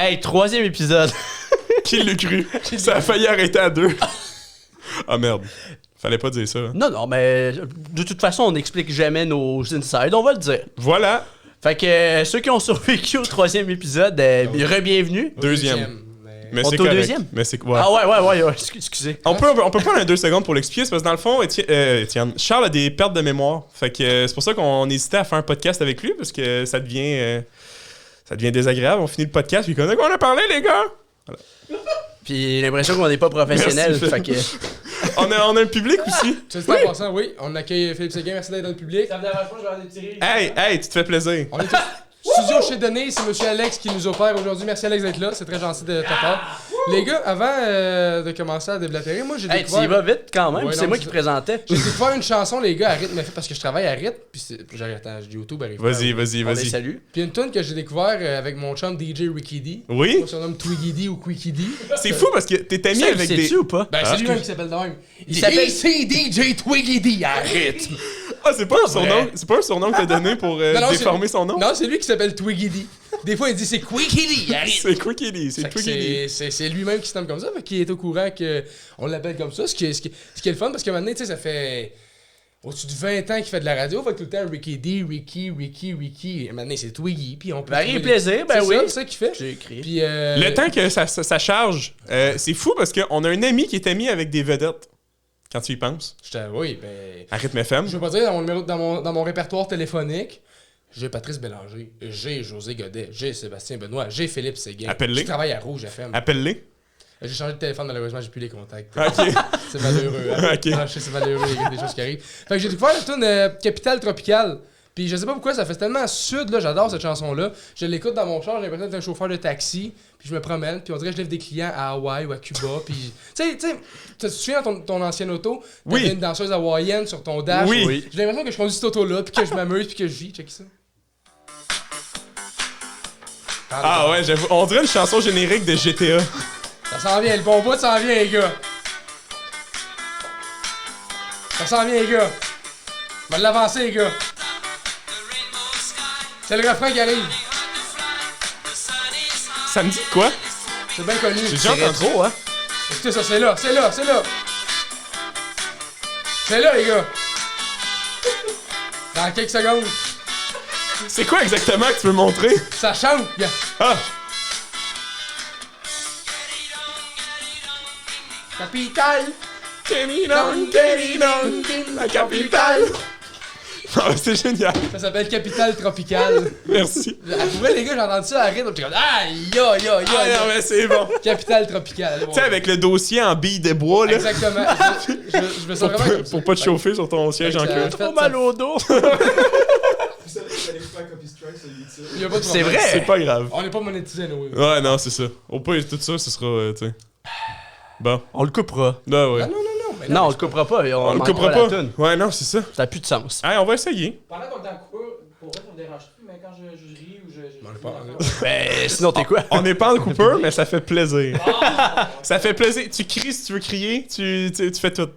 Hey, 3e épisode. Qui l'a cru? Ça a failli arrêter à 2. Ah merde. Fallait pas dire ça. Hein. Non, mais de toute façon, on n'explique jamais nos insides, on va le dire. Voilà. Fait que ceux qui ont survécu au 3e épisode, re-bienvenue. Deuxième. Mais On c'est est au correct. deuxième? Mais c'est ouais. Ah ouais, excusez. On peut prendre un 2 secondes pour l'expliquer, c'est parce que dans le fond, Étienne, Charles a des pertes de mémoire. Fait que c'est pour ça qu'on hésitait à faire un podcast avec lui, parce que ça devient désagréable. On finit le podcast, puis on a parlé, les gars! Voilà. Puis l'impression qu'on n'est pas professionnel. Merci, Fait que. on a un public aussi. Tu sais, en passant, oui, on accueille Philippe Séguin, merci d'être dans le public. Ça me dérange pas, je vais aller tirer. Hey, tu te fais plaisir. On est au studio chez Denis, c'est monsieur Alex qui nous opère aujourd'hui. Merci Alex d'être là, c'est très gentil de ta part. Les gars, avant de commencer à déblatérer, moi j'ai Hey, tu découvert... y vas vite quand même, Ouais, c'est non, moi c'est qui ça. présentais. J'ai découvert une chanson, les gars, à rythme fait parce que je travaille à rythme, puis attends, YouTube arrive. Vas-y. On les salue. Puis une tune que j'ai découvert avec mon chum DJ Ricky D. Oui? On se nomme Twiggy D ou Quickie D. C'est fou parce que t'es ami Ça, avec des... sais-tu ou pas? Ben, c'est lui-même qui s'appelle de même. Il s'appelle- C'est DJ Twiggy D à rythme. Ah, c'est pas un surnom, c'est pas un surnom que t'as donné pour Non, déformer son nom? Non, c'est lui qui s'appelle Twiggy D. Des fois, il dit c'est Quickie D à rythme. C'est Quickie D, c'est Fait que Quickie D. c'est lui-même qui se nomme comme ça, fait qu'il est au courant qu'on l'appelle comme ça, ce qui est le fun, parce que maintenant, tu sais, ça fait au-dessus de 20 ans qu'il fait de la radio, fait que tout le temps, Ricky D, Ricky, et maintenant, c'est Twiggy, puis on peut... Varie et trouver plaisir, ben c'est oui. ça, c'est ça qu'il fait. J'ai écrit. Puis, Le temps que ça charge, c'est fou parce qu'on a un ami qui est ami avec des vedettes. Quand tu y penses. Oui, ben... À Rythme FM. Je veux pas dire, dans mon répertoire téléphonique, j'ai Patrice Bélanger, j'ai José Godet, j'ai Sébastien Benoît, j'ai Philippe Séguin. Appelle-les. Je travaille à Rouge FM. Appelle-les. J'ai changé de téléphone, malheureusement, j'ai plus les contacts. Ok. C'est malheureux. Hein? Ok. Non, je sais, c'est malheureux, il y a des choses qui arrivent. Fait que j'ai découvert la tune Capitale Tropicale. Puis je sais pas pourquoi, ça fait tellement sud, là, j'adore cette chanson-là. Je l'écoute dans mon char, j'ai l'impression d'être un chauffeur de taxi. Puis je me promène, puis on dirait que je lève des clients à Hawaï ou à Cuba. Puis, tu sais, tu te souviens dans ton ancienne auto, t'avais Oui. une danseuse hawaïenne sur ton dash. Oui. J'ai l'impression que je conduis cette auto-là, puis que je m'amuse, puis que je vis. Check ça. Ah ouais, j'avoue. On dirait une chanson générique de GTA. Ça s'en vient, le bon bout s'en vient, les gars. Ça s'en vient, les gars. On va l'avancer, les gars. C'est le refrain qui arrive. Ça me dit quoi? C'est bien connu. J'ai déjà entendu. Rétro, hein? Écoutez ça, c'est là. C'est là. C'est là, les gars. Dans quelques secondes. C'est quoi exactement que tu veux montrer? Ça chante, gars. Ah! Capitale. La capitale! Ah, c'est génial. Ça s'appelle Capitale Tropicale. Merci. Pour vrai, les gars, j'ai entendu ça à rythme. J'étais comme, aïe, yo. Ah non, mais c'est bon. Capitale Tropicale. Allez, bon. Tu sais, avec le dossier en billes de bois, là. Exactement. Je me sens vraiment comme ça. Pour pas te chauffer sur ton siège en Ça- queue. Trop mal au dos. Il y a pas de C'est problème. vrai. C'est pas grave. On n'est pas monétisé, nous. Ouais, non, c'est ça. Au pire, tout ça, ce sera, tu sais. Bon. On le coupera. Là, ouais. Ah non. Mais Non, on le coupera pas. On le manquera coupera la pas. toune. Ouais, non, c'est ça. Ça n'a plus de sens. Allez, on va essayer. Pendant qu'on est en coupure, pour vrai, ça me dérange plus, mais quand je ris ou je Ben, sinon, t'es quoi? On n'est pas en coupeur, mais ça fait plaisir. Ça fait plaisir. Tu cries si tu veux crier, tu fais tout.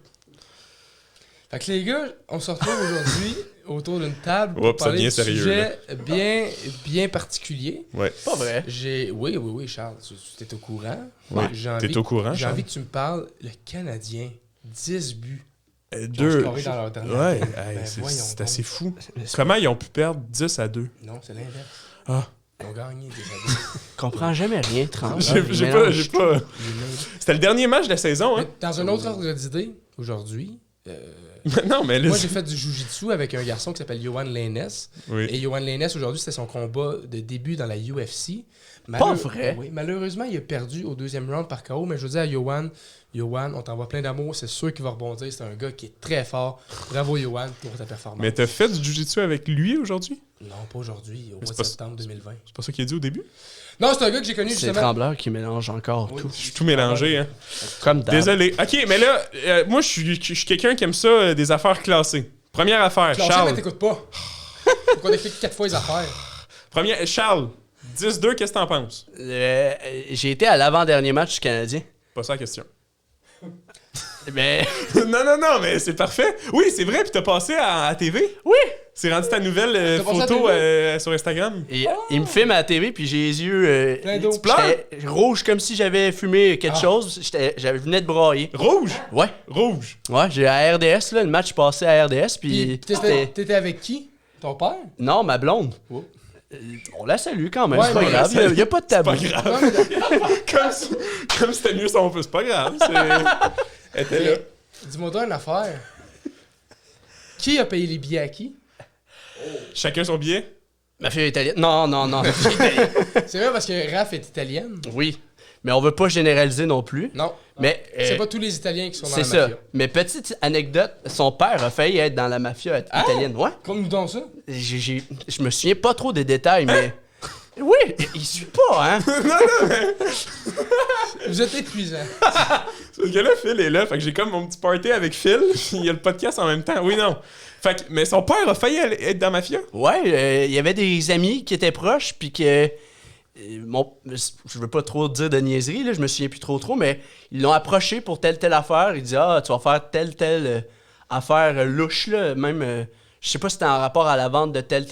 Fait que les gars, on se retrouve aujourd'hui autour d'une table pour Oups, ça parler devient de sérieux, sujet bien particulier. Ouais. Pas vrai. Oui, Charles, tu t'es au courant. Ouais. J'ai T'es envie- au courant, J'ai Charles? envie que tu me parles, le Canadien, 10 buts. Deux. scoré dans leur dernière Ouais, game. hey, Ben, c'est voyons c'est donc. assez fou. Comment ils ont pu perdre 10-2? Non, c'est l'inverse. Ah. Ils ont gagné 10 à 2. Je comprends jamais rien, trans. J'ai pas. C'était le dernier match de la saison, hein? Mais dans un autre ordre d'idée, aujourd'hui, Non, mais là. moi j'ai fait du jujitsu avec un garçon qui s'appelle Johan Lainez. Oui. Et Johan Lainez, aujourd'hui, c'était son combat de début dans la UFC. Pas vrai? Oui, malheureusement, il a perdu au deuxième round par KO, mais je veux dire à Johan, on t'envoie plein d'amour, c'est sûr qu'il va rebondir. C'est un gars qui est très fort. Bravo, Johan, pour ta performance. Mais t'as fait du jujitsu avec lui aujourd'hui? Non, pas aujourd'hui, au mois c'est de pas- septembre 2020. C'est pas ça qu'il a dit au début? Non, c'est un gars que j'ai connu C'est justement. Trembleur qui mélange encore Oui. tout. Je suis tout mélangé, hein? Comme d'hab. Désolé. Ok, mais là, moi, je suis quelqu'un qui aime ça, des affaires classées. Première affaire, Classé, mais Charles. t'écoutes pas. Faut qu'on explique 4 fois les affaires. Charles, 10-2, qu'est-ce que t'en penses? J'ai été à l'avant-dernier match du Canadien. Pas ça la question. Mais Non, mais c'est parfait. Oui, c'est vrai, puis t'as passé à TV. oui! C'est rendu ta nouvelle T'as passé à photo TV? sur Instagram. Et il me filme à la TV, puis j'ai les yeux Plein d'eau. Tu pleures? j'étais rouge comme si j'avais fumé quelque chose. Je venais de brailler. Rouge. Ouais. Rouge. Ouais, j'ai à RDS, là, le match passé à RDS, Puis puis c'était... t'étais avec qui? Ton père? Non, ma blonde. Oh. On la salue quand même, Ouais, c'est pas mais grave. la Il y a pas de tabou. Pas grave. Non, mais Comme c'était mieux son peu. C'est pas grave. Elle était là. dis-moi toi une affaire. Qui a payé les billets à qui? Chacun son billet. Ma fille est italienne. Non. ma fille est italienne. C'est vrai parce que Raph est italienne. Oui, mais on veut pas généraliser non plus. Non. Mais C'est pas tous les Italiens qui sont dans c'est la ça. mafia. Mais petite anecdote, son père a failli être dans la mafia italienne. Ouais. Comme nous donc ça. Je me souviens pas trop des détails, mais... Oui, il suit pas, hein? Vous êtes épuisant. Parce que là, Phil est là. Fait que j'ai comme mon petit party avec Phil. Il y a le podcast en même temps. Oui, non. Fait que, mais son père a failli être dans Mafia. Ouais, il y avait des amis qui étaient proches, puis que... je veux pas trop dire de niaiserie, là, je me souviens plus trop, mais ils l'ont approché pour telle affaire. Il dit tu vas faire telle affaire louche, là. Même, je sais pas si c'était en rapport à la vente de tel.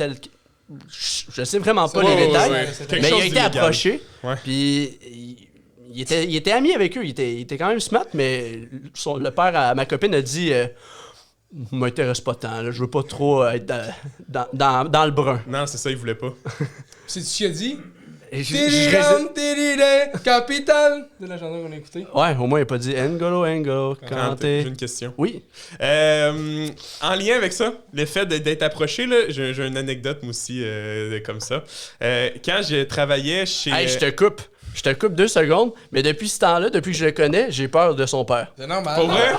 Je sais vraiment pas les détails. Quelque Mais il chose a été d'illégal. approché. Ouais. Puis il était ami avec eux. Il était quand même smart, mais le père à ma copine a dit m'intéresse pas tant, là, je veux pas trop être dans le brun. Non, c'est ça, il voulait pas. C'est-tu ce qu'il a dit? Et Tiriram, tiriré, capital! C'est la chanson qu'on a écoutée. Ouais, au moins il a pas dit N'Golo, Kanté. J'ai une question. Oui. En lien avec ça, le fait d'être approché, là, j'ai une anecdote, moi aussi, comme ça. Quand je travaillais chez... Hey, je te coupe. Je te coupe 2 secondes, mais depuis ce temps-là, depuis que je le connais, j'ai peur de son père. C'est normal. Pour vrai?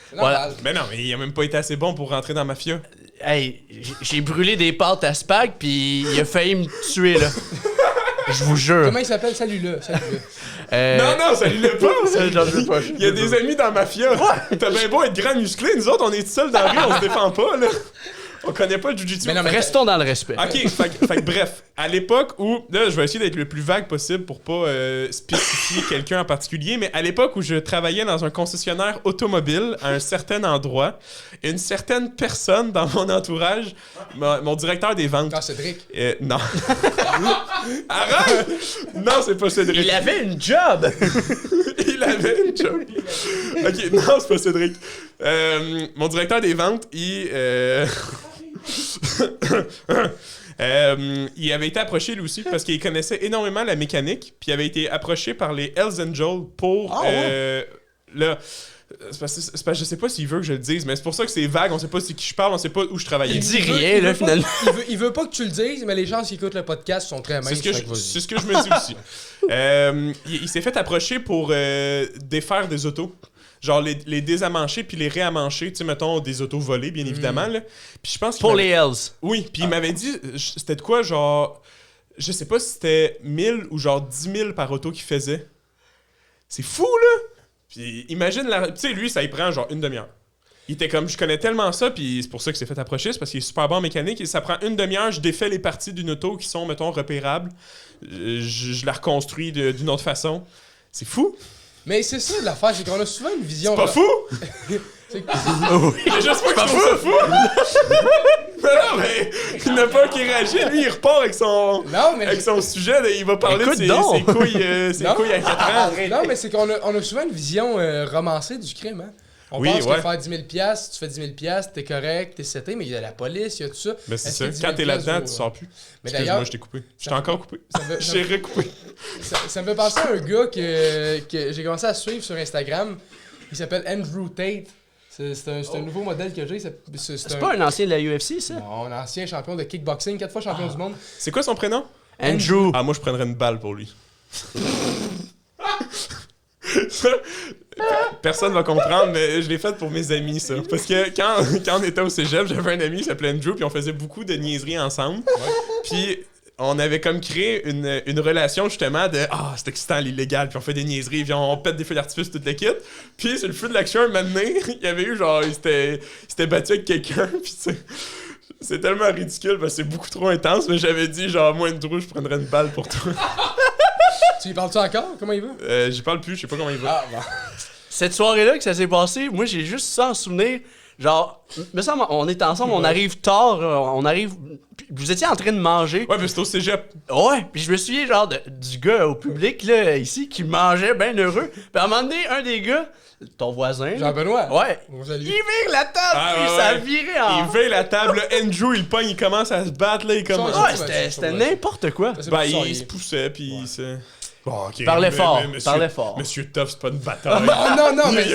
C'est normal. Mais non, mais il a même pas été assez bon pour rentrer dans Mafia. Hey, j'ai brûlé des pâtes à spag, puis il a failli me tuer, là. Je vous jure. Comment il s'appelle? Salut-le. Non, ça lui l'est pas. J'en veux pas. Il y a des amis dans Mafia. T'as bien beau être grand musclé, nous autres, on est tout seuls dans la rue, on se défend pas, là. On connaît pas le jujitsu. Mais non, mais Restons dans le respect. Ok, fait que bref, à l'époque où, là je vais essayer d'être le plus vague possible pour pas spécifier quelqu'un en particulier, mais à l'époque où je travaillais dans un concessionnaire automobile à un certain endroit, une certaine personne dans mon entourage, mon directeur des ventes... Quand Cédric. Non. Arrête! Non, c'est pas Cédric. Il avait une job! Il avait une joke. Ok, non, c'est pas Cédric. Mon directeur des ventes, il avait été approché lui aussi parce qu'il connaissait énormément la mécanique, puis il avait été approché par les Hells Angels pour là. C'est parce que je sais pas s'il veut que je le dise, mais c'est pour ça que c'est vague, on sait pas c'est qui je parle, on sait pas où je travaillais. Il dit rien, là, finalement. Il veut pas que tu le dises, mais les gens qui écoutent le podcast sont très minces. C'est ce que je me dis aussi. Il s'est fait approcher pour défaire des autos. Genre les désamancher puis les réamancher, tu sais, mettons des autos volées, bien évidemment. Là. Puis je pense Pour les Hells. Oui, puis il m'avait dit, c'était de quoi, genre, je sais pas si c'était 1000 ou genre 10 000 par auto qu'il faisait. C'est fou, là! Puis imagine, tu sais, lui, ça y prend genre une demi-heure. Il était comme, je connais tellement ça, puis c'est pour ça qu'il s'est fait approcher, c'est parce qu'il est super bon en mécanique, et ça prend une demi-heure, je défais les parties d'une auto qui sont, mettons, repérables, je la reconstruis d'une autre façon. C'est fou! Mais c'est ça l'affaire, c'est qu'on a souvent une vision. C'est pas fou! C'est- C'est juste pas que je trouve ça fou! Non, mais il n'a pas qui réagit, lui, il repart avec son... Non, mais. Avec son sujet, il va parler Écoute de ses donc. couilles à 4 ans. Non, mais c'est qu'on a souvent une vision romancée du crime, hein. On Oui, pense ouais. que faire 10 000 tu fais 10 000 t'es correct, t'es seté, mais il y a la police, il y a tout ça. Mais c'est Est-ce ça, que 10 quand 000 t'es là-dedans, vaut, tu sors plus. Mais Excuse-moi, d'ailleurs, je t'ai coupé. Je t'ai encore coupé. ça J'ai recoupé. ça me fait penser à un gars que j'ai commencé à suivre sur Instagram. Il s'appelle Andrew Tate. C'est un nouveau modèle que j'ai. C'est pas un ancien de la UFC, ça? Non, un ancien champion de kickboxing, 4 fois champion du monde. C'est quoi son prénom? Andrew. Ah, moi, je prendrais une balle pour lui. Personne va comprendre, mais je l'ai fait pour mes amis, ça. Parce que quand on était au cégep, j'avais un ami qui s'appelait Andrew, puis on faisait beaucoup de niaiseries ensemble. Puis on avait comme créé une relation, justement, de « Ah, c'est excitant, l'illégal », puis on fait des niaiseries, puis on pète des feux d'artifice, toute l'équipe. Puis sur le feu de l'action, un moment donné, il y avait eu, genre, il s'était battu avec quelqu'un, puis tu sais... C'est tellement ridicule parce que c'est beaucoup trop intense, mais j'avais dit, genre, moi, Andrew, je prendrais une balle pour toi. Tu lui parles-tu encore? Comment il va? J'y parle plus, je sais pas comment il va. Ah, bon. cette soirée-là que ça s'est passé, moi, j'ai juste ça en souvenir. Genre, me semble, on est ensemble, on arrive tard, on arrive... Vous étiez en train de manger. Ouais, mais c'était au cégep. Ouais, puis je me souviens, genre, du gars au public, là, ici, qui mangeait bien heureux. Puis à un moment donné, un des gars, ton voisin... là, Jean-Benoît. Ouais. On salue. Il vire la table, Ah, puis ouais, ça a ouais. viré en... Il veille la table, là, Andrew, il pogne, il commence à se battre, là, il commence... Ça, Ouais, Ouais, c'était ouais. n'importe quoi. Ça, c'est Ben, pas il ça, se poussait, puis il se... Bon, ok. Parlait fort, monsieur, parlait fort. Monsieur Tough, c'est pas une bataille. Non, mais... Il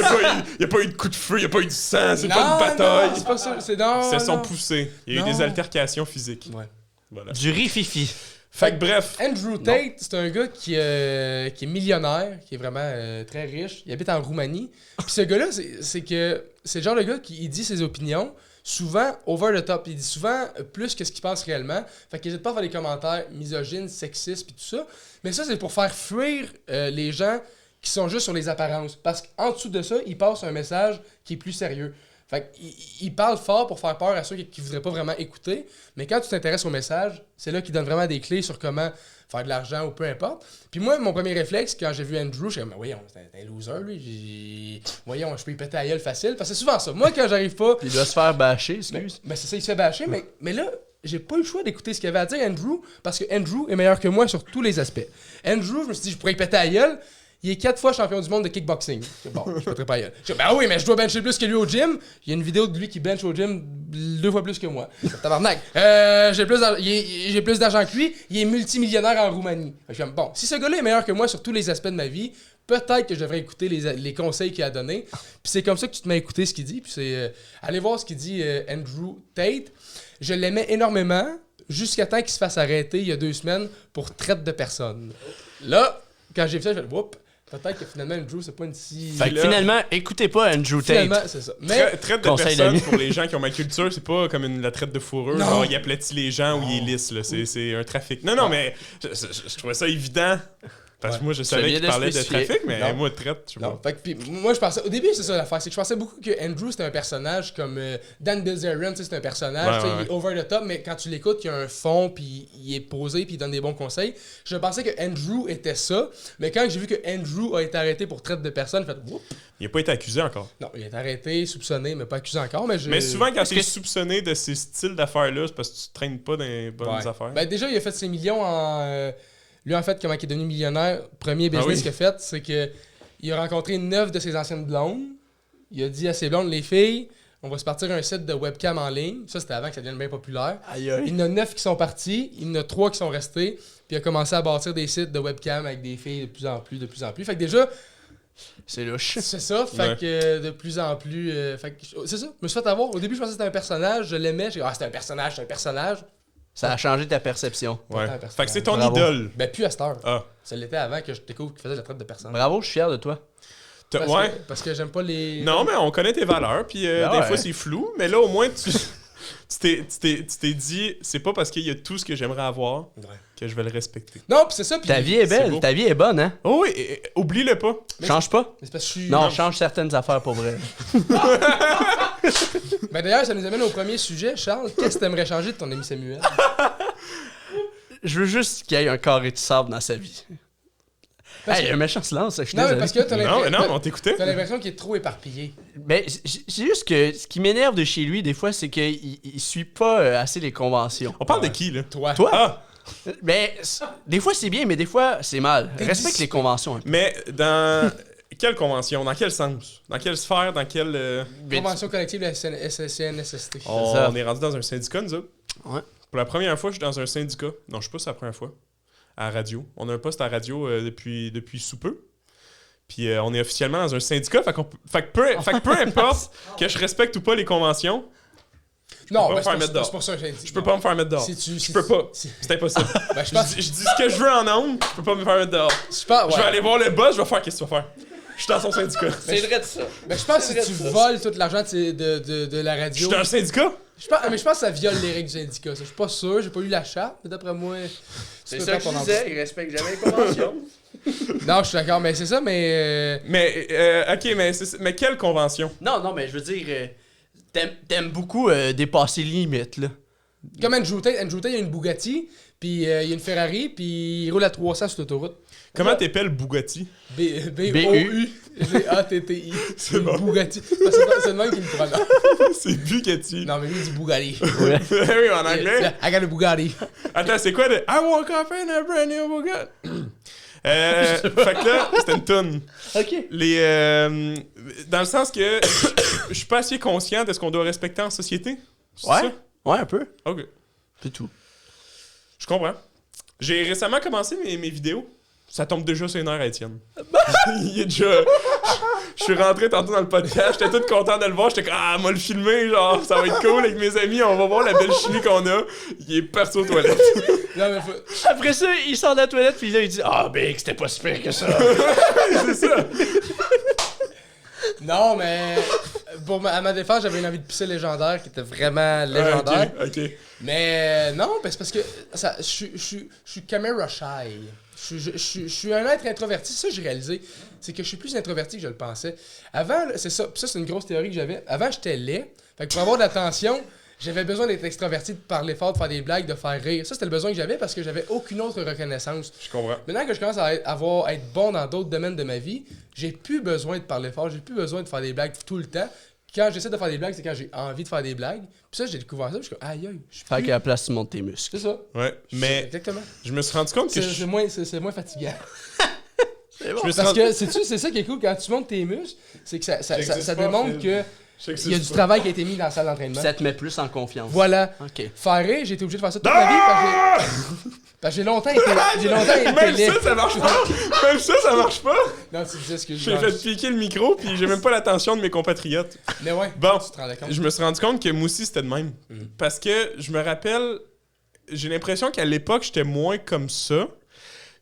y a pas eu de coup de feu, il y a pas eu de sang, c'est Non, pas une bataille. non, c'est pas ça, c'est non. C'est son non. poussé. Il y a eu Non. des altercations physiques. Ouais. Voilà. Du riz-fifi. Fait que bref. Andrew Tate, c'est un gars qui est millionnaire, qui est vraiment très riche. Il habite en Roumanie. Puis ce gars-là, c'est le genre de gars qui il dit ses opinions, souvent over the top. Il dit souvent plus que ce qu'il pense réellement. Fait qu'il n'hésite pas à faire des commentaires misogynes, sexistes, puis tout ça. Mais ça, c'est pour faire fuir les gens qui sont juste sur les apparences. Parce qu'en dessous de ça, il passe un message qui est plus sérieux. Fait qu'il parle fort pour faire peur à ceux qui voudraient pas vraiment écouter. Mais quand tu t'intéresses au message, c'est là qu'il donne vraiment des clés sur comment faire de l'argent ou peu importe. Puis moi, mon premier réflexe, quand j'ai vu Andrew, je suis comme, voyons, c'est un loser, lui. Voyons, je peux y péter à gueule facile. Parce que c'est souvent ça. Moi, quand j'arrive pas... Il doit se faire bâcher, excuse. Ben c'est ça, il se fait bâcher, mais là, j'ai pas eu le choix d'écouter ce qu'il avait à dire, Andrew, parce que Andrew est meilleur que moi sur tous les aspects. Andrew, je me suis dit, je pourrais y péter à gueule. Il est 4 fois champion du monde de kickboxing. Bon, je pèterai pas à gueule. Je dis, ben oui, mais je dois bencher plus que lui au gym. Il y a une vidéo de lui qui bench au gym 2 fois plus que moi. Tabarnak. J'ai plus d'argent que lui. Il est multimillionnaire en Roumanie. Je suis comme, bon, si ce gars-là est meilleur que moi sur tous les aspects de ma vie, peut-être que je devrais écouter les conseils qu'il a donnés. Puis c'est comme ça que tu te mets à écouter ce qu'il dit. Puis c'est allez voir ce qu'il dit Andrew Tate. Je l'aimais énormément jusqu'à temps qu'il se fasse arrêter il y a 2 semaines pour traite de personnes. Là, quand j'ai vu ça, j'ai fait whoop. Peut-être que finalement Andrew c'est pas une si... Fait que finalement, écoutez pas Andrew Tate. Finalement, c'est ça. Mais Traite de Conseil personne d'amis. pour les gens qui ont ma culture, c'est pas comme la traite de fourrure. Non. Genre, il aplatit les gens ou il est lisse, là. C'est un trafic. Non, mais je trouvais ça évident. Parce que moi, je savais viens qu'il de parlait de spécifier. trafic, mais Non. moi, traite, je sais non, pas. fait que, puis moi je pensais au début c'est ça l'affaire, c'est que je pensais beaucoup que Andrew c'était un personnage comme Dan Bilzerian, tu sais, c'est un personnage, Ouais, tu sais, il est over the top, mais quand tu l'écoutes, il y a un fond, puis il est posé, puis il donne des bons conseils. Je pensais que Andrew était ça, mais quand j'ai vu que Andrew a été arrêté pour traite de personnes, j'ai fait whoop. Il a pas été accusé encore. Non, il a été arrêté, soupçonné, mais pas accusé encore, mais Mais souvent, quand Est-ce t'es que- soupçonné de ces styles d'affaires-là, c'est parce que tu traînes pas dans les bonnes Ouais. affaires. Ben déjà, il a fait ses millions en... lui, en fait, comment il est devenu millionnaire, premier business oui. qu'il a fait, c'est que il a rencontré 9 de ses anciennes blondes. Il a dit à ses blondes, les filles, on va se partir un site de webcam en ligne. Ça, c'était avant que ça devienne bien populaire. Aïe aïe. Il y en a 9 qui sont partis, il y en a 3 qui sont restés, puis il a commencé à bâtir des sites de webcam avec des filles de plus en plus. Fait que déjà, C'est louche. c'est ça, fait Ouais. que de plus en plus... fait que, c'est ça, je me suis fait avoir. Au début, je pensais que c'était un personnage, je l'aimais, j'ai dit, ah, c'est un personnage. Ça a changé ta perception. Ouais. Pas tant Fait que c'est ton Bravo. idole. Ben, plus à cette heure. Ah. Ça l'était avant que je découvre qu'il faisait de la traite de personnes. Bravo, je suis fier de toi. Ouais. Parce que j'aime pas les... Non, mais on connaît tes valeurs, puis Ah des ouais. fois c'est flou, mais là au moins tu t'es dit, c'est pas parce qu'il y a tout ce que j'aimerais avoir Ouais. que je vais le respecter. Non, pis c'est ça, pis... Ta vie est c'est belle, beau. ta vie est bonne, hein? Oh oui, oublie-le pas. Mais Change pas. Mais c'est parce que je suis... Non, change certaines affaires pour vrai. Ben d'ailleurs, ça nous amène au premier sujet. Charles, qu'est-ce que t'aimerais changer de ton ami Samuel? Je veux juste qu'il y ait un carré de sable dans sa vie. Parce Hey, que- un méchant silence, je suis Non, mais désolé. parce que t'as Non, mais l'impression... non, on t'écoutait. T'as l'impression qu'il est trop éparpillé. Ben, c'est juste que ce qui m'énerve de chez lui, des fois, c'est qu'il il suit pas assez les conventions. On parle de qui, là? Toi. Toi? Ah! Ben, des fois, c'est bien, mais des fois, c'est mal. T'es Respecte discipline. les conventions. un peu. Mais dans quelle convention? Dans quel sens? Dans quelle sphère? Dans quelle... Convention collective de la SNSST. ça. On est rendu dans un syndicat, nous autres. Ouais. Pour la première fois, je suis dans un syndicat. Non, je sais pas si c'est la première fois. À la radio. On a un poste à la radio depuis sous peu. Puis on est officiellement dans un syndicat. Fait que peu importe que je respecte ou pas les conventions, Non, pas ben me faire mettre c'est dehors. pour ça que j'ai dit. je peux pas me faire mettre dehors. Je peux pas. C'est impossible. Ben, je Je pense... dis ce que je veux en ondes, je peux pas me faire mettre dehors. Je pense... Je vais ouais. aller voir le boss, je vais faire qu'est-ce que tu vas faire. Je suis dans son syndicat. C'est vrai de ça. Ben, je pense que C'est si tu vrai, ça. voles tout l'argent de la Je radio... suis dans un syndicat? Mais je pense que ça viole les règles du syndicat. Ça. Je suis pas sûr, j'ai pas lu la charte, mais d'après moi... C'est tu peux ça que faire je ton disais, il respecte jamais les conventions. Non, je suis d'accord, mais c'est ça, mais... Mais, ok, mais quelle convention? Non, mais je veux dire, t'aimes beaucoup dépasser les limites, là. Comme Andrew Tate, il y a une Bugatti, puis il y a une Ferrari, puis il roule à 300 sur l'autoroute. Comment t'appelles Bugatti? B-O-U-G-A-T-T-I. C'est bon. Bugatti. Parce que c'est le même qui me prononce. C'est Bugatti. Non, mais lui, il dit Bugatti. Ouais. Oui, en anglais. I got a Bugatti. Attends, c'est quoi de I woke up in a brand new Bugatti? Fait que là, c'était une toune. Ok. Dans le sens que je suis pas assez conscient de ce qu'on doit respecter en société. C'est Ouais. ça? Ouais, un peu. Ok. C'est tout. Je comprends. J'ai récemment commencé mes vidéos. Ça tombe déjà sur les nerfs à Étienne. Il est déjà... Je suis rentré tantôt dans le podcast, j'étais tout content de le voir, j'étais comme « Ah, moi le filmer, genre, ça va être cool avec mes amis, on va voir la belle chimie qu'on a. » Il est parti aux toilettes. Non, mais faut... Après ça, il sort de la toilette, puis là, il dit « Ah, ben, c'était pas si pire que ça. » C'est ça. Non, mais à ma défense, j'avais une envie de pisser légendaire qui était vraiment légendaire. Ok. Mais non, c'est parce que je suis camera shy. Je suis un être introverti. Ça, j'ai réalisé. C'est que je suis plus introverti que je le pensais. Avant, c'est ça. Puis ça, c'est une grosse théorie que j'avais. Avant, j'étais laid. Fait que pour avoir de l'attention, j'avais besoin d'être extraverti, de parler fort, de faire des blagues, de faire rire. Ça, c'était le besoin que j'avais parce que j'avais aucune autre reconnaissance. Je comprends. Maintenant que je commence à être bon dans d'autres domaines de ma vie, j'ai plus besoin de parler fort, j'ai plus besoin de faire des blagues tout le temps. Quand j'essaie de faire des blagues, c'est quand j'ai envie de faire des blagues. Puis ça, j'ai découvert ça, puis je suis comme aïe aïe. Fait qu'à la place, tu montes tes muscles. C'est ça. Ouais, mais Exactement. je me suis rendu compte que C'est moins fatigant. C'est bon. Je me suis Parce rendu- que c'est ça qui est cool quand tu montes tes muscles, c'est que ça démontre que Je sais que il y a du travail qui a été mis dans la salle d'entraînement. Ça te met plus en confiance. Voilà. Ok. Faire rire, j'ai été obligé de faire ça toute ma vie parce que j'ai longtemps été Même laid. ça marche pas! Même ça marche pas! Non, tu disais ce que J'ai fait piquer le micro, puis j'ai même pas l'attention de mes compatriotes. Mais ouais, Bon, tu te rendais compte. je me suis rendu compte que moi aussi, c'était de même. Parce que je me rappelle, j'ai l'impression qu'à l'époque, j'étais moins comme ça.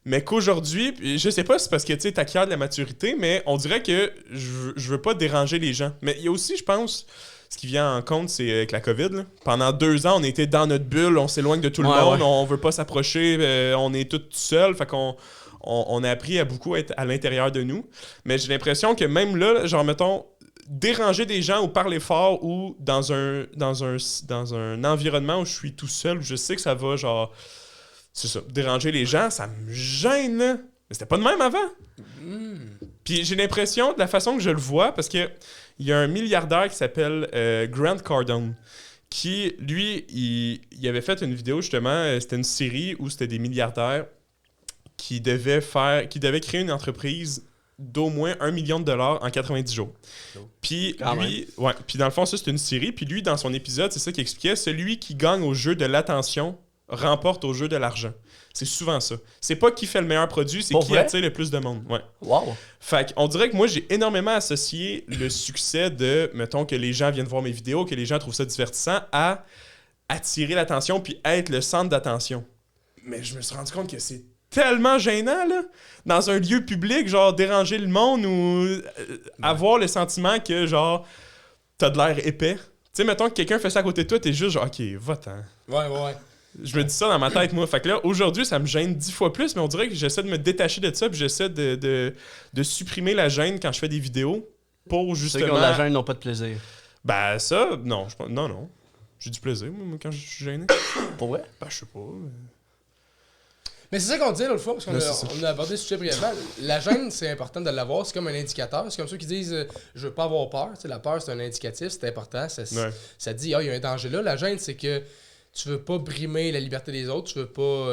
Mais qu'aujourd'hui, puis je sais pas si c'est parce que tu sais, t'acquiers de la maturité, mais on dirait que je veux pas déranger les gens. Mais il y a aussi, je pense, ce qui vient en compte, c'est avec la COVID. Là. Pendant 2 ans, on était dans notre bulle, on s'éloigne de tout le monde, on veut pas s'approcher, on est tous seuls, fait qu'on on a appris à beaucoup être à l'intérieur de nous. Mais j'ai l'impression que même là, genre mettons, déranger des gens ou parler fort ou dans un environnement où je suis tout seul, où je sais que ça va genre... C'est ça, déranger les gens, ça me gêne, là. Mais c'était pas de même avant. Puis j'ai l'impression, de la façon que je le vois, parce que il y a un milliardaire qui s'appelle Grant Cardone, qui, lui, il avait fait une vidéo, justement, c'était une série où c'était des milliardaires qui devaient créer une entreprise d'au moins $1 million en 90 jours. Puis lui, ouais, puis dans le fond, ça, c'est une série. Puis lui, dans son épisode, c'est ça qu'il expliquait, celui qui gagne au jeu de l'attention remporte au jeu de l'argent. C'est souvent ça. C'est pas qui fait le meilleur produit, c'est qui attire le plus de monde. Ouais. Wow. Fait qu'on dirait que moi, j'ai énormément associé le succès de, mettons, que les gens viennent voir mes vidéos, que les gens trouvent ça divertissant, à attirer l'attention puis être le centre d'attention. Mais je me suis rendu compte que c'est tellement gênant, là, dans un lieu public, genre, déranger le monde ou avoir le sentiment que, genre, t'as de l'air épais. Tu sais, mettons que quelqu'un fait ça à côté de toi, t'es juste genre, OK, va-t'en. Ouais. Je me dis ça dans ma tête, moi. Fait que là, aujourd'hui, ça me gêne 10 fois plus, mais on dirait que j'essaie de me détacher de ça, puis j'essaie de supprimer la gêne quand je fais des vidéos pour justement... Ceux qui ont de la gêne n'ont pas de plaisir. Ben, ça, non. Non. J'ai du plaisir, moi, quand je suis gêné. Pour vrai? Ben, je sais pas. Mais c'est ça qu'on disait l'autre fois, parce qu'on Non, c'est ça. on a abordé ce sujet brièvement. La gêne, c'est important de l'avoir, c'est comme un indicateur. C'est comme ceux qui disent je veux pas avoir peur. Tu sais, la peur, c'est un indicatif, c'est important. Ça dit, il y a un danger là. La gêne, c'est que tu veux pas brimer la liberté des autres, tu veux pas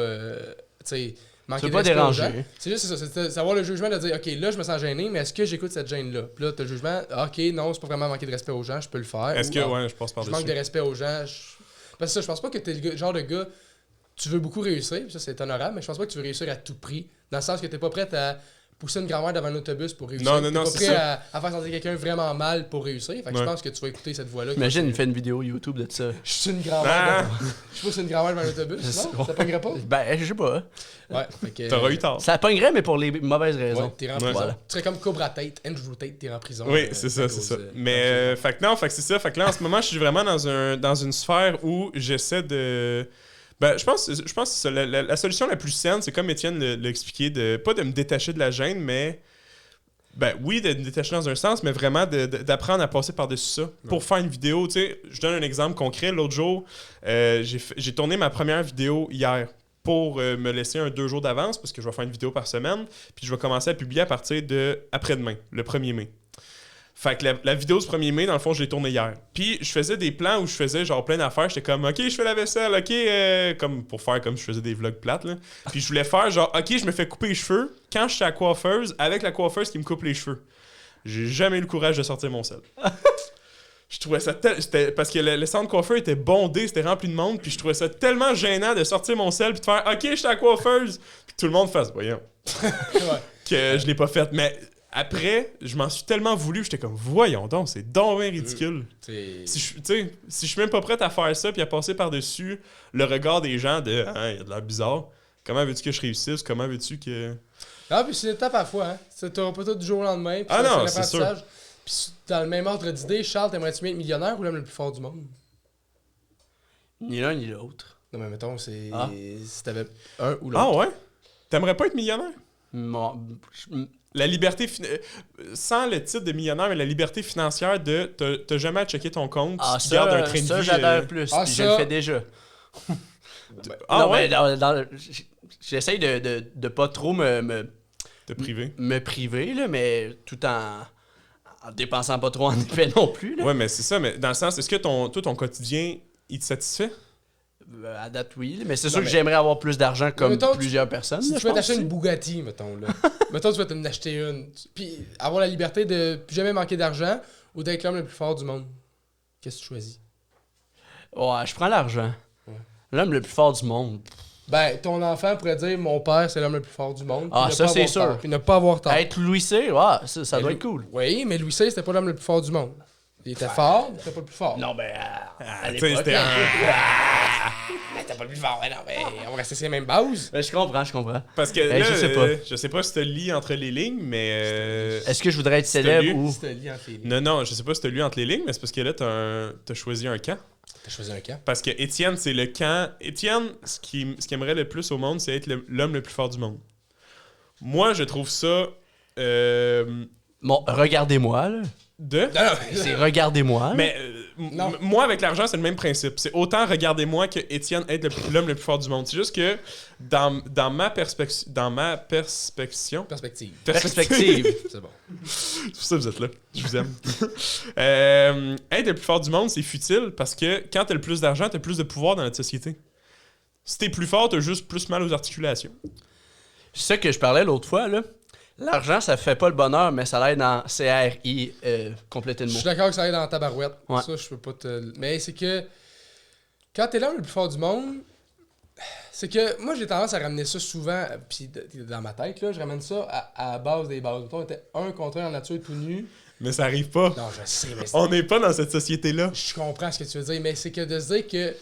manquer de respect aux gens. C'est juste ça, c'est avoir le jugement de dire OK, là je me sens gêné, mais est-ce que j'écoute cette gêne-là? Puis là, t'as le jugement, OK, non, c'est pas vraiment manquer de respect aux gens, je peux le faire. Est-ce que, ouais, je passe je par-dessus. manque de respect aux gens. Parce que ça, je pense pas que t'es le genre de gars, tu veux beaucoup réussir, ça c'est honorable, mais je pense pas que tu veux réussir à tout prix. Dans le sens que t'es pas prêt à pousser une grand-mère devant un autobus pour réussir. Non, t'es pas c'est prêt ça. à faire sentir quelqu'un vraiment mal pour réussir. Fait que je pense que tu vas écouter cette voix-là. Imagine, il fait une vidéo YouTube de ça. Je suis une grand-mère. Je pousse une grand-mère devant un autobus. Non, ça pognerait pas. Ben, je sais pas. Ouais, fait que, T'auras eu tort. Ça pognerait, mais pour les mauvaises raisons. Ouais, t'es en prison. Voilà. Tu serais comme Cobra Tate, Andrew Tate, t'es en prison. Oui, c'est ça. Mais, fait que c'est ça. Fait que là, en ce moment, je suis vraiment dans une sphère où j'essaie de... Ben, je pense que c'est ça. La solution la plus saine, c'est comme Étienne l'a expliqué, pas de me détacher de la gêne, mais Ben oui, de détacher dans un sens, mais vraiment d'apprendre à passer par-dessus ça. Pour faire une vidéo, tu sais, je donne un exemple concret. L'autre jour, j'ai tourné ma première vidéo hier pour me laisser 2 jours d'avance parce que je vais faire une vidéo par semaine. Puis je vais commencer à publier à partir de après-demain, le 1er mai. Fait que la vidéo du 1er mai, dans le fond, je l'ai tournée hier. Puis je faisais des plans où je faisais genre plein d'affaires. J'étais comme, OK, je fais la vaisselle, OK, comme pour faire comme je faisais des vlogs plates, là. Puis je voulais faire genre, OK, je me fais couper les cheveux quand je suis à la coiffeuse avec la coiffeuse qui me coupe les cheveux. J'ai jamais eu le courage de sortir mon sel. Je trouvais ça parce que le centre coiffeur était bondé, c'était rempli de monde. Puis je trouvais ça tellement gênant de sortir mon sel puis de faire, OK, je suis à la coiffeuse. Puis que tout le monde fasse, voyons. Que je l'ai pas fait. Mais. Après, je m'en suis tellement voulu, j'étais comme, voyons donc, c'est donc bien ridicule. Si je suis même pas prête à faire ça puis à passer par-dessus le regard des gens de, hein, il y a de l'air bizarre. Comment veux-tu que je réussisse? Comment veux-tu que. Ah, puis c'est une étape à la fois, hein. Ça t'aura pas tout du jour au lendemain. Ah non, c'est sûr. Puis dans le même ordre d'idée, Charles, t'aimerais-tu bien être millionnaire ou l'homme le plus fort du monde? Ni l'un ni l'autre. Non, mais mettons, c'est. Si t'avais un ou l'autre. Ah ouais? T'aimerais pas être millionnaire? La liberté, sans le titre de millionnaire, mais la liberté financière de t'as jamais à checker ton compte, tu gardes un train de vie. Ça, j'adhère plus, puis je le fais déjà. Ah ouais? Mais j'essaye de pas trop Te priver. Me priver, là, mais tout en dépensant pas trop en effet non plus. Là. Ouais, mais c'est ça, mais dans le sens, est-ce que ton quotidien, il te satisfait? À date, oui. Mais c'est sûr que j'aimerais avoir plus d'argent comme mettons, plusieurs personnes. Si là, tu veux t'acheter une Bugatti, mettons, là. Mettons, tu vas t'en acheter une. Puis avoir la liberté de plus jamais manquer d'argent ou d'être l'homme le plus fort du monde. Qu'est-ce que tu choisis? Ouais, je prends l'argent. Ouais. L'homme le plus fort du monde. Ben, ton enfant pourrait dire mon père, c'est l'homme le plus fort du monde. Ah, ça, c'est sûr. Puis ne pas avoir tort. Être Louis C, ouais, ça doit être cool. Oui, mais Louis C, c'était pas l'homme le plus fort du monde. Il était fort, mais c'était pas le plus fort. Non, ben, à tu sais, l'époque. c'était C'était pas le plus fort. Ouais, non, mais on va rester sur les mêmes bases. Ben, je comprends. Parce que là, je sais pas. Je sais pas si tu lis entre les lignes, mais. Est-ce que je voudrais être célèbre ou. Non, je sais pas si tu lu entre les lignes, mais c'est parce que là, t'as choisi un camp. T'as choisi un camp? Parce que Étienne, c'est le camp. Étienne, ce qu'il aimerait le plus au monde, c'est être l'homme le plus fort du monde. Moi, je trouve ça. Bon, regardez-moi, là. C'est regardez-moi. Mais moi, avec l'argent, c'est le même principe. C'est autant regardez-moi que Étienne être l'homme le plus fort du monde. C'est juste que dans ma perspective. Perspective. C'est bon. C'est pour ça que vous êtes là. Je vous aime. Être le plus fort du monde, c'est futile parce que quand t'as le plus d'argent, t'as plus de pouvoir dans notre société. Si t'es plus fort, t'as juste plus mal aux articulations. C'est ça que je parlais l'autre fois, là. L'argent, ça fait pas le bonheur, mais ça l'aide dans CRI, compléter le mot. Je suis d'accord que ça aide dans ta barouette. Ouais. Ça, je peux pas te... Mais c'est que... Quand t'es l'homme le plus fort du monde, c'est que... Moi, j'ai tendance à ramener ça souvent, puis dans ma tête, là, je ramène ça à la base des bases. On était un contre un en nature tout nu. Mais ça arrive pas. Non, je sais, mais on n'est pas dans cette société-là. Je comprends ce que tu veux dire, mais c'est que de se dire que...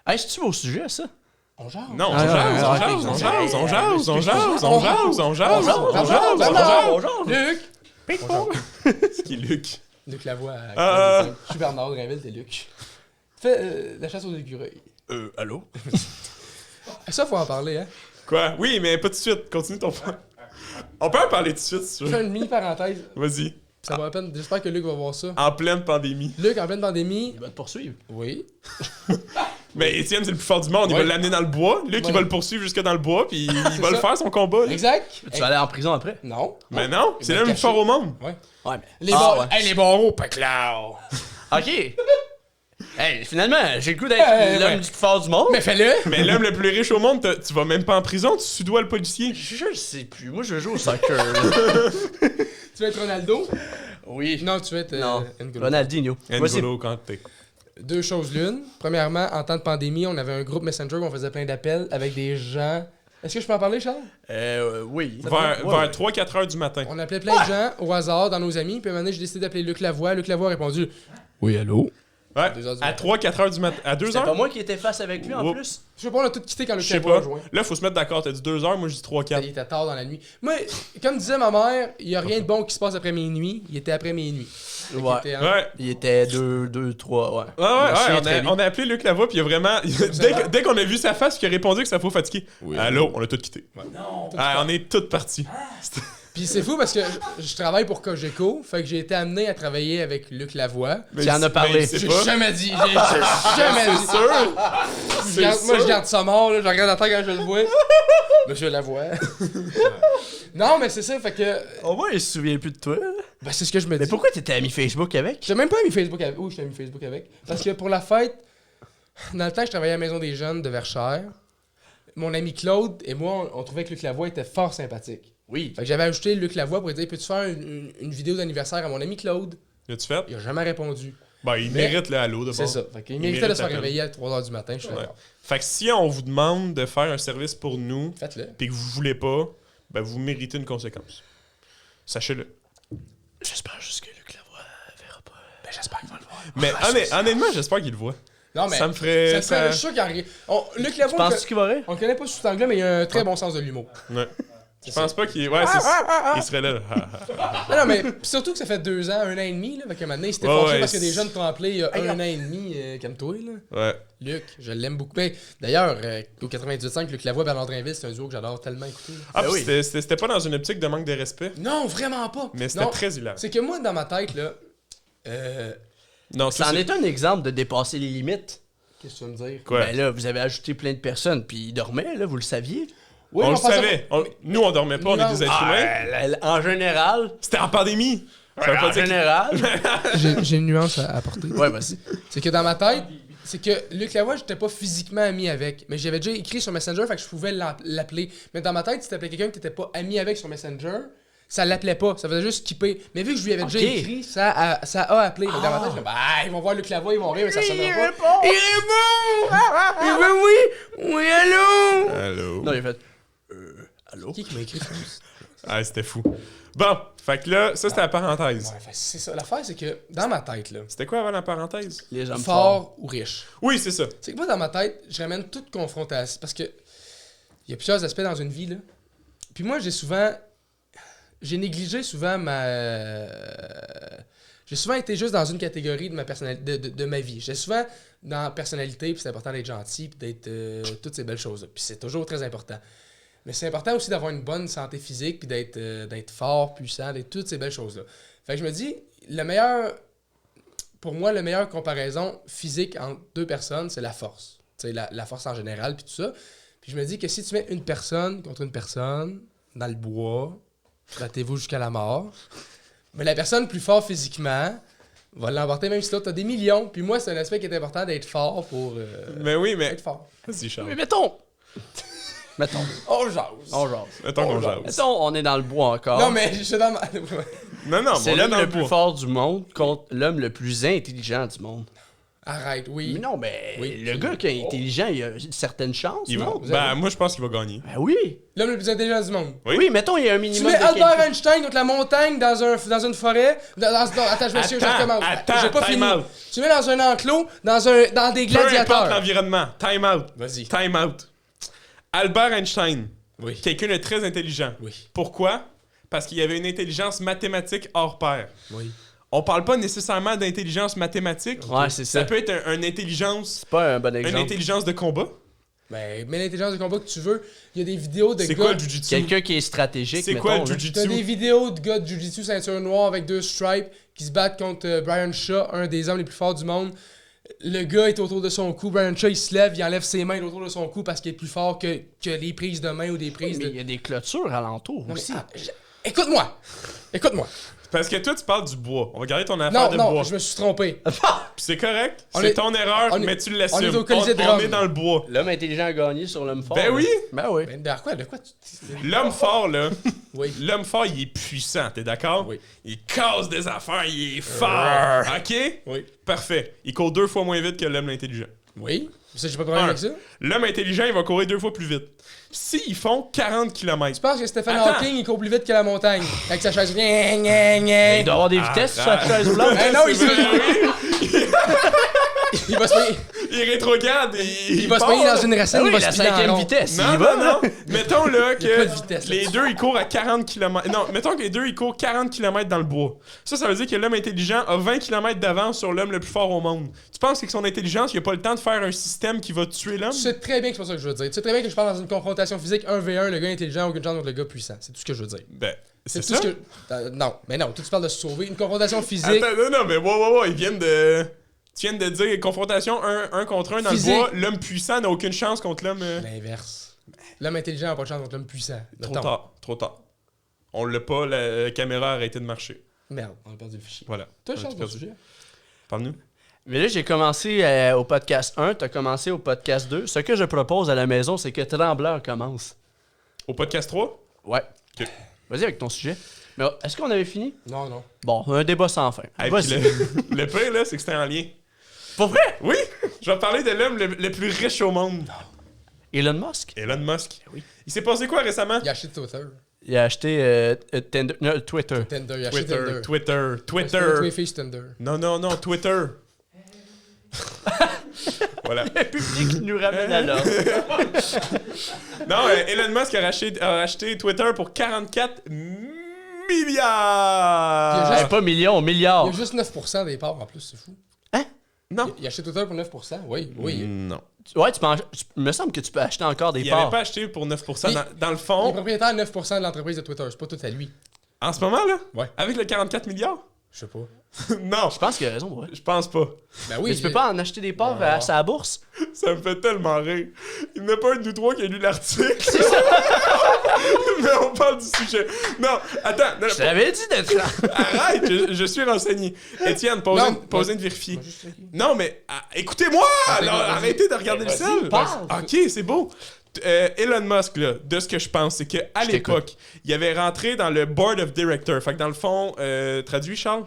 Hey, c'est-tu vos sujets, ça? On jase. Non, on jase. Luc! C'est qui, Luc? Luc Lavoie. Je suis Bernard Drinville, t'es Luc. Fais la chasse aux écureuils. Allô? Ça, faut en parler, hein? Quoi? Oui, mais pas tout de suite. Continue ton point. On peut en parler tout de suite, si tu Je veux. fais une mini-parenthèse. Vas-y. Ça va à peine. J'espère que Luc va voir ça. En pleine pandémie. Luc, en pleine pandémie. Il va te poursuivre. Oui. Mais Étienne, c'est le plus fort du monde. Il va l'amener dans le bois. Luc, il va le poursuivre jusque dans le bois, puis il va le faire, son combat. Là. Exact. Tu vas aller en prison après? Non. Mais non, c'est l'homme le plus fort au monde. Ouais. Ouais, mais... Les barreaux, pas clair. OK. Hey, finalement, j'ai le goût d'être l'homme le plus fort du monde. Mais fais-le. Mais l'homme le plus riche au monde, tu vas même pas en prison, tu sudois le policier. Je sais plus. Moi, je joue au soccer. Tu veux être Ronaldo? Oui. Non, tu veux être N'Golo. Ronaldinho. N'Golo Kanté. Deux choses l'une. Premièrement, en temps de pandémie, on avait un groupe Messenger où on faisait plein d'appels avec des gens. Est-ce que je peux en parler, Charles? Oui. Vers 3-4 heures du matin. On appelait plein de gens au hasard dans nos amis. Puis un moment donné, j'ai décidé d'appeler Luc Lavoie. Luc Lavoie a répondu oui, allô? Ouais, à 3-4 heures du matin. À 2 heures? C'est pas moi qui étais face avec lui en plus. Je sais pas, on a tout quitté quand Luc Je sais Lavoie a pas. rejoint. Là, faut se mettre d'accord. T'as dit 2 heures, moi je dis 3-4. Il était tard dans la nuit. Moi, comme disait ma mère, il y a rien de bon qui se passe après minuit. Il était après minuit. Ouais. Il était 2, 3, ouais. Ouais, on a appelé Luc Lavoie, puis il a vraiment. Dès qu'on a vu sa face, il a répondu que ça faut fatigué. Oui, allô, on a tout quitté. Ouais. Non. On est tous partis. Puis c'est fou parce que je travaille pour Cogeco, fait que j'ai été amené à travailler avec Luc Lavoie. Tu en as parlé. J'ai jamais dit. J'ai jamais dit. Moi, je garde ça mort, là, je regarde la tête quand je le vois. Monsieur Lavoie. Non, mais c'est ça, fait que. Au moins, il se souvient plus de toi. Ben, c'est ce que je me dis. Mais pourquoi t'étais ami Facebook avec? J'ai même pas mis Facebook avec. Oui, j'étais mis Facebook avec. Parce que pour la fête, dans le temps que je travaillais à la Maison des Jeunes de Verchères, mon ami Claude et moi, on trouvait que Luc Lavoie était fort sympathique. Oui. Fait que j'avais ajouté Luc Lavoie pour lui dire peux-tu faire une vidéo d'anniversaire à mon ami Claude? L'as-tu fait? Il a jamais répondu. Ben, il Mais- mérite le halo de C'est bord. ça. Fait qu'il Il méritait de se faire mérite réveiller à 3h du matin, je suis Ouais. d'accord. Fait que si on vous demande de faire un service pour nous, Faites-le. puis que vous voulez pas, ben vous méritez une conséquence. Sachez-le. J'espère juste que Luc Lavoie verra pas. Ben, j'espère qu'il va le voir. Mais honnêtement, j'espère qu'il le voit. Non, mais. Ça me ferait. Ça serait juste qu'il arrive. Luc Lavoie, Penses-tu qu'il va rire? on le connaît pas sous cet angle-là, mais il a un très bon sens de l'humour. Ouais. Je pense pas qu'il. Ouais, c'est il serait là. Non, mais pis surtout que ça fait 2 ans, 1 an et demi, là, fait qu'à un moment donné, il s'était Ouais, fâché ouais, parce que des c'est- jeunes t'ont appelé il y a 1 an et demi, calme-toi, là. Ouais. Luc, je l'aime beaucoup. Ben, d'ailleurs, au 98.5, Luc Lavoie, Bernard Drinville, c'est un duo que j'adore tellement écouter. Là. Ah, Ben puis oui. c'était pas dans une optique de manque de respect, Non, vraiment pas. mais c'était Non, très hilarant. c'est que moi, dans ma tête, là, Non, Ça en est un exemple de dépasser les limites. qu'est-ce que tu veux me dire? Quoi? Ben là, vous avez ajouté plein de personnes, puis ils dormaient, là, vous le saviez. Oui, on mais le pensait savait. Nous, on dormait pas, on est des êtres humains. En général. C'était en pandémie. Ça veut pas En dire que- général. J'ai une nuance à apporter. Ouais, vas-y. C'est que dans ma tête, c'est que Luc Lavoie, j'étais pas physiquement ami avec. Mais j'avais déjà écrit sur Messenger, fait que je pouvais l'appeler. Mais dans ma tête, si t'appelais quelqu'un que t'étais pas ami avec sur Messenger, ça l'appelait pas. Ça faisait juste skipper. Mais vu que je lui avais déjà Ok. écrit, ça a appelé. Mais dans ma tête, je me dis, bah, ils vont voir Luc Lavoie, ils vont rire, mais ça sonnera pas. répond! Il répond! Il veut oui! Oui, allô! Allô? Non, il a fait. Allô? Qui m'a écrit ça? Ah, c'était fou. Bon, fait que là, ça c'était la parenthèse. Ouais, fait, c'est ça. L'affaire, c'est que dans ma tête, là, C'était quoi avant la parenthèse? Les hommes forts. fort ou riche. Oui, c'est ça. C'est que moi, dans ma tête, je ramène toute confrontation. Parce que il y a plusieurs aspects dans une vie, là. Puis moi, j'ai négligé souvent j'ai souvent été juste dans une catégorie de ma personnalité, de ma vie. J'ai souvent dans la personnalité, puis c'est important d'être gentil, puis d'être toutes ces belles choses-là. Puis c'est toujours très important. Mais c'est important aussi d'avoir une bonne santé physique, puis d'être fort, puissant, d'être toutes ces belles choses-là. Fait que je me dis, pour moi, la meilleure comparaison physique entre deux personnes, c'est la force. Tu sais, la force en général, puis tout ça. Puis je me dis que si tu mets une personne contre une personne dans le bois, battez-vous jusqu'à la mort, mais la personne plus forte physiquement va l'emporter même si l'autre a des millions. Puis moi, c'est un aspect qui est important d'être fort pour Mais oui, mais. être fort. Vas-y, Charles. Mais mettons. Mettons. On jase. On jase. Mettons qu'on jase. Mettons, on est dans le bois encore. Non, mais je suis dans ma... Non, non, C'est mais on est l'homme dans le plus bois. fort du monde contre l'homme le plus intelligent du monde. Arrête, oui. Mais non, mais Oui. le gars qui est intelligent, il a une certaine chance, Il va- non? Ben, moi, je pense qu'il va gagner. Ben oui. L'homme le plus intelligent du monde. Oui. Oui, mettons, il y a un Tu minimum mets de Albert qualité. Einstein contre la montagne dans une forêt. Attends, je m'excuse, je recommence. J'ai pas time fini. out. Tu mets dans un enclos, dans des Peu importe gladiateurs. l'environnement. Time out. Vas-y. Time out. Albert Einstein, Oui. quelqu'un de très intelligent. Oui. Pourquoi? Parce qu'il avait une intelligence mathématique hors pair. Oui. On parle pas nécessairement d'intelligence mathématique. Ouais, c'est ça. Ça peut être une intelligence, C'est pas un bon une exemple. intelligence de combat. Ben, mets l'intelligence de combat que tu veux. Il y a des vidéos de C'est gars... quoi le jujitsu? Quelqu'un qui est stratégique, C'est quoi le mettons, là. T'as des jujitsu? vidéos de gars de Jiu-Jitsu ceinture noire avec 2 stripes qui se battent contre Brian Shaw, un des hommes les plus forts du monde. Le gars est autour de son cou. Brian Shaw, il se lève, il enlève ses mains autour de son cou parce qu'il est plus fort que les prises de main ou des prises Mais de... il y a des clôtures alentour Non, mais, aussi. écoute-moi! Écoute-moi! Parce que toi, tu parles du bois. On va garder ton affaire Non, de non, bois. je me suis trompé. Puis c'est correct. On C'est est- ton erreur, on est- mais tu on l'assumes. est au Colisée de On Rome. est dans le bois. L'homme intelligent a gagné sur l'homme fort. Ben là. oui. Ben oui. Ben, de quoi tu... L'homme fort, là. Oui. L'homme fort, il est puissant, t'es d'accord? Oui. Il casse des affaires, il est fort. OK? Oui. Parfait. Il court 2 fois moins vite que l'homme intelligent. Oui. Ça, j'ai pas de problème avec ça. L'homme intelligent, il va courir 2 fois plus vite. S'ils font 40 km. Tu penses que Stephen Attends. Hawking, il court plus vite que la montagne. Avec sa chaise... Il doit avoir des vitesses sur la chaise roulante. Eh non, il va se payer. il rétrograde et Il va se payer dans une racine, Ah il oui, va la se plier en 5e rond. vitesse. Non, il y va, non. Mettons là Il y a pas de que vitesse, les là. deux ils courent à 40 km. Non, mettons que les deux ils courent 40 km dans le bois. Ça veut dire que l'homme intelligent a 20 km d'avance sur l'homme le plus fort au monde. Tu penses qu'avec son intelligence, il a pas le temps de faire un système qui va tuer l'homme? Tu sais très bien que c'est pas ça que je veux dire. Tu sais très bien que je parle dans une confrontation physique 1v1, le gars intelligent a aucune chance contre le gars puissant. C'est tout ce que je veux dire. Ben, c'est tout ça. ce que. Non, mais non, toi tu parles de se sauver. Une confrontation physique. Attends, non, mais wow, ils viennent de. Tu viens de dire confrontation un contre un dans Physique. le bois, l'homme puissant n'a aucune chance contre l'homme. L'inverse. L'homme intelligent a pas de chance contre l'homme puissant. Trop tard. On l'a pas, la caméra a arrêté de marcher. Merde, on a perdu le fichier. Voilà. Toi, On a change tout de perdu. sujet. Parle-nous. Mais là, j'ai commencé au podcast 1, t'as commencé au podcast 2. Ce que je propose à la maison, c'est que Trembleur commence. Au podcast 3? Ouais. Ok. Vas-y avec ton sujet. Mais est-ce qu'on avait fini? Non. Bon, un débat sans fin. Hey, Vas-y. puis le pire, là, c'est que c'était en lien. Pour vrai? Oui! Je vais parler de l'homme le plus riche au monde. Elon Musk? Elon Musk. Oui. Il s'est passé quoi récemment? Il a acheté Twitter. Il a acheté Twitter. Tinder. Il a acheté Tinder. Twitter. Tous les filles sur Tinder. Non, Twitter. Voilà. Le public nous ramène à l'ordre. Non, Elon Musk a racheté Twitter pour 44 milliards. Il a Hey, pas millions, Il milliards. y a juste 9% des parts en plus, c'est fou. Non. Il a acheté Twitter pour 9%? Oui. Non. Ouais, il me semble que tu peux acheter encore des Il parts. n'avait pas acheté pour 9%. Il- Dans le Il est fond, propriétaire de 9% de l'entreprise de Twitter. C'est pas tout à lui. en ce moment, là, Ouais. avec le 44 milliards? Je sais pas. Non, Je pense qu'il a raison, ouais. je pense pas. Ben oui. Mais tu peux pas en acheter des parts à sa bourse? Ça me fait tellement rire. Il n'y en a pas un de nous trois qui a lu l'article. Mais on parle du sujet. Non, attends. Je t'avais dit d'être là. Arrête, je suis renseigné. Étienne, posez de vérifier. Non, mais écoutez-moi! Alors, vas-y. arrêtez de regarder le Vas-y, ciel. parle. Ok, c'est beau. Elon Musk, là, de ce que je pense, c'est qu'à Je l'époque, il avait rentré dans le board of directors. Fait que dans le fond, traduit, Charles?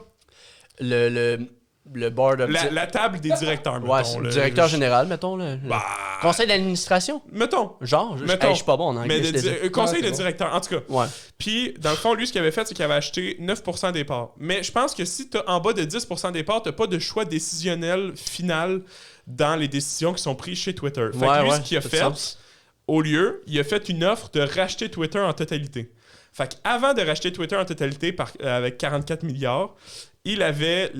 Le board of... La table des directeurs, mettons. Ouais, c'est le là. directeur général, mettons. Le Bah, conseil d'administration? mettons. Genre, Mettons. hey, je suis pas bon en anglais. Mais je les ai. conseil Ouais, de c'est bon. directeur, en tout cas. Ouais. Puis, dans le fond, lui, ce qu'il avait fait, c'est qu'il avait acheté 9% des parts. Mais je pense que si tu as en bas de 10% des parts, tu pas de choix décisionnel final dans les décisions qui sont prises chez Twitter. Fait que lui, ce qu'il a ça fait, sens. au lieu, il a fait une offre de racheter Twitter en totalité. Fait qu'avant de racheter Twitter en totalité avec 44 milliards, il avait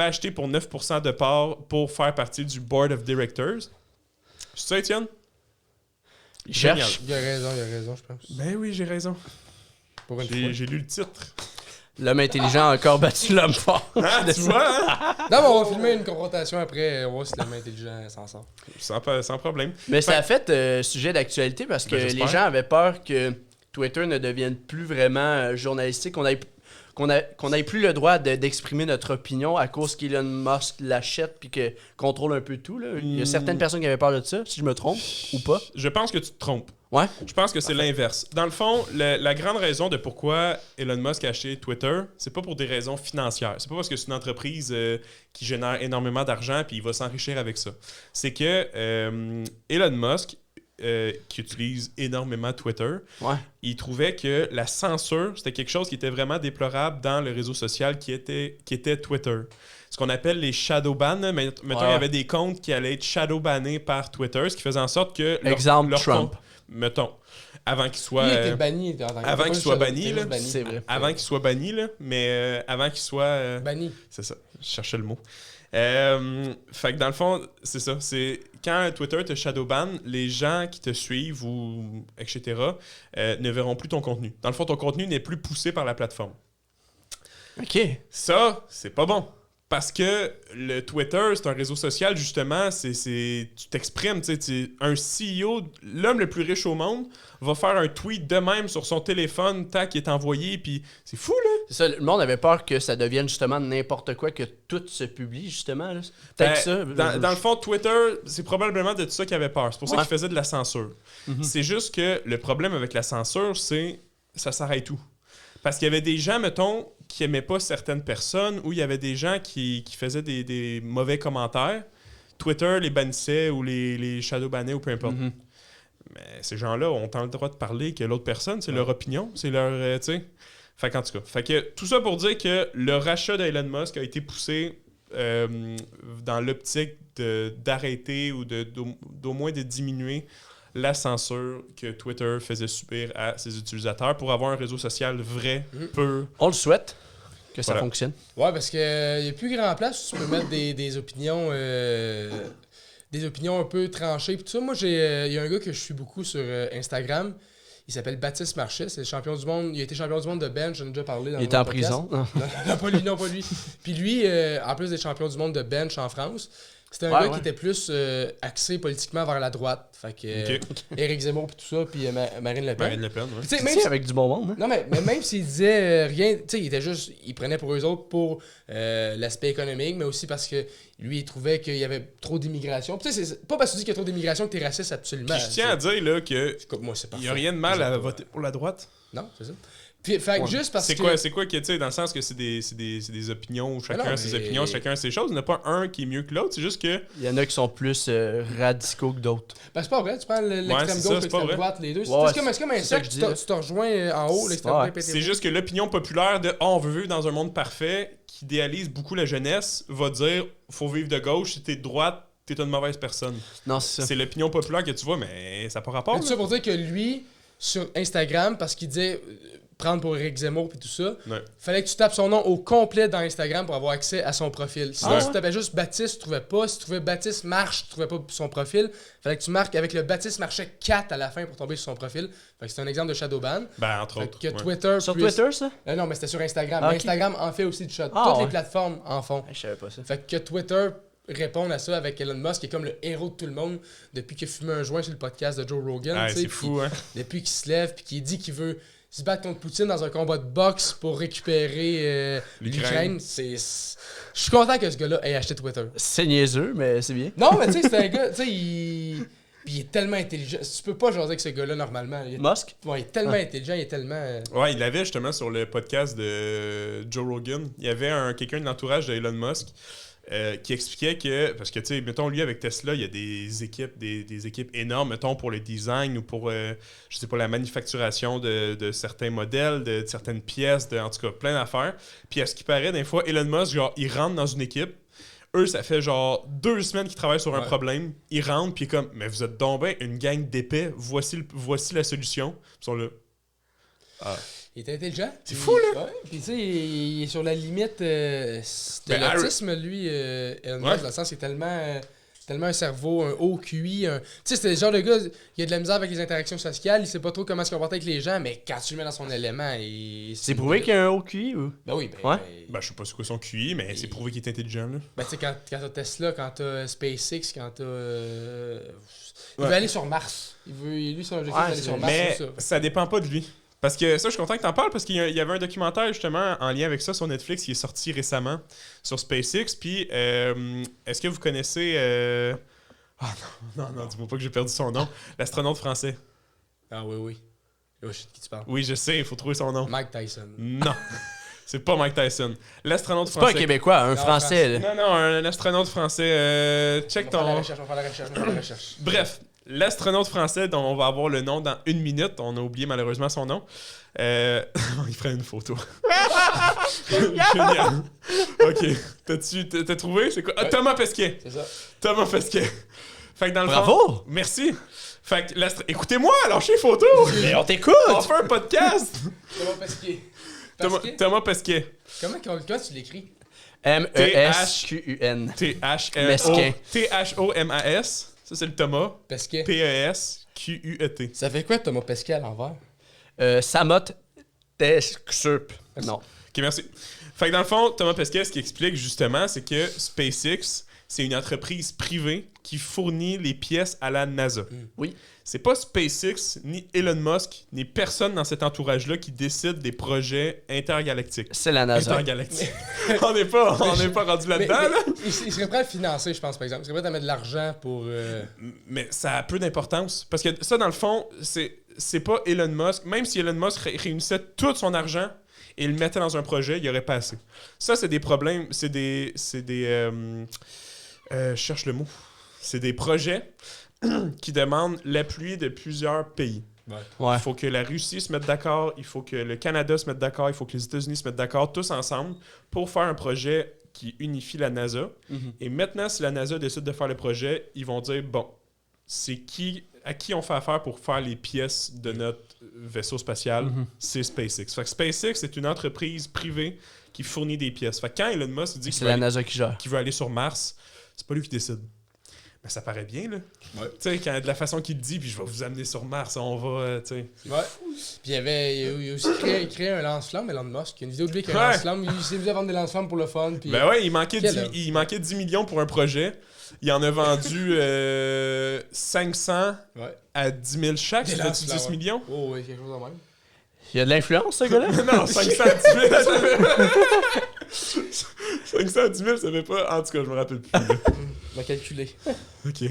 acheté pour 9% de parts pour faire partie du Board of Directors. C'est ça, Étienne? Il cherche. Il a raison, je pense. Ben oui, j'ai raison. Pour une fois. J'ai lu le titre. L'homme intelligent a encore battu l'homme fort. Ah, tu vois, hein? Non, mais on va filmer une confrontation après. On va voir si l'homme intelligent s'en sort. Sans problème. Mais ça a fait sujet d'actualité parce que Ben, j'espère. les gens avaient peur que Twitter ne devienne plus vraiment journalistique, qu'on ait plus le droit d'exprimer notre opinion à cause qu'Elon Musk l'achète puis que contrôle un peu tout. Là. Il y a certaines personnes qui avaient peur de ça, si je me trompe, ou pas. Je pense que tu te trompes. Ouais. Je pense que c'est l'inverse. Dans le fond, la grande raison de pourquoi Elon Musk a acheté Twitter, c'est pas pour des raisons financières. C'est pas parce que c'est une entreprise qui génère énormément d'argent puis il va s'enrichir avec ça. C'est que Elon Musk, qui utilise énormément Twitter, Ouais. il trouvait que la censure, c'était quelque chose qui était vraiment déplorable dans le réseau social qui était Twitter. Ce qu'on appelle les shadow bans. Mettons, il y avait des comptes qui allaient être shadow bannés par Twitter, ce qui faisait en sorte que... Exemple, Trump. compte, mettons, avant qu'il soit... Il était banni. avant qu'il soit banni, là. C'est vrai. Avant qu'il soit banni, là, mais avant qu'il soit... Banni. C'est ça, je cherchais le mot. Fait que dans le fond, c'est ça. C'est quand Twitter te shadowban, les gens qui te suivent ou etc. Ne verront plus ton contenu. Dans le fond, ton contenu n'est plus poussé par la plateforme. OK. Ça, c'est pas bon. Parce que le Twitter, c'est un réseau social, justement, tu t'exprimes, tu sais, un CEO, l'homme le plus riche au monde, va faire un tweet de même sur son téléphone, tac, qui est envoyé, puis c'est fou, là. C'est ça, le monde avait peur que ça devienne justement n'importe quoi, que tout se publie, justement. Là. Peut-être ça. Dans le fond, Twitter, c'est probablement de tout ça qu'il avait peur. C'est pour ça Ouais. qu'il faisait de la censure. C'est juste que le problème avec la censure, c'est ça s'arrête où? Parce qu'il y avait des gens, mettons, qui aimaient pas certaines personnes, ou il y avait des gens qui faisaient des mauvais commentaires. Twitter les bannissait ou les shadow-bannait ou peu importe. Mhm. Mais ces gens-là ont tant le droit de parler que l'autre personne, c'est leur opinion, c'est leur... tu sais. Fait qu'en tout cas, tout ça pour dire que le rachat d'Elon Musk a été poussé dans l'optique d'arrêter ou d'au moins de diminuer la censure que Twitter faisait subir à ses utilisateurs pour avoir un réseau social vrai, pur. On le souhaite que ça Voilà. fonctionne. Ouais, parce qu'il n'y a plus grand place où tu peux mettre des opinions un peu tranchées. Puis tout ça, moi, il y a un gars que je suis beaucoup sur Instagram. Il s'appelle Baptiste Marchais. C'est le champion du monde. Il a été champion du monde de bench. J'en ai déjà parlé dans Il le était en podcast. prison. Non. Non, pas lui. Puis lui, en plus d'être champion du monde de bench en France, c'était un gars qui était plus axé politiquement vers la droite. Fait que Éric Zemmour puis tout ça, puis Marine Le Pen. Marine Le Pen, ouais. Puis tu sais, Même avec du bon monde. Hein? non, mais même s'il disait rien, tu sais, il prenait pour eux autres pour l'aspect économique, mais aussi parce que lui, il trouvait qu'il y avait trop d'immigration. Puis tu sais, c'est pas parce que tu dis qu'il y a trop d'immigration que t'es raciste, absolument. Puis je tiens à dire là, que Moi, c'est il n'y a rien de mal à voter pour la droite. Non, c'est ça. Puis, fait que juste parce que... C'est quoi que, tu sais, dans le sens que c'est des opinions, chacun a ses opinions, chacun a ses choses. Il n'y en a pas un qui est mieux que l'autre, c'est juste que... Il y en a qui sont plus radicaux que d'autres. Ben, c'est pas vrai, tu prends l'extrême c'est ça, gauche et c'est pas l'extrême vrai. droite, les deux. Ouais, C'est comme un c'est ça insecte, que je tu dis, te rejoins en haut, l'extrême Ouais. droite. C'est juste que l'opinion populaire de « on veut vivre dans un monde parfait » qui idéalise beaucoup la jeunesse, va dire « faut vivre de gauche, si t'es de droite, t'es une mauvaise personne. » Non, c'est ça. C'est l'opinion populaire que tu vois, mais ça n'a pas rapport. Mais tout ça pour dire que lui, sur Instagram, parce qu'il disait prendre pour Éric Zemmour puis tout ça, fallait que tu tapes son nom au complet dans Instagram pour avoir accès à son profil. Sinon, si tu tapais juste Baptiste, tu trouvais pas. Si tu trouvais Baptiste Marche, tu trouvais pas son profil. Fallait que tu marques avec le Baptiste Marchais 4 à la fin pour tomber sur son profil. Fait que c'est un exemple de shadowban. Ben, entre Fait autres. que ouais. Twitter Sur puisse- Twitter, ça? Non, mais c'était sur Instagram. Ah, Mais ok. Instagram en fait aussi du shadow. Ah, Toutes les ouais. plateformes en font. Je savais pas ça. Fait que Twitter réponde à ça avec Elon Musk, qui est comme le héros de tout le monde depuis qu'il a fumé un joint sur le podcast de Joe Rogan. Ah, tu sais, c'est puis fou, hein? depuis qu'il se lève puis qu'il dit qu'il veut se battre contre Poutine dans un combat de boxe pour récupérer l'Ukraine. Je suis content que ce gars-là ait acheté Twitter. C'est niaiseux, mais c'est bien. Non, mais tu sais, c'est un gars, tu sais, puis il est tellement intelligent. Tu peux pas jaser avec ce gars-là normalement. Musk? Ouais, il est tellement intelligent, il est tellement... Ouais, il l'avait justement sur le podcast de Joe Rogan. Il y avait quelqu'un de l'entourage de Elon Musk qui expliquait que, parce que tu sais, mettons, lui avec Tesla, il y a des équipes énormes, mettons, pour le design ou pour, je sais pas, la manufacturation de certains modèles, de certaines pièces, en tout cas, plein d'affaires. Puis à ce qui paraît, des fois, Elon Musk, genre, il rentre dans une équipe. Eux, ça fait genre 2 semaines qu'ils travaillent sur un problème. Ils rentrent, puis comme, mais vous êtes donc ben une gang d'épais, voici la solution. Ils sont là. Ah. Il est intelligent. C'est fou, là! Ouais. Puis tu sais, il est sur la limite de l'autisme, lui, Elon Musk, dans le sens qu'il est tellement un cerveau, un haut QI. Tu sais, c'est le genre de gars, il a de la misère avec les interactions sociales, il sait pas trop comment se comporter avec les gens, mais quand tu le mets dans son élément, C'est prouvé qu'il y a un haut QI ou? Ben oui, Ouais. Ben, je sais pas c'est quoi son QI, mais c'est prouvé qu'il est intelligent, là. Ben tu sais, quand t'as Tesla, quand t'as SpaceX, quand t'as... Il veut aller sur Mars. Lui, son objectif, c'est d'aller sur Mars. Mais c'est ça. ça dépend pas de lui. Parce que ça, je suis content que t'en parles, parce qu'il y avait un documentaire, justement, en lien avec ça sur Netflix, qui est sorti récemment sur SpaceX. Puis, est-ce que vous connaissez... Ah non, dis-moi pas que j'ai perdu son nom. L'astronaute français. Ah oui. Je sais de qui tu parles. Oui, je sais, il faut trouver son nom. Mike Tyson. Non. C'est pas Mike Tyson. L'astronaute C'est pas français. un Québécois, un Non, Français. Là. Non, un astronaute français. Check On va ton... faire la recherche. Bref, l'astronaute français dont on va avoir le nom dans 1 minute. On a oublié malheureusement son nom. Il ferait une photo. Génial. Ok. T'as trouvé? C'est quoi? Ah, Thomas Pesquet. C'est ça. Thomas Pesquet. Fait que dans le Bravo! fond... Merci. Fait que écoutez-moi, lâchez les photos. Mais on t'écoute! On fait un podcast. Thomas Pesquet. Thomas Pesquet. Comment tu l'écris? M-E-S-Q-U-N. Mesquin. T-H-O-M-A-S. Ça, c'est le Thomas. Pesquet. P-E-S-Q-U-E-T. Ça fait quoi Thomas Pesquet à l'envers? Samot Tesxup. Non. Ok, merci. Fait que dans le fond, Thomas Pesquet, ce qu'il explique justement, c'est que SpaceX, c'est une entreprise privée qui fournit les pièces à la NASA. Oui. C'est pas SpaceX, ni Elon Musk, ni personne dans cet entourage-là qui décide des projets intergalactiques. C'est la NASA. Intergalactiques. on n'est pas rendu là-dedans, là. Il serait prêt à le financer, je pense, par exemple. Il serait prêt à mettre de l'argent pour... Mais ça a peu d'importance. Parce que ça, dans le fond, c'est pas Elon Musk. Même si Elon Musk réunissait tout son argent et le mettait dans un projet, il n'y aurait pas assez. Ça, c'est des problèmes. Je cherche le mot. C'est des projets qui demandent l'appui de plusieurs pays. Ouais. Il faut que la Russie se mette d'accord, il faut que le Canada se mette d'accord, il faut que les États-Unis se mettent d'accord, tous ensemble, pour faire un projet qui unifie la NASA. Et maintenant, si la NASA décide de faire le projet, ils vont dire, bon, à qui on fait affaire pour faire les pièces de notre vaisseau spatial? C'est SpaceX. Fait que SpaceX, c'est une entreprise privée qui fournit des pièces. Fait que quand Elon Musk dit C'est la NASA qui gère. qu'il veut aller sur Mars, c'est pas lui qui décide. Mais ça paraît bien, là. Ouais. Tu sais, de la façon qu'il dit, puis je vais vous amener sur Mars, on va, tu sais. Ouais. Puis il a aussi créé un lance-flamme, Elon Musk. Il y a une vidéo de lui avec un Ouais. lance-flamme. Il s'est vu à vendre des lance-flammes pour le fun. Puis Ben ouais, il manquait Quelle 10 millions pour un projet. Il en a vendu 500 à 10 000 chaque. Des Ça fait lance-flammes, 10 ouais. millions? Oh, oui, quelque chose de même. Il y a de l'influence, ce gars-là? Non, 500 à 10 000, ça fait... 500 à 10 000, ça fait pas... En tout cas, je me rappelle plus. là. On va calculer. OK.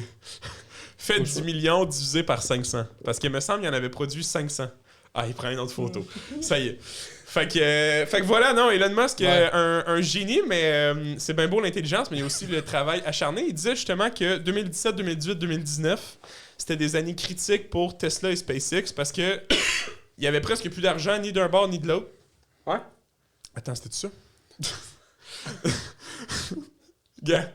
Fait 10 millions divisé par 500. Parce qu'il me semble qu'il en avait produit 500. Ah, il prend une autre photo. Ça y est. Fait que voilà, non, Elon Musk, un génie, mais c'est bien beau l'intelligence, mais il y a aussi le travail acharné. Il disait justement que 2017, 2018, 2019, c'était des années critiques pour Tesla et SpaceX parce que il y avait presque plus d'argent ni d'un bord ni de l'autre. Ouais. Attends, c'était ça? Gars,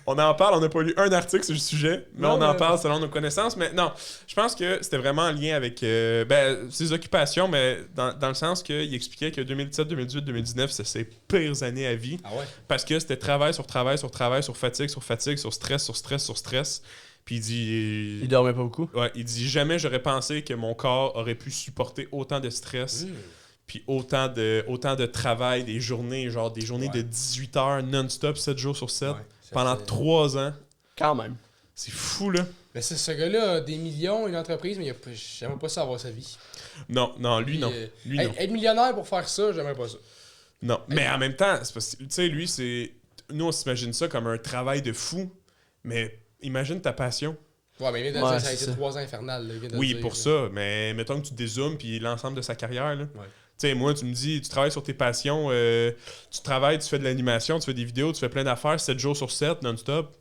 on en parle, on n'a pas lu un article sur le sujet, mais Non, on en mais- parle selon nos connaissances. Mais non, je pense que c'était vraiment en lien avec ses occupations, mais dans le sens qu'il expliquait que 2017, 2018, 2019, c'est ses pires années à vie. Ah ouais? Parce que c'était travail sur travail sur travail, sur fatigue, sur fatigue, sur stress, sur stress, sur stress. Puis il dit... Il dormait pas beaucoup. Ouais, il dit jamais j'aurais pensé que mon corps aurait pu supporter autant de stress. Puis autant de travail, des journées de 18 heures non-stop, 7 jours sur 7, Ouais, pendant 3 ans. Quand même. C'est fou, là. Mais ce gars-là a des millions, une entreprise, mais j'aimerais pas ça avoir sa vie. Non, lui, non. Lui, non. Être millionnaire pour faire ça, j'aimerais pas ça. Non, mais en même temps, c'est parce que, tu sais, lui, c'est... Nous, on s'imagine ça comme un travail de fou, mais imagine ta passion. Ouais, mais il vient de Ouais, dire ça a c'est été ça. 3 ans infernal. Là, il vient de Oui, dire, pour là. ça, mais mettons que tu dézoomes, puis l'ensemble de sa carrière, là. Ouais. Tu sais, moi, tu me dis, tu travailles sur tes passions, tu travailles, tu fais de l'animation, tu fais des vidéos, tu fais plein d'affaires, 7 jours sur 7, non-stop.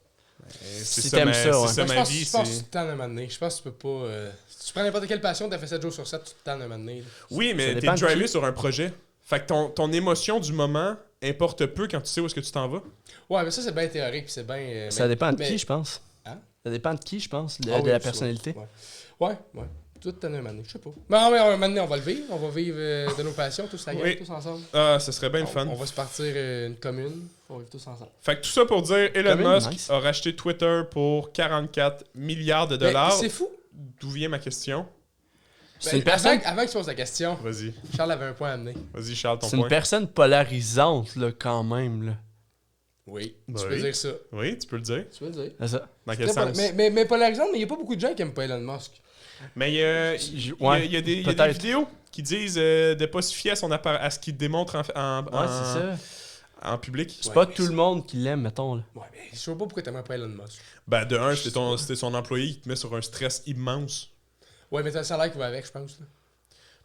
Si t'aimes ça, ouais. C'est ça Moi, ma vie. je pense que c'est- tu te tannes un moment donné. Je pense que tu peux pas... si tu prends n'importe quelle passion, t'as fait 7 jours sur 7, tu te tannes un moment donné. Là. Oui, Ça mais t'es dépend de drivé qui. sur un projet. Fait que ton émotion du moment importe peu quand tu sais où est-ce que tu t'en vas. Ouais, mais ça, c'est bien théorique, puis c'est bien... Ça dépend de mais- qui, je pense. Hein? Ça dépend de qui, je pense, Ah de oui, la ça, personnalité. Ouais. Tout tanner un moment donné, je sais pas. Mais un moment donné, on va le vivre. On va vivre de nos passions, tous la gang, Oui. tous ensemble. Ah, ce serait bien le fun. On va se partir une commune. On va vivre tous ensemble. Fait que tout ça pour dire, Elon Quand même Musk nice. a racheté Twitter pour 44 milliards de dollars. Mais c'est fou. D'où vient ma question? C'est une personne, Avant que tu poses la question, Vas-y. Charles avait un point à amener. Vas-y, Charles, ton c'est une point. personne polarisante, là, quand même, là. Oui. Bah Tu peux oui. dire ça. Oui, tu peux le dire. Tu peux le dire. C'est ça. Dans quel Très sens? mais polarisante, mais il n'y a pas beaucoup de gens qui aiment pas Elon Musk. Mais il y a des peut-être. vidéos qui disent de ne pas se fier à ce qu'il démontre Ouais, c'est ça. en public. C'est Ouais, pas mais tout le monde qui l'aime, mettons, là. Ouais, mais je sais pas pourquoi t'aimerais pas Elon Musk. Ben, de un, c'était son employé qui te met sur un stress immense. Ouais, mais t'as le salaire qui va avec, je pense. Là.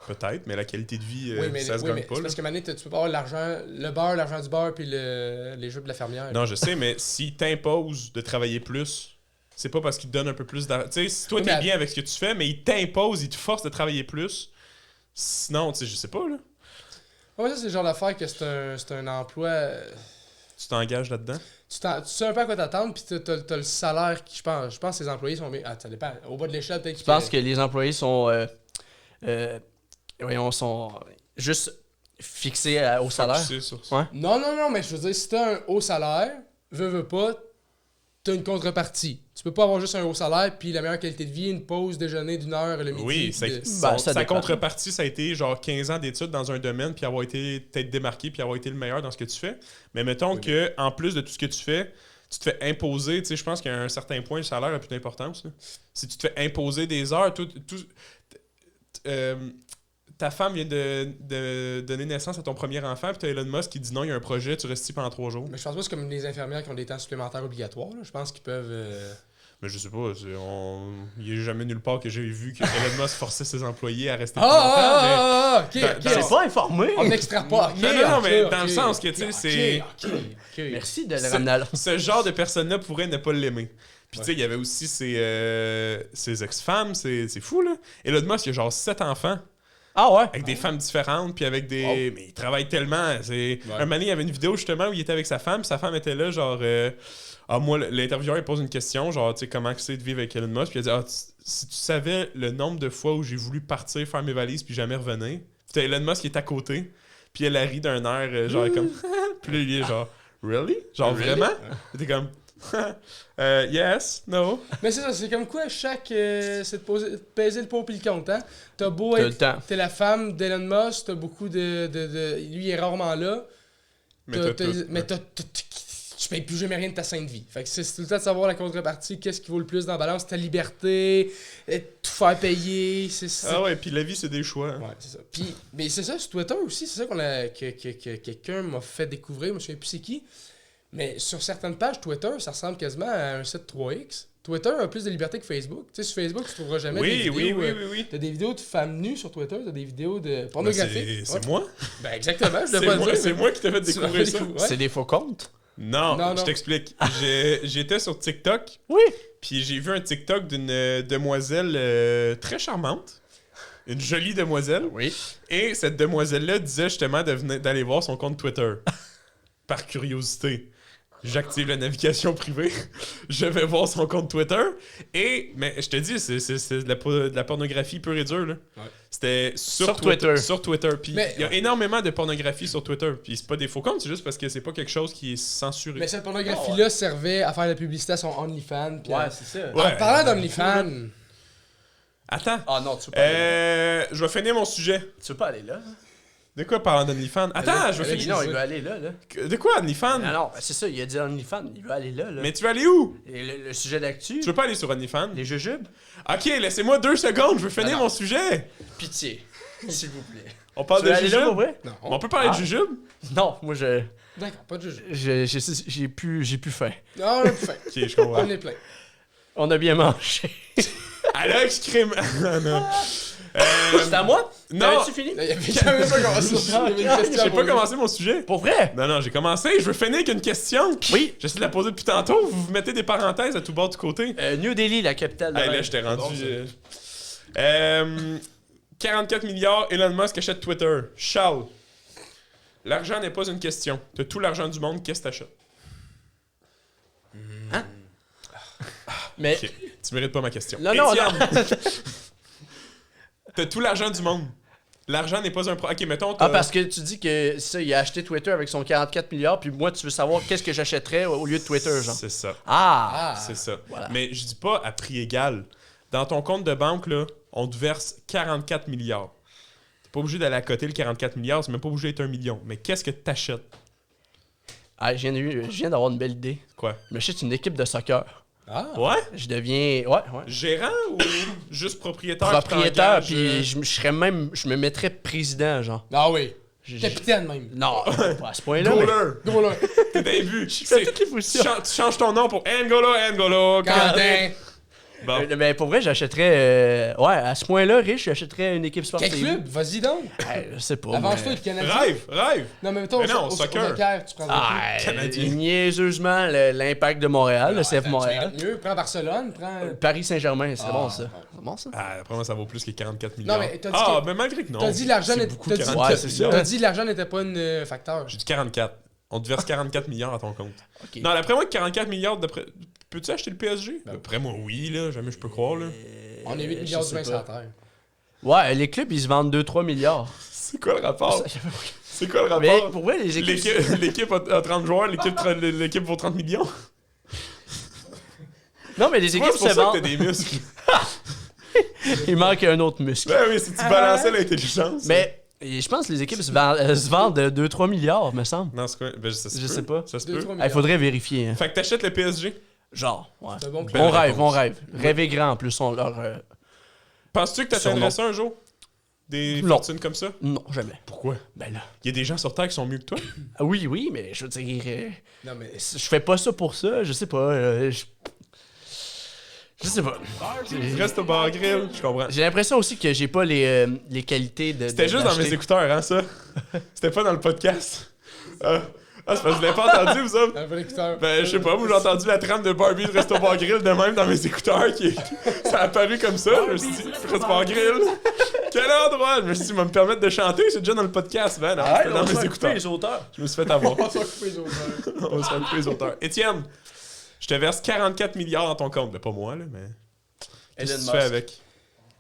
Peut-être, mais la qualité de vie, oui, mais, ça se oui, gagne mais pas. c'est là. parce que maintenant, tu peux pas avoir l'argent du beurre puis les jeux de la fermière. Non, je sais, mais s'il t'impose de travailler plus, c'est pas parce qu'il te donne un peu plus d'argent. Tu sais, si toi, Oui, t'es mais- bien avec ce que tu fais, mais il t'impose, il te force de travailler plus, sinon, tu sais, je sais pas, là. Ouais, ça, c'est le genre d'affaire que c'est un emploi. Tu t'engages là-dedans. Tu sais un peu à quoi t'attendre, puis t'as le salaire qui, je pense que ses employés sont bien. Ah, ça dépend. Au bas de l'échelle, peut-être Je pense que les employés sont sont juste fixés au salaire. Focusé sur ça. Ouais. Non, mais je veux dire, si t'as un haut salaire, veux pas, t'as une contrepartie. Tu peux pas avoir juste un haut salaire, puis la meilleure qualité de vie, une pause déjeuner d'1 heure le midi. Oui, puis de- ça sa dépend. contrepartie, ça a été genre 15 ans d'études dans un domaine, puis avoir été peut-être démarqué, puis avoir été le meilleur dans ce que tu fais. Mais mettons Oui. que en plus de tout ce que tu fais, tu te fais imposer, tu sais, je pense qu'à un certain point, le salaire a plus d'importance. Là. Si tu te fais imposer des heures, ta femme vient de donner naissance à ton premier enfant, puis t'as Elon Musk qui dit non, il y a un projet, tu restes ici pendant 3 jours. Mais je pense pas que c'est comme les infirmières qui ont des temps supplémentaires obligatoires. Là. Je pense qu'ils peuvent. Mais je sais pas, il n'y a jamais nulle part que j'ai vu que Elon Musk forçait ses employés à rester Ok, Dans- ok. dans- C'est pas informé. On n'extrapole. Non, mais dans le sens que, tu sais, c'est... c'est. Merci de le ramener à l'ordre. Ce genre de personne-là pourrait ne pas l'aimer. Puis Ouais. tu sais, il y avait aussi ses ex-femmes, c'est fou, là. Elon Musk, il a genre 7 enfants. Ah ouais? Avec des femmes différentes, puis avec des... Mais il travaille tellement. C'est... Un moment donné, il y avait une vidéo justement où il était avec sa femme, puis sa femme était là, genre... moi, l'intervieweur, il pose une question, genre, tu sais, comment c'est de vivre avec Elon Musk, puis il a dit, si tu savais le nombre de fois où j'ai voulu partir, faire mes valises, puis jamais revenir. Puis Elon Musk qui est à côté, puis elle a ri d'un air, genre, comme... Puis là, il est genre, really? Genre, vraiment? T'es comme... yes, no. Mais c'est ça, c'est comme quoi c'est de peser le pour puis le contre, hein? T'as beau T'as le être... temps. T'es la femme d'Elon Musk, t'as beaucoup de... Lui, il est rarement là. Mais t'as tout. Mais tu payes plus jamais rien de ta sainte vie. Fait que c'est tout le temps de savoir la contrepartie, qu'est-ce qui vaut le plus dans la balance, ta liberté, tout faire payer, Ah ouais, puis la vie, c'est des choix. Hein. Ouais, c'est ça. Puis, mais c'est ça, sur Twitter aussi, c'est ça que quelqu'un m'a fait découvrir, je me souviens plus c'est qui. Mais sur certaines pages Twitter, ça ressemble quasiment à un site 3X. Twitter a plus de liberté que Facebook. Tu sais, sur Facebook, tu trouveras jamais des vidéos... Oui. T'as des vidéos de femmes nues sur Twitter, t'as des vidéos de pornographie. C'est moi? Ben exactement, je devrais pas le dire. C'est moi qui t'ai fait découvrir ça. Ouais. C'est des faux comptes? Non, Non. je t'explique. J'étais sur TikTok, Oui. puis j'ai vu un TikTok d'une demoiselle très charmante. Une jolie demoiselle. Oui. Et cette demoiselle-là disait justement d'aller voir son compte Twitter. Par curiosité. J'active la navigation privée. Je vais voir son compte Twitter. Mais je te dis, c'est de la pornographie pure et dure. Là. Ouais. C'était sur Twitter. Sur Twitter. Puis Mais- il y a énormément de pornographie sur Twitter. Puis c'est pas des faux comptes, c'est juste parce que c'est pas quelque chose qui est censuré. Mais cette pornographie-là servait à faire la publicité à son OnlyFans. Puis c'est ça. Ouais. En parlant d'OnlyFans... Attends. Ah non, tu veux pas aller là. Je vais finir mon sujet. Tu veux pas aller là? De quoi parlant d'OnlyFans? Attends, je vais allez, finir. Non, il veut aller là. De quoi OnlyFans? Ah non, c'est ça, il a dit OnlyFans, il veut aller là. Mais tu veux aller où? Et le sujet d'actu, Tu veux pas aller sur OnlyFans? les jujubes, Ok, laissez-moi 2 secondes, je veux finir non. mon sujet. pitié, s'il vous plaît. On parle Tu veux de aller là pour jujubes? vrai? Non. On peut parler de jujubes? Non, moi D'accord, pas de jugement. j'ai plus faim. Non, on a plus faim. Ok, je comprends. On est plein. On a bien mangé. Alex crime. Ah, non. C'est à moi? Non. T'avais-tu fini? Il y avait quand même pas commencé. Il y avait une question à J'ai pas poser. commencé mon sujet. Pour vrai? Non, j'ai commencé. Je veux finir avec une question. Oui. J'essaie de la poser depuis tantôt. Vous mettez des parenthèses à tout bord du côté. New Delhi, la capitale de Hey, là, l'Inde. je t'ai rendu. 44 milliards, Elon Musk achète Twitter. Charles, l'argent n'est pas une question. T'as tout l'argent du monde, qu'est-ce que t'achètes? Mais, Ok, tu mérites pas ma question. non, non, Étienne, non. t'as tout l'argent du monde. L'argent n'est pas un problème. Ok, mettons. t'as- Ah, parce que tu dis que ça, il a acheté Twitter avec son 44 milliards, puis moi, tu veux savoir qu'est-ce que j'achèterais au lieu de Twitter, genre. C'est ça. Ah! C'est ça. Voilà. Mais je dis pas à prix égal. Dans ton compte de banque, là, on te verse 44 milliards. T'es pas obligé d'aller à côté le 44 milliards, c'est même pas obligé d'être 1 million. Mais qu'est-ce que t'achètes? Ah, je viens d'avoir une belle idée. Quoi? Je m'achète une équipe de soccer. Ah. Ouais? Je deviens. Ouais. Gérant ou juste propriétaire? Propriétaire, qui t'engage, puis je serais même. Je me mettrais président, genre. Ah oui. J'ai- Capitaine même. Non, pas à ce point-là. mais- Goaler! Gros là. T'es dans les buts. Je fais toutes les positions. Tu changes ton nom pour N'Golo, Quentin. Bon. Ben, pour vrai, j'achèterais. Ouais, à ce point-là, riche, j'achèterais une équipe sportive. Quel club? Vas-y donc. Je sais pas. Avance-toi mais- le Canadien. Rêve! Non, mais mettons, Mais non, au soccer. soccer, tu prends Ah, Canadien. niaiseusement, l'Impact de Montréal, le CF Montréal. Mieux, prends Barcelone, prends... Paris Saint-Germain, c'est bon ça. ouais. C'est bon ça? Ah, après moi, ça vaut plus que 44 milliards. Non, mais t'as dit Ah, que- mais malgré que non. T'as dit l'argent c'est n'était beaucoup, t'as dit- 44 Ouais, c'est ça. milliards. T'as dit l'argent n'était pas un facteur. J'ai dit 44. On te verse 44 milliards à ton compte. Ok. Non, d'après moi, 44 milliards, peux-tu acheter le PSG? Ben, D'après moi, oui, là. Jamais je peux croire, là. On est 8 milliards je sais d'humains sur la pas. Terre. Ouais, les clubs, ils se vendent 2-3 milliards. C'est quoi le rapport? C'est quoi le Mais rapport? pour vrai, les équipes. L'équipe a 30 joueurs, l'équipe vaut 30 millions. Non, mais les C'est équipes pour se ça que t'as vendent. des muscles. Il manque un autre muscle. Ben oui, si tu balançais l'intelligence. Mais je pense que les équipes se vendent 2-3 milliards, me semble. Non, c'est quoi? Ben, ça se Je peut. sais pas. Ça se 2-3 peut. milliards. Il faudrait vérifier. Hein. Fait que t'achètes le PSG. Genre, ouais. C'est un bon Belle club. réponse. On rêve. Rêver grand en plus, on leur. Penses-tu que t'atteindrais ça un jour? Des Non. fortunes comme ça? Non, jamais. Pourquoi? Ben là. Il y a des gens sur Terre qui sont mieux que toi? Ah oui, mais je veux dire. Non, mais... Je fais pas ça pour ça, je sais pas. Je sais pas. Reste au bar grill, je comprends. J'ai l'impression aussi que j'ai pas les qualités de. C'était juste dans mes écouteurs, hein, ça? C'était pas dans le podcast. C'est parce que je l'ai pas entendu, vous autres? Un bon écouteur. Ben, je sais pas, moi j'ai entendu la trame de Barbie de Resto Bar Grill de même dans mes écouteurs. Ça a apparu comme ça. Je me suis dit, Resto Bar Grill. Quel endroit? Je me suis dit, il va me permettre de chanter, c'est déjà dans le podcast, man. Ah, C'était dans mes écouteurs. les auteurs. Je me suis fait avoir. On va s'occuper des auteurs. On va se faire couper les auteurs. Étienne, je te verse 44 milliards dans ton compte. Pas moi, là, mais. Qu'est-ce que tu fais avec?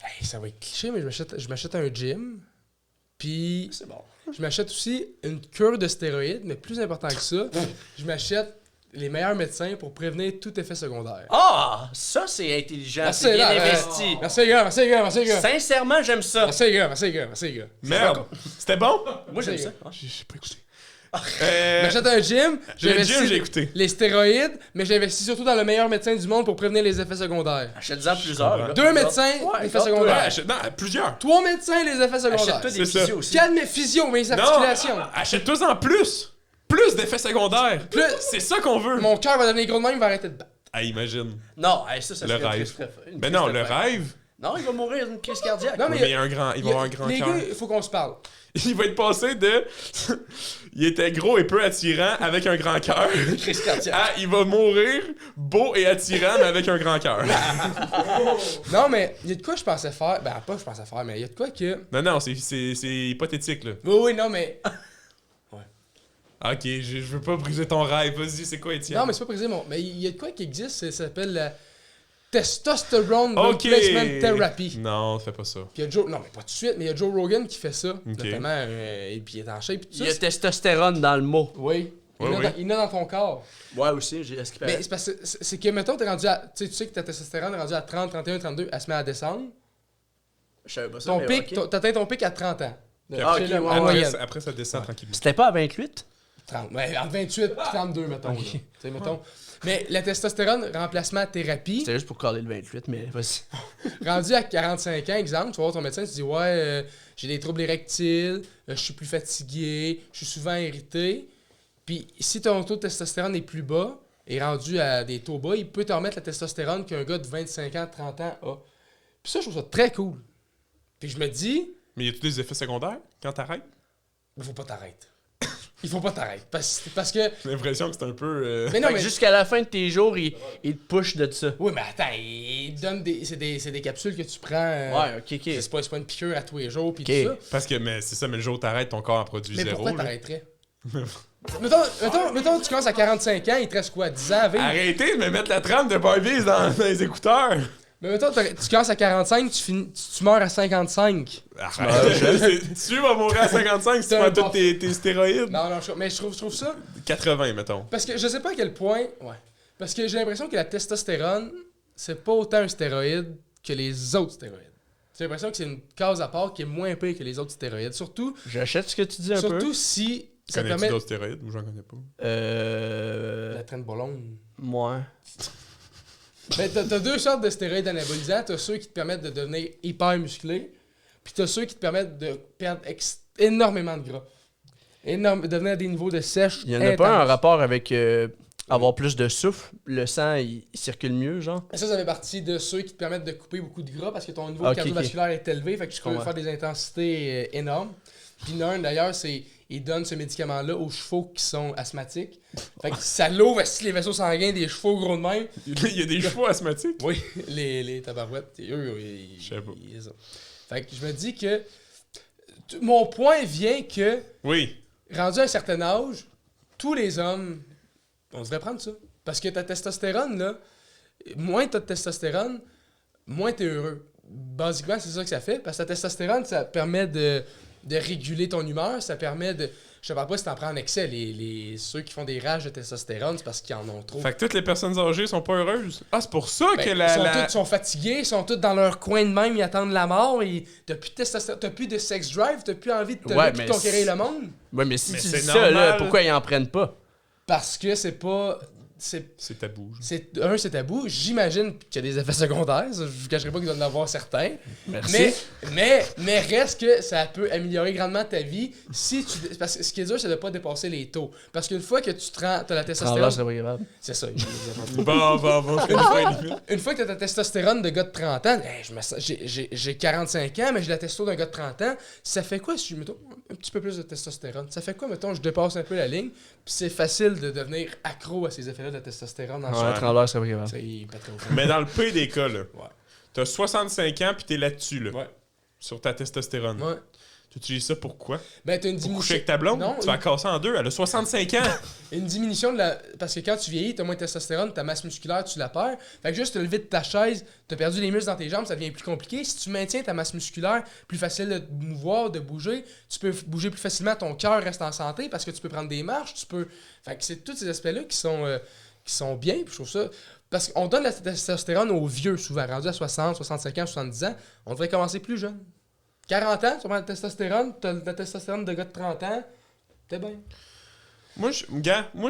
Hey, ça va être cliché, mais je m'achète un gym. Puis C'est bon. je m'achète aussi une cure de stéroïdes, mais plus important que ça, je m'achète les meilleurs médecins pour prévenir tout effet secondaire. Ah, ça, c'est intelligent. Merci, C'est bien là, investi. Merci les gars, merci les gars, merci les gars. Sincèrement, j'aime ça. Merci les gars, merci les gars, merci les gars. Merde! C'était bon? Moi, j'aime Merci, ça. gars. J'ai pas écouté. Je m'achète un gym, Le j'investis gym, j'ai écouté. les stéroïdes, mais j'investis surtout dans le meilleur médecin du monde pour prévenir les effets secondaires. Achète-en plusieurs. là. 2 médecins, Ouais, effets ouais, Ouais, secondaires. non, plusieurs. 3 médecins, les effets secondaires. Achète-toi des C'est ça. physios aussi. 4 mes physio, mes Non! articulations. Achète-toi en plus! Plus d'effets secondaires! Plus- C'est ça qu'on veut! Mon cœur va devenir gros de même, il va arrêter de battre. Ah, imagine. Non, hey, ça Le serait rêve. une Ben crise non, de le fête. rêve. Non, il va mourir d'une crise cardiaque. Non, Oui, mais il y a un grand, il va avoir un grand Les cœur. gars, il faut qu'on se parle. Il va être passé de. Il était gros et peu attirant avec un grand cœur. Crise cardiaque. Ah, il va mourir beau et attirant mais avec un grand cœur. Non, mais il y a de quoi je pensais faire. Ben, pas je pensais faire, mais il y a de quoi que. Non, non, c'est hypothétique, là. Oui, oui, non, mais. Ok, je veux pas briser ton rêve. Vas-y, c'est quoi, Étienne? Non, mais c'est pas précis, mon. Mais il y a de quoi qui existe, ça s'appelle la testosterone Ok. replacement therapy. Non, fais pas ça. Puis il y a Joe. Non, mais pas tout de suite, mais il y a Joe Rogan qui fait ça. Ok. Notamment, et puis il est en shape. Puis tout Il y a ça. testostérone dans le mot. Oui. Il Ouais, y en a oui. dans- il y en a dans ton corps. Ouais, aussi, j'ai ce qu'il Mais paraît. c'est parce que c'est que, mettons, t'es rendu à. Tu sais que ta testostérone est rendue à 30, 31, 32, elle se met à descendre. Je savais pas ça. Ton mais pic, ok. t'atteins ton pic à 30 ans. Puis Ah, C'est ok, la- ouais, en ouais. moyenne. Après, ça descend tranquillement. C'était pas à 28? 30. Ouais, entre 28 et 32, mettons. là. Tu sais, mettons. Mais la testostérone, remplacement thérapie, C'était juste pour caler le 28, mais vas-y. rendu à 45 ans, exemple, tu vas voir ton médecin, tu dis ouais, j'ai des troubles érectiles, je suis plus fatigué, je suis souvent irrité. Puis si ton taux de testostérone est plus bas, est rendu à des taux bas, il peut te remettre la testostérone qu'un gars de 25 ans, 30 ans a. Puis ça, je trouve ça très cool. Puis je me dis, Mais y a tous des effets secondaires quand t'arrêtes? il faut pas t'arrêter. Il faut pas t'arrêter. Parce que. J'ai l'impression que c'est un peu. Mais non, Fait que mais. jusqu'à la fin de tes jours, il te push de ça. Oui, mais attends, il donne des. C'est des capsules que tu prends. Ouais, ok, ok. C'est pas une piqûre à tous les jours, puis Ok. tout ça. Parce que, mais c'est ça, mais le jour où t'arrêtes, ton corps en produit Mais zéro. pourquoi là. t'arrêterais? mettons, tu commences à 45 ans, il te reste quoi, 10 ans à vivre? Arrêtez de me mettre la trame de Barbies dans les écouteurs! Mais mettons, tu commences à 45, tu meurs à 55. Arrête. Tu vas mourir à 55 si tu C'est prends un tous bon- tes stéroïdes. Non, mais je trouve ça... 80, mettons. Parce que je sais pas à quel point... Ouais. Parce que j'ai l'impression que la testostérone, c'est pas autant un stéroïde que les autres stéroïdes. J'ai l'impression que c'est une case à part qui est moins pire que les autres stéroïdes. Surtout J'achète ce que tu dis un peu. surtout si ça Connais-tu permet... d'autres stéroïdes ou j'en connais pas? La traîne ballon. Moi. Ben, t'as deux sortes de stéroïdes anabolisants. T'as ceux qui te permettent de devenir hyper musclé, puis t'as ceux qui te permettent de perdre énormément de gras. Devenir à des niveaux de sèche. Il y en a pas un intenses. rapport avec avoir plus de souffle. Le sang, il circule mieux, genre. Ça fait partie de ceux qui te permettent de couper beaucoup de gras parce que ton niveau Ok, cardiovasculaire est élevé, fait que tu peux comprends. faire des intensités énormes. Puis il y en a un d'ailleurs, il donne ce médicament-là aux chevaux qui sont asthmatiques. Fait que ça l'ouvre aussi les vaisseaux sanguins des chevaux gros de même. Il y a des chevaux asthmatiques? Oui, les tabarouettes, eux, Je sais pas. ils ont. Fait que je me dis que mon point vient que, Oui. rendu à un certain âge, tous les hommes, on devrait prendre ça. Parce que ta testostérone, là, moins t'as de testostérone, moins t'es heureux. Basiquement, c'est ça que ça fait. Parce que la testostérone, ça permet de réguler ton humeur, ça permet de... Je te parle pas si t'en prends en excès. Ceux qui font des rages de testostérone, c'est parce qu'ils en ont trop. Fait que toutes les personnes âgées sont pas heureuses. Ah, c'est pour ça Ben, que ils sont fatigués, ils sont tous dans leur coin de même, ils attendent la mort, et t'as plus de testostérone, t'as plus de sex drive, t'as plus envie de te Ouais, lever puis de mais conquérir le monde. Ouais, mais si Mais tu c'est dis ça, là, normal. pourquoi ils en prennent pas? Parce que c'est pas... C'est tabou. C'est tabou. J'imagine qu'il y a des effets secondaires. Ça, je vous cacherai pas qu'il doit en avoir certains. Merci. Mais reste que ça peut améliorer grandement ta vie si tu... Parce que ce qui est dur, c'est de pas dépasser les taux. Parce qu'une fois que tu t'as la Tremblant, testostérone... c'est pas grave. C'est ça. Bon, je connais pas les limites. Une fois que tu as ta testostérone de gars de 30 ans, hey, j'ai 45 ans, mais j'ai la testo d'un gars de 30 ans, ça fait quoi si je mettons un petit peu plus de testostérone? Ça fait quoi, mettons, je dépasse un peu la ligne, puis c'est facile de devenir accro à ces effets-là de testostérone dans Ouais, tremblant, c'est pas grave. Ça, il pèterait au fond. Mais dans le pire des cas, là, Ouais. t'as 65 ans pis t'es là-dessus, là. Ouais. sur ta testostérone. Ouais. Tu utilises ça pour quoi? Ben, t'as une Pour diminution. coucher avec ta blonde? Non, Tu vas la casser en deux. Elle a 65 ans. Une diminution de la. Parce que quand tu vieillis, t'as moins de testostérone, ta masse musculaire, tu la perds. Fait que juste te lever de ta chaise, t'as perdu les muscles dans tes jambes, ça devient plus compliqué. Si tu maintiens ta masse musculaire, plus facile de mouvoir, de bouger, tu peux bouger plus facilement, ton cœur reste en santé parce que tu peux prendre des marches, tu peux. Fait que c'est tous ces aspects-là qui sont bien, puis je trouve ça. Parce qu'on donne la testostérone aux vieux, souvent, rendus à 60, 65 ans, 70 ans. On devrait commencer plus jeune. 40 ans, tu prends la testostérone, t'as la testostérone de gars de 30 ans, t'es bien. Moi, je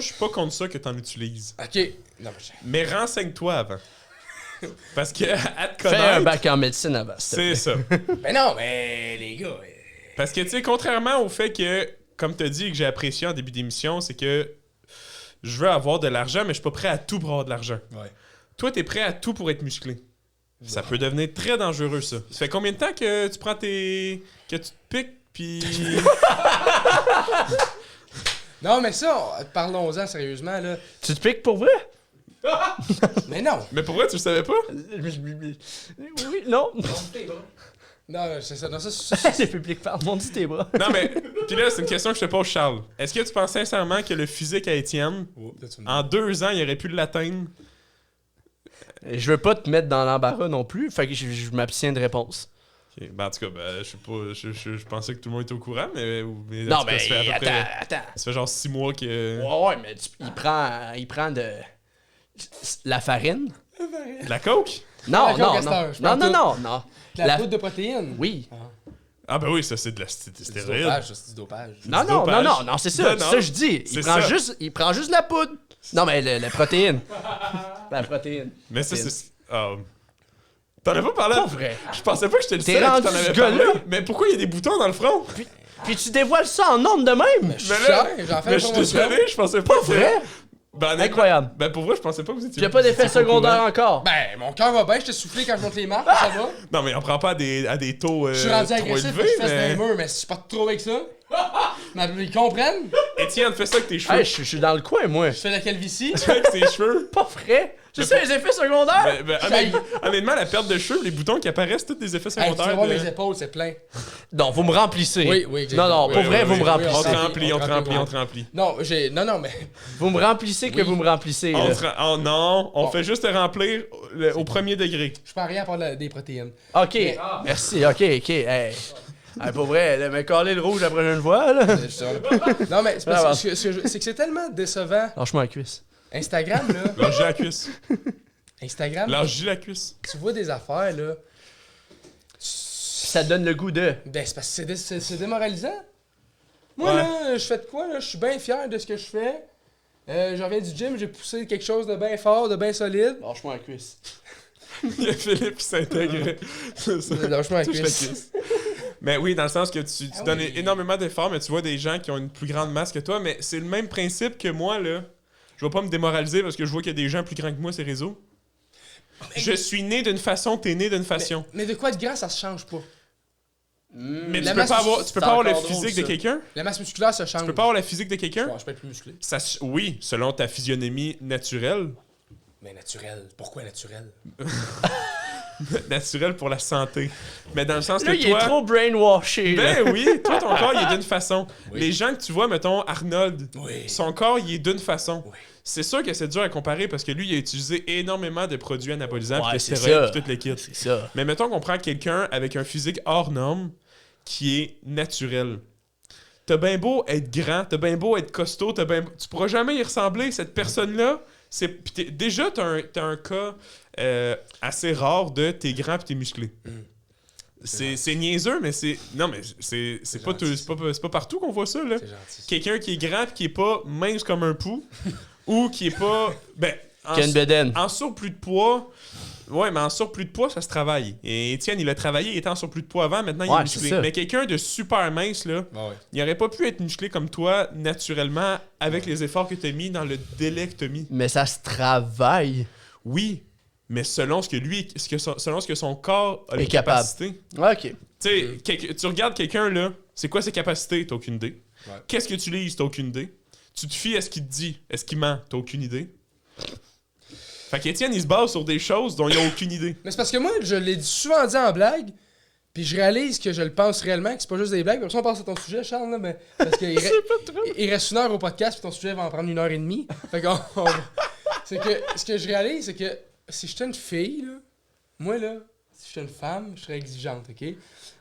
suis pas contre ça que t'en utilises. Ok. Non, Mais renseigne-toi avant. Parce que, à te Fais un connaître, bac en médecine avant. s'il te c'est plaît. ça. mais non, mais les gars. Parce que, tu sais, contrairement au fait que, comme t'as dit et que j'ai apprécié en début d'émission, c'est que je veux avoir de l'argent, mais je suis pas prêt à tout pour avoir de l'argent. Ouais. Toi, t'es prêt à tout pour être musclé. Ça peut devenir très dangereux, ça. Ça fait combien de temps que tu prends que tu te piques, puis... Non, mais ça, parlons-en sérieusement, là. Tu te piques pour vrai? Mais non. Mais pour vrai, tu le savais pas? Oui, non. Non, c'est ça. Non, ça. Le public parle, monte tes bras. Non, mais... Puis là, c'est une question que je te pose, Charles. Est-ce que tu penses sincèrement que le physique à Étienne, en 2 ans, il aurait pu l'atteindre? Je veux pas te mettre dans l'embarras non plus, fait que je m'abstiens de réponse. Ok. Ben, en tout cas, je sais pas... Je pensais que tout le monde était au courant, mais en Non, tout cas, mais ça fait à peu près- attends. Ça fait genre 6 mois que... Ouais, mais il prend de... La farine? De la coke? Non, la non, casteur, je non. prends Non. De la poudre de protéines. Oui. Ah ben oui, ça, c'est de la C'est du stéroïde. dopage, ça, c'est du dopage. Non, dopage. non, c'est ça. Non, C'est non. ça que je dis. C'est ça. Il prend juste la poudre. Non, mais la protéine. La protéine. Mais ça, c'est... T'en as pas parlé? Pas vrai. Je pensais pas que j'étais le T'es seul qui rendu t'en avait ce gars-là? parlé. Mais pourquoi il y a des boutons dans le front? Puis tu dévoiles ça en nombre de même. Je suis Mais là- fier, j'en fais Mais une je suis promotion. désolé, je pensais pas que... Vrai? Ben, honnêtement- Incroyable. Ben pour vrai, je pensais pas que vous étiez... Puis y a pas d'effet vous étiez au secondaire courant. encore. Ben, mon cœur va bien, je t'ai soufflé quand je monte les marches, ça va. Non, mais on prend pas à des taux Je suis rendu trop agressif, élevés, je fesse mais... dans les murs, mais si je pars trop avec ça, mais ils comprennent. Étienne, fais ça avec tes cheveux. Hey, je suis dans le coin, moi. Je fais la calvitie. Fais avec tes cheveux. Pas vrai. C'est ça les effets secondaires? Honnêtement, la perte de cheveux, les boutons qui apparaissent, tous des effets Hey, tu secondaires. vas voir de- mes épaules, c'est plein. Non, vous me remplissez. Oui, oui, exactement. Non, Oui, pour oui, vrai, oui, vous oui, me oui, remplissez. On te Oui, remplit, on te on te remplit, remplit. on te remplit. Non, mais. Vous me remplissez que Oui. vous me remplissez. On là. te oh non, on Bon. fait juste te remplir au premier degré. Je prends rien à part des protéines. Ok, Mais- merci, ok. Hey. Hey, pour vrai, là, mais caler le rouge la prochaine fois, là. Non, mais c'est parce que c'est que c'est tellement décevant. Lâche-moi la cuisse. Instagram, là. Lâche la cuisse. Instagram, Lâche la cuisse. tu vois des affaires, là. Ça te donne le goût de. Ben, c'est parce que c'est démoralisant. Moi, Ouais. là, je fais de quoi, là? Je suis bien fier de ce que je fais. Je reviens du gym, j'ai poussé quelque chose de bien fort, de bien solide. Lâche-moi la cuisse. Il y a Philippe qui s'intègre. C'est ça. Lâche-moi la Touche la cuisse. cuisse. Mais oui, dans le sens que tu Ah donnes oui. énormément d'efforts, mais tu vois des gens qui ont une plus grande masse que toi. Mais c'est le même principe que moi, là. Je vais pas me démoraliser parce que je vois qu'il y a des gens plus grands que moi sur les réseaux. Je suis né d'une façon, t'es né d'une façon. Mais de quoi de grand, ça se change pas. Mais tu La peux masse- pas avoir, tu peux c'est pas avoir le encore drôle, physique de ça. quelqu'un. La masse musculaire se change. Tu peux pas avoir la physique de quelqu'un. Je peux être plus musclé. Oui, selon ta physionomie naturelle. Mais naturel. Pourquoi naturel? Naturelle pour la santé. Mais dans le sens Là, que il toi... est trop brainwashé. là. Ben oui, toi, ton corps, il est d'une façon. Oui. Les gens que tu vois, mettons, Arnold, Oui. son corps, il est d'une façon. Oui. C'est sûr que c'est dur à comparer parce que lui, il a utilisé énormément de produits anabolisants, Ouais, puis de c'est stéroïdes, ça. puis toute l'équipe. C'est ça. Mais mettons qu'on prend quelqu'un avec un physique hors norme qui est naturel. T'as bien beau être grand, t'as bien beau être costaud, tu pourras jamais y ressembler. Cette personne-là, déjà, t'as un cas assez rare de t'es grand pis t'es musclé. C'est niaiseux, mais c'est... Non, mais c'est pas, gentil. c'est pas partout qu'on voit ça, là. C'est gentil. Quelqu'un qui est grand pis qui est pas mince comme un pou, ou qui est pas... Ben, Ken Beden. en surplus de poids... Ouais, mais en surplus de poids, ça se travaille. Et Étienne, il a travaillé, il était en surplus de poids avant, maintenant il Ouais, est c'est musclé. ça. Mais quelqu'un de super mince, là, Ah ouais. il aurait pas pu être musclé comme toi, naturellement, avec les efforts que t'as mis dans le délai que t'as mis. Mais ça se travaille. Oui, mais selon ce que lui, selon ce que son corps a Est les capable. capacités. Ok. Tu sais, tu regardes quelqu'un, là, c'est quoi ses capacités? T'as aucune idée. Ouais. Qu'est-ce que tu lises? T'as aucune idée. Tu te fies à ce qu'il te dit. Est-ce qu'il ment? T'as aucune idée. Fait qu'Étienne, il se base sur des choses dont il a aucune idée. Mais c'est parce que moi, je l'ai souvent dit en blague, Puis je réalise que je le pense réellement, que c'est pas juste des blagues. Après ça, on passe à ton sujet, Charles, là, mais parce qu'il il reste 1 heure au podcast, puis ton sujet va en prendre 1h30. Fait qu'on... C'est que ce que je réalise, c'est que si j'étais une fille, là, moi, là, si j'étais une femme, je serais exigeante, OK?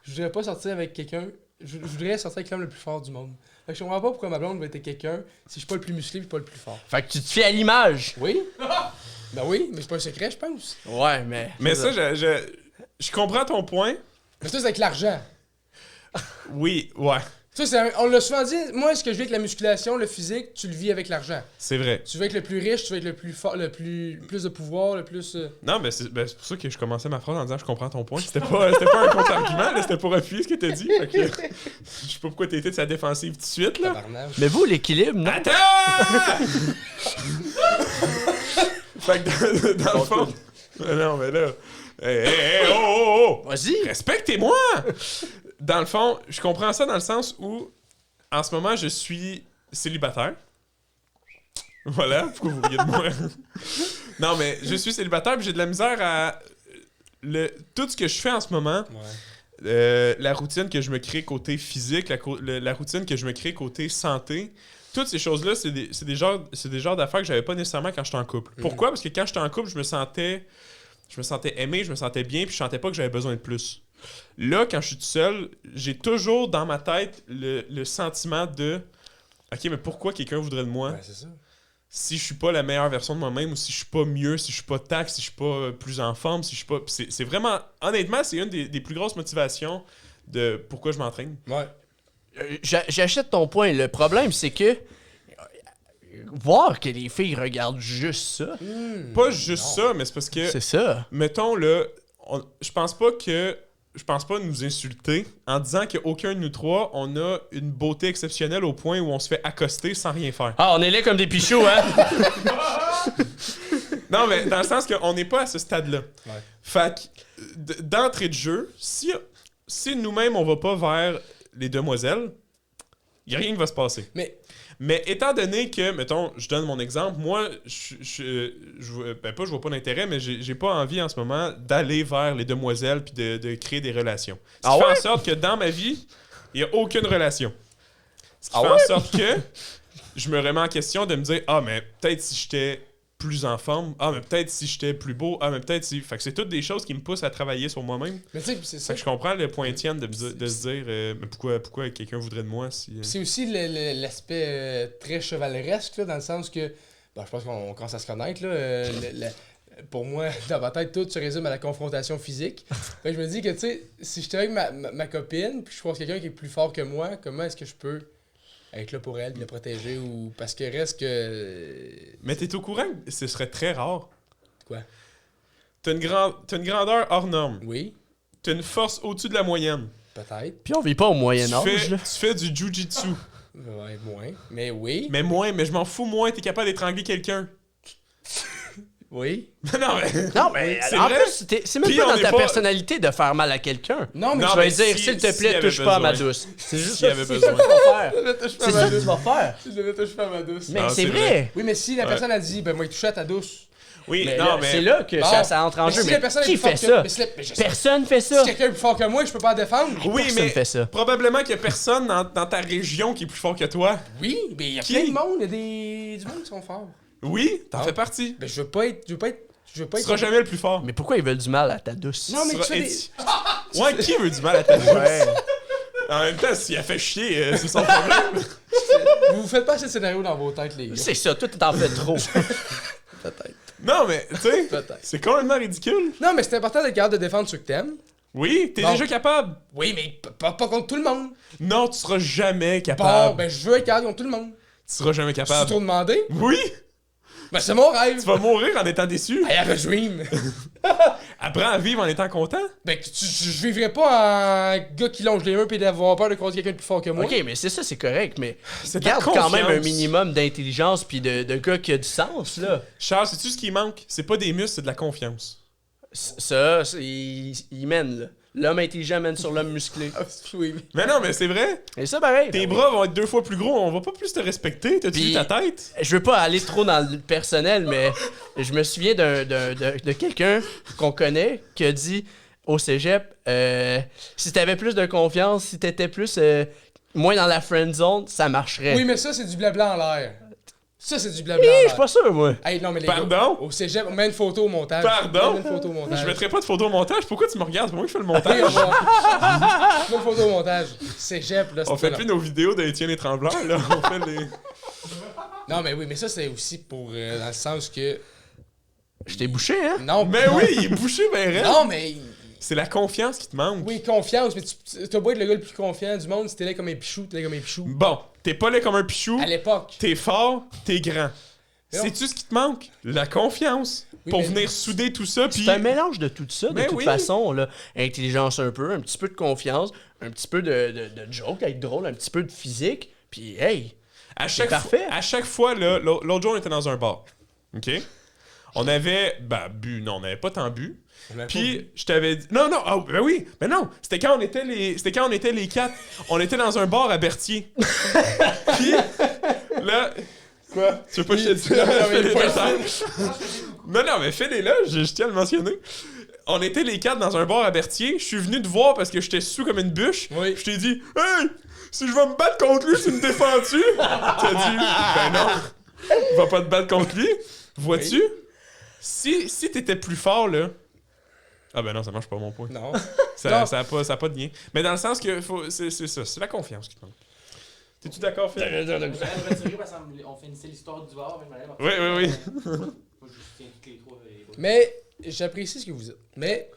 Je voudrais pas sortir avec quelqu'un... Je voudrais sortir avec l'homme le plus fort du monde. Fait que je comprends pas pourquoi ma blonde va être quelqu'un si je suis pas le plus musclé puis pas le plus fort. Fait que tu te fais à l'image. Oui? Ben oui, mais c'est pas un secret, je pense. Ouais, mais... Mais ça, je comprends ton point. Mais ça, c'est avec l'argent. Oui, ouais, Ça, on l'a souvent dit, moi, ce que je vis avec la musculation, le physique, tu le vis avec l'argent. c'est vrai. Tu veux être le plus riche, tu veux être le plus fort, plus de pouvoir, le plus... Non, mais c'est pour ça que je commençais ma phrase en disant je comprends ton point. C'était pas un contre-argument, là, c'était pour appuyer ce que t'as dit. Fait que, je sais pas pourquoi t'as été de sa défensive tout de suite, là. Tabarnage. Mais vous, l'équilibre, non? Attends! Fait que dans le fond... Non, mais là... Hey, oh! Vas-y. Respectez-moi! Dans le fond, je comprends ça dans le sens où, en ce moment, je suis célibataire. Voilà, pourquoi vous riez de moi? Non, mais je suis célibataire puis j'ai de la misère à... Tout ce que je fais en ce moment, la routine que je me crée côté physique, la routine que je me crée côté santé, toutes ces choses-là, c'est des genres d'affaires que j'avais pas nécessairement quand j'étais en couple. Pourquoi? Parce que quand j'étais en couple, je me sentais aimé, je me sentais bien, puis je sentais pas que j'avais besoin de plus. Là, quand je suis tout seul, j'ai toujours dans ma tête le sentiment de « Ok, mais pourquoi quelqu'un voudrait de moi c'est ça. si je suis pas la meilleure version de moi-même, ou si je suis pas mieux, si je suis pas tac, si je suis pas plus en forme, si je suis pas... » C'est vraiment... Honnêtement, c'est une des plus grosses motivations de pourquoi je m'entraîne. Ouais. J'achète ton point. Le problème, c'est que... Voir que les filles regardent juste ça, Pas juste ça, mais c'est parce que... c'est ça. Mettons, là, je pense pas nous insulter en disant qu'aucun de nous trois, on a une beauté exceptionnelle au point où on se fait accoster sans rien faire. Ah, on est là comme des pichoux, hein? Non, mais dans le sens qu'on n'est pas à ce stade-là. Ouais. Fait que, d'entrée de jeu, si nous-mêmes, on va pas vers les demoiselles, il a rien qui va se passer. Mais étant donné que, mettons, je donne mon exemple, moi, je vois pas d'intérêt, mais j'ai pas envie en ce moment d'aller vers les demoiselles puis de créer des relations. Ce qui fait en sorte que dans ma vie, il n'y a aucune relation. Ce qui fait en sorte que je me remets en question de me dire, ah, mais peut-être si j'étais plus en forme, ah, mais peut-être si j'étais plus beau, ah, mais peut-être si... Fait que c'est toutes des choses qui me poussent à travailler sur moi-même. Mais tu sais, c'est Fait ça. que je comprends le point Étienne de se dire, mais pourquoi quelqu'un voudrait de moi si... C'est aussi l'aspect très chevaleresque, là, dans le sens que, je pense qu'on commence à se connaître, là, pour moi, dans ma tête, tout se résume à la confrontation physique. Fait que je me dis que, tu sais, si j'étais avec ma copine, puis je croise quelqu'un qui est plus fort que moi, comment est-ce que je peux être là pour elle, puis la protéger, ou parce que reste que... Mais t'es au courant que ce serait très rare. Quoi? T'as une grandeur hors norme. Oui, T'as une force au-dessus de la moyenne. peut-être. Puis on vit pas au Moyen-Âge, là. Tu fais du jujitsu. Ouais, moins. Mais oui. Mais je m'en fous moins, t'es capable d'étrangler quelqu'un. Oui. Non, mais... Non, mais C'est en vrai. plus, c'est même Puis pas on dans est ta pas- personnalité de faire mal à quelqu'un. Non, mais Non, Tu vas mais dire, si- s'il te s'il y plaît, avait touche pas à ma besoin. douce. C'est juste S'il y ça, avait c'est ça que besoin. tu vas faire. je le touche pas C'est à ça ma que tu douce. vas faire. Je le touche pas à ma douce. Mais Non, c'est c'est vrai. Oui, mais si la personne a dit, moi, il touche à ta douce. Oui, Mais non, là, mais... c'est là que Bon, ça entre en mais jeu. si Mais la personne est qui plus forte fait que- ça? mais si je sais- Personne fait Si ça. quelqu'un est plus fort que moi, je peux pas la défendre. Oui, Personne mais fait ça. probablement qu'il y a personne dans ta région qui est plus fort que toi. Oui, mais il y a Qui? plein de monde, il y a du monde qui sont forts. Oui, t'en Ah. fais partie. Mais je veux pas être. Tu seras jamais le plus fort. Mais pourquoi ils veulent du mal à ta douce? Non, mais Tu tu seras fais des. Éti- Ouais, qui veut du mal à ta douce? En même temps, s'il a fait chier, c'est son problème. Vous faites pas assez de scénarios dans vos têtes, les gars. C'est ça, toi, t'en fais trop. Peut-être. Non, mais, tu sais, Peut-être. c'est complètement ridicule. Non, mais c'est important d'être capable de défendre ceux que t'aimes. Oui, t'es Bon. déjà capable. Oui, mais pas contre tout le monde. Non, tu seras jamais Bon, capable. ben je veux être capable contre tout le monde. Tu seras jamais C'est capable. trop demandé. Oui, Ben c'est mon rêve. tu vas mourir en étant déçu. I have a dream. Apprends à vivre en étant content. Ben je vivrais pas en gars qui longe les murs pis d'avoir peur de croiser quelqu'un de plus fort que moi. Ok, mais c'est ça, c'est correct, mais C'est ta garde quand même un confiance. minimum d'intelligence puis de gars qui a du sens, là. Charles, sais-tu ce qui manque? C'est pas des muscles, c'est de la confiance. Ça, il mène, là. L'homme intelligent mène sur l'homme musclé. Ah, oui. Mais non, mais c'est vrai. Et ça, pareil. Tes bras vont être 2 fois plus gros, on va pas plus te respecter. T'as-tu Puis- vu ta tête? Je veux pas aller trop dans le personnel, mais je me souviens de quelqu'un qu'on connaît qui a dit au cégep, si t'avais plus de confiance, si t'étais plus moins dans la friend zone, ça marcherait. Oui, mais ça, c'est du blabla en l'air. Ça, c'est du blabla en Je l'air. suis pas sûr, moi. Hey, non, mais les Pardon? gars, au cégep, on met une photo au montage. Pardon? On met une photo au montage. Je mettrai pas de photo au montage. Pourquoi tu me regardes? C'est moi qui fais le Oui, montage. on va. Mets une photo au montage. Cégep, là, c'est On fait pas plus long. nos vidéos d'Étienne et Trembleur, là. On fait les... Non, mais oui, mais ça, c'est aussi pour. Dans le sens que. Je t'ai bouché, hein? Non, Mais oui, il est bouché, ben raide. Non, mais. C'est la confiance qui te manque. Oui, confiance, mais t'as beau être le gars le plus confiant du monde, si t'es là comme un pichou, t'es là comme un pichou. Bon, t'es pas là comme un pichou. À l'époque. T'es fort, t'es grand. Mais non. Sais-tu ce qui te manque? La confiance. Oui, pour mais- venir souder tout ça, puis... C'est un mélange de tout ça, de Mais toute oui. façon. Là. Intelligence un peu, un petit peu de confiance, un petit peu de joke, être drôle, un petit peu de physique. Puis, hey, parfait. À chaque fois, là, l'autre jour, on était dans un bar. OK? On avait... bu. Non, on n'avait pas tant bu. Puis, je t'avais dit... Non, ben oui, mais non. C'était quand on était les 4. On était dans un bar à Berthier. Puis, là... Quoi? Tu veux pas que je te dise? Non, mais fais-les là, je tiens à le mentionner. On était les 4 dans un bar à Berthier. Je suis venu te voir parce que j'étais sous comme une bûche. Oui. Je t'ai dit, hey, si je vais me battre contre lui, tu me défends-tu? T'as dit, ben non, il va pas te battre contre lui. Vois-tu? Si t'étais plus fort, là. Ah ben non, ça marche pas mon point. Non. Ça a pas de lien. Mais dans le sens que c'est ça, c'est la confiance qui te manque. T'es-tu d'accord, Phil? J'allais me retirer parce qu'on finissait l'histoire du bar, mais je Oui. Moi, je soutiens toutes les trois. Mais j'apprécie ce que vous dites. Mais.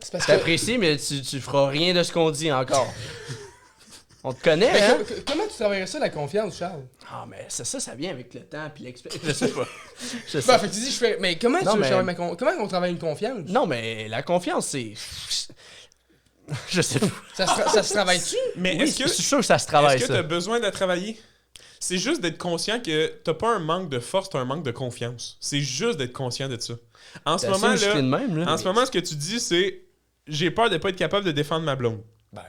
C'est parce que. t'apprécies, mais tu feras rien de ce qu'on dit encore. On te connaît, Mais hein? comment tu travaillerais ça, la confiance, Charles? Ah, mais ça vient avec le temps puis l'expérience. Je sais pas. Je sais. Bah, fait que tu dis, je fais. Mais comment Non, tu mais- travailles comment on travaille une confiance? Non, mais la confiance, c'est... Je sais pas. Ça se travaille-tu? Mais Oui, est-ce que je suis sûr que ça se travaille, est-ce que ça. t'as besoin de travailler? C'est juste d'être conscient que t'as pas un manque de force, t'as un manque de confiance. C'est juste d'être conscient de ça. En ce T'es moment, assez musclé de là, même, là. en ce moment, ce que tu dis, c'est j'ai peur de pas être capable de défendre ma blonde. Ben,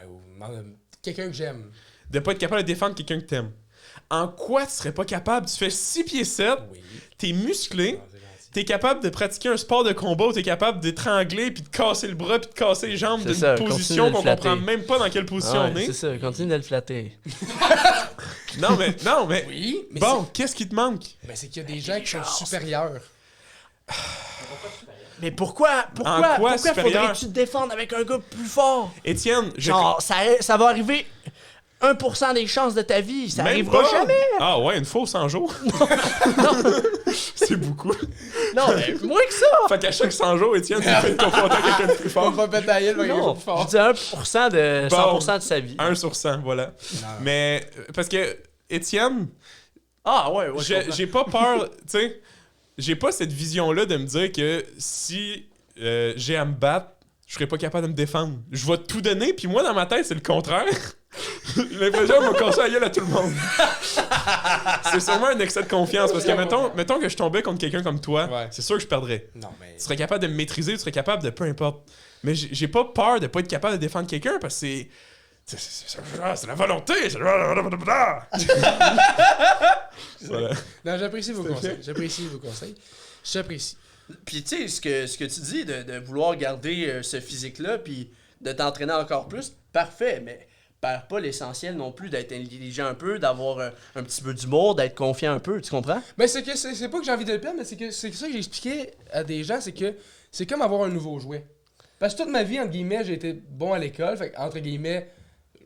quelqu'un que j'aime. De pas être capable de défendre quelqu'un que t'aimes. En quoi tu serais pas capable? Tu fais 6 pieds 7, Oui. t'es musclé, Ah, c'est gentil. t'es capable de pratiquer un sport de combat où t'es capable d'étrangler, puis de casser le bras, puis de casser les jambes C'est d'une ça, position continue de qu'on le flatter. comprend même pas dans quelle position Ouais, on est. c'est ça, continue de le flatter. Non, mais... Oui, mais Bon, qu'est-ce qui te manque? c'est qu'il y a des gens qui sont supérieurs. Mais pourquoi En quoi supérieur? faudrait-tu te défendre avec un gars plus fort? Étienne, Genre, ça va arriver 1% des chances de ta vie. Ça Même arrivera pas. jamais. Ah ouais, une fois au 100 jours. C'est beaucoup. Non, mais moins que ça. Fait qu'à chaque 100 jours, Étienne, tu fais confronter quelqu'un de plus On fort. va péter la gueule, Non, plus je fort. dis 1% de 100% de sa vie. 1 sur 100, voilà. Mais, parce que, Étienne, Ah ouais, je comprends. j'ai pas peur, tu sais, j'ai pas cette vision-là de me dire que si j'ai à me battre, je serais pas capable de me défendre. Je vais tout donner, puis moi, dans ma tête, c'est le contraire. J'ai l'impression qu'on va casser la gueule à tout le monde. C'est sûrement un excès de confiance, parce que mettons que je tombais contre quelqu'un comme toi, Ouais. c'est sûr que je perdrais. Non, mais. Tu serais capable de me maîtriser, tu serais capable de peu importe. Mais j'ai pas peur de pas être capable de défendre quelqu'un, parce que c'est la volonté, c'est voilà. Non, j'apprécie vos conseils. J'apprécie. Puis tu sais, ce que tu dis de vouloir garder ce physique-là, puis de t'entraîner encore plus, parfait, mais perds pas l'essentiel non plus d'être intelligent un peu, d'avoir un petit peu d'humour, d'être confiant un peu, tu comprends? Ben, c'est que c'est pas que j'ai envie de le perdre, mais c'est ça que j'expliquais à des gens, c'est que c'est comme avoir un nouveau jouet. Parce que toute ma vie, entre guillemets, j'ai été bon à l'école, fait entre guillemets,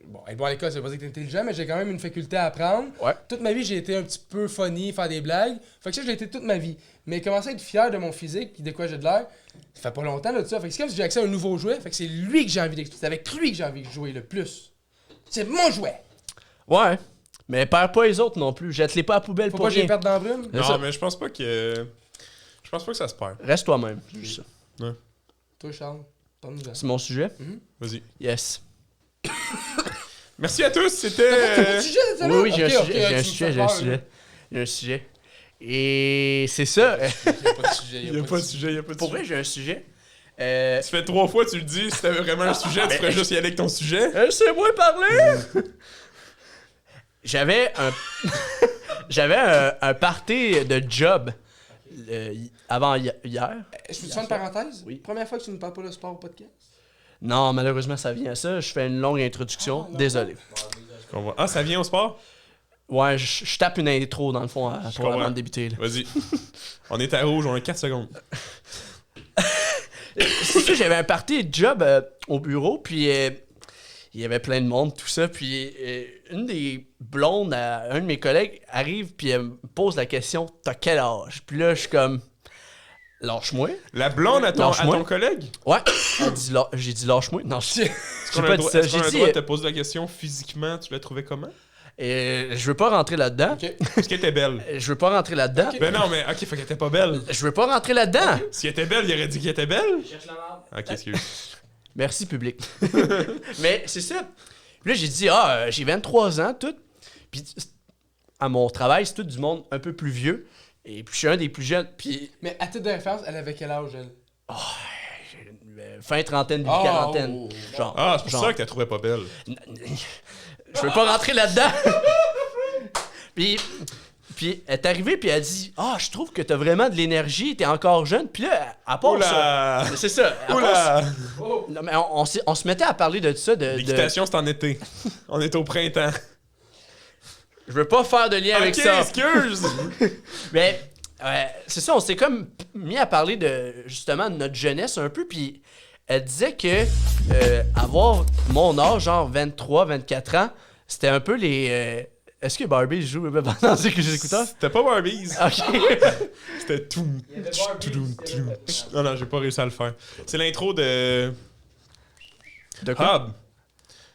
bon, être bon à l'école, ça veut pas dire que t'es intelligent, mais j'ai quand même une faculté à apprendre. Ouais. Toute ma vie, j'ai été un petit peu funny, faire des blagues. Fait que ça, je l'ai été toute ma vie. Mais commencer à être fier de mon physique puis de quoi j'ai de l'air, ça fait pas longtemps là, de ça. Fait que c'est comme si j'ai accès à un nouveau jouet, fait que c'est lui que j'ai envie d'expliquer. C'est avec lui que j'ai envie de jouer le plus. C'est mon jouet. Ouais. Mais perds pas les autres non plus. Jette-les pas à la poubelle Faut pour pas que je les rien. perde dans la brume. C'est ça. Non, mais je pense pas que ça se perd. Reste toi-même. c'est juste ça. Toi, Charles, parle-nous-en. C'est mon sujet? Vas-y. Yes. Merci à tous, c'était... Oui, j'ai un sujet, j'ai un sujet. Et c'est ça. Il y a pas de sujet, Pour vrai, j'ai un sujet. Tu fais 3 fois, tu le dis, si t'avais vraiment un sujet, tu ferais juste y aller avec ton sujet. Laissez-moi parler! J'avais un party de job. avant hier. Je peux te faire une parenthèse? Oui. Première fois que tu ne parles pas de sport au podcast? Non, malheureusement, ça vient à ça. Je fais une longue introduction. Désolé. Ah, ça vient au sport? Ouais, je tape une intro dans le fond comprends. avant de débuter. Là. Vas-y. On est à rouge, on a 4 secondes. C'est ça, j'avais un party de job au bureau, puis il y avait plein de monde, tout ça. Puis une des blondes, un de mes collègues, arrive, puis elle me pose la question « T'as quel âge? » Puis là, je suis comme « Lâche-moi. » La blonde à ton Lâche-moi. collègue? Ouais. Elle dit j'ai dit « Lâche-moi. » Non, j'ai Est-ce qu'on a pas le dit droit, ça. est-ce qu'on J'ai a le dit droit de te poser la question physiquement? Tu l'as trouvé comment? je veux pas rentrer là-dedans. Ok. Est-ce qu'elle était belle? Je veux pas rentrer là-dedans. Ok. Ben non, mais ok, faut qu'elle était pas belle. Je veux pas rentrer là-dedans. Si elle était belle, il aurait dit qu'elle était belle? Je cherche la merde. Ok, excuse. Merci, public. Mais c'est ça. Puis là, j'ai dit, j'ai 23 ans, tout. Puis à mon travail, c'est tout du monde un peu plus vieux. Et puis je suis un des plus jeunes. Puis Mais à titre de référence, elle avait quel âge, elle? fin trentaine, début quarantaine. Genre, Ah, c'est pour genre. ça que t'as trouvé pas belle. Je veux pas rentrer là-dedans. puis elle est arrivée, puis elle dit, je trouve que t'as vraiment de l'énergie, t'es encore jeune. Puis là, à part ça... Oula! C'est ça. à part Oula! Non, mais on se mettait à parler de ça. L'équitation, c'est en été. On est au printemps. Je veux pas faire de lien avec Ok, ça. excuse! Mais c'est ça, on s'est comme mis à parler de justement de notre jeunesse un peu, puis elle disait que avoir mon âge, genre 23, 24 ans, c'était un peu les... Est-ce que Barbie joue pendant que j'écoutais? C'était pas Barbies. Ok. C'était tout. Il y avait Barbie, Non, j'ai pas réussi à le faire. C'est l'intro de De quoi? Hub.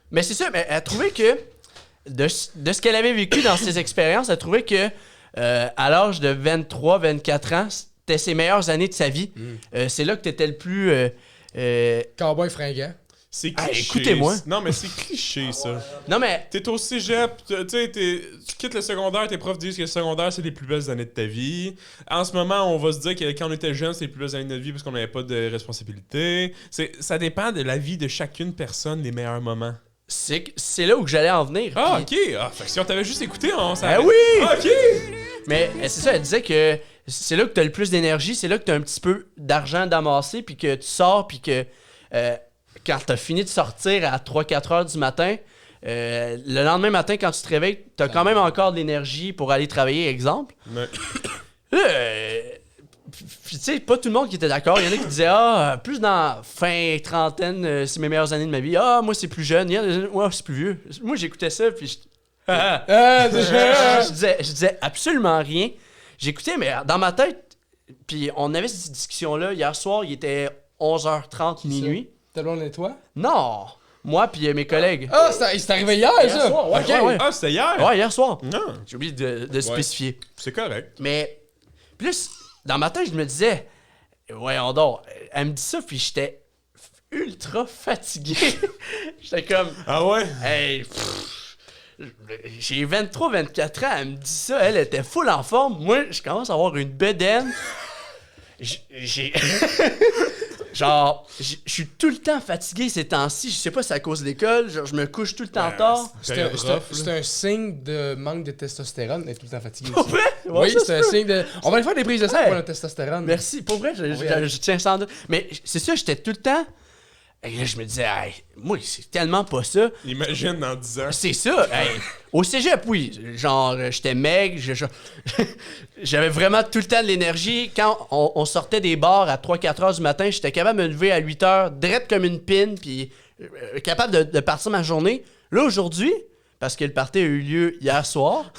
Mais c'est ça, mais elle trouvait que de ce qu'elle avait vécu dans ses expériences, elle trouvait que à l'âge de 23, 24 ans, c'était ses meilleures années de sa vie. C'est là que t'étais le plus... Cowboy fringant. C'est Ah, cliché. écoutez-moi. Non, mais c'est cliché, ça. Non, mais... T'es au cégep, tu sais, tu quittes le secondaire, tes profs disent que le secondaire, c'est les plus belles années de ta vie. En ce moment, on va se dire que quand on était jeune, c'est les plus belles années de notre vie parce qu'on n'avait pas de responsabilité. Ça dépend de la vie de chacune personne, les meilleurs moments. C'est là où j'allais en venir. Ah, puis- ok. Ah, fait que si on t'avait juste écouté, on Ben savait. oui! Ah, ok! Mais c'est ça, elle disait que c'est là que t'as le plus d'énergie, c'est là que t'as un petit peu d'argent d'amasser, puis que tu sors, puis que quand t'as fini de sortir à 3-4 heures du matin, le lendemain matin, quand tu te réveilles, t'as quand même encore de l'énergie pour aller travailler, exemple. Ouais. Puis tu sais, pas tout le monde qui était d'accord. Il y en a qui disaient plus dans fin trentaine, c'est mes meilleures années de ma vie. Moi c'est plus jeune. Il y en a, moi c'est plus vieux. Moi j'écoutais ça, puis je disais absolument rien. J'écoutais, mais dans ma tête, puis on avait cette discussion-là hier soir, il était 11h30, minuit. T'as le blonde et toi? Non! Moi puis mes collègues. Ah, c'est arrivé hier, ça! soir, ouais, Ok. ouais. Ah, c'était hier? Ouais, hier soir. Non, J'ai oublié de spécifier. c'est correct. Mais plus, dans ma tête, je me disais, voyons donc, elle me dit ça, puis j'étais ultra fatigué. J'étais comme, Ah ouais? hey, j'ai 23, 24 ans, elle me dit ça, elle était full en forme. Moi, je commence à avoir une bedaine. J'ai. Genre, je suis tout le temps fatigué ces temps-ci. Je sais pas si c'est à cause de l'école. Genre, je me couche tout le temps tard. C'est un signe de manque de testostérone d'être tout le temps fatigué. Pour aussi. vrai? Ouais, Oui, ça c'est se un peut. signe de. On va aller faire des prises de sang Hey. pour le testostérone. Merci. Pour vrai, je tiens sans doute. Mais c'est ça, j'étais tout le temps. Et là, je me disais, hey, moi, c'est tellement pas ça. Imagine dans 10 ans. C'est ça. Hey, au cégep, oui. Genre, j'étais maigre. J'avais vraiment tout le temps de l'énergie. Quand on sortait des bars à 3-4 heures du matin, j'étais capable de me lever à 8 heures, drette comme une pine, puis capable de partir ma journée. Là, aujourd'hui, parce que le party a eu lieu hier soir,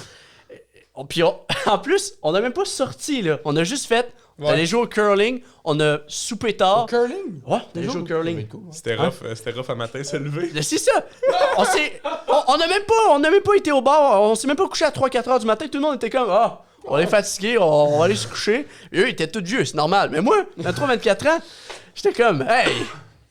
puis en plus, on n'a même pas sorti, là. On a juste fait... On allait jouer au curling, on a soupé tard. Au curling? Ouais, on allait jouer au curling. C'était rough à matin se lever. C'est ça! On n'a même pas été au bar, on s'est même pas couché à 3-4 heures du matin, tout le monde était comme on est fatigué, on va aller se coucher. Et eux, ils étaient tous vieux, c'est normal. Mais moi, 23-24 ans, j'étais comme hey,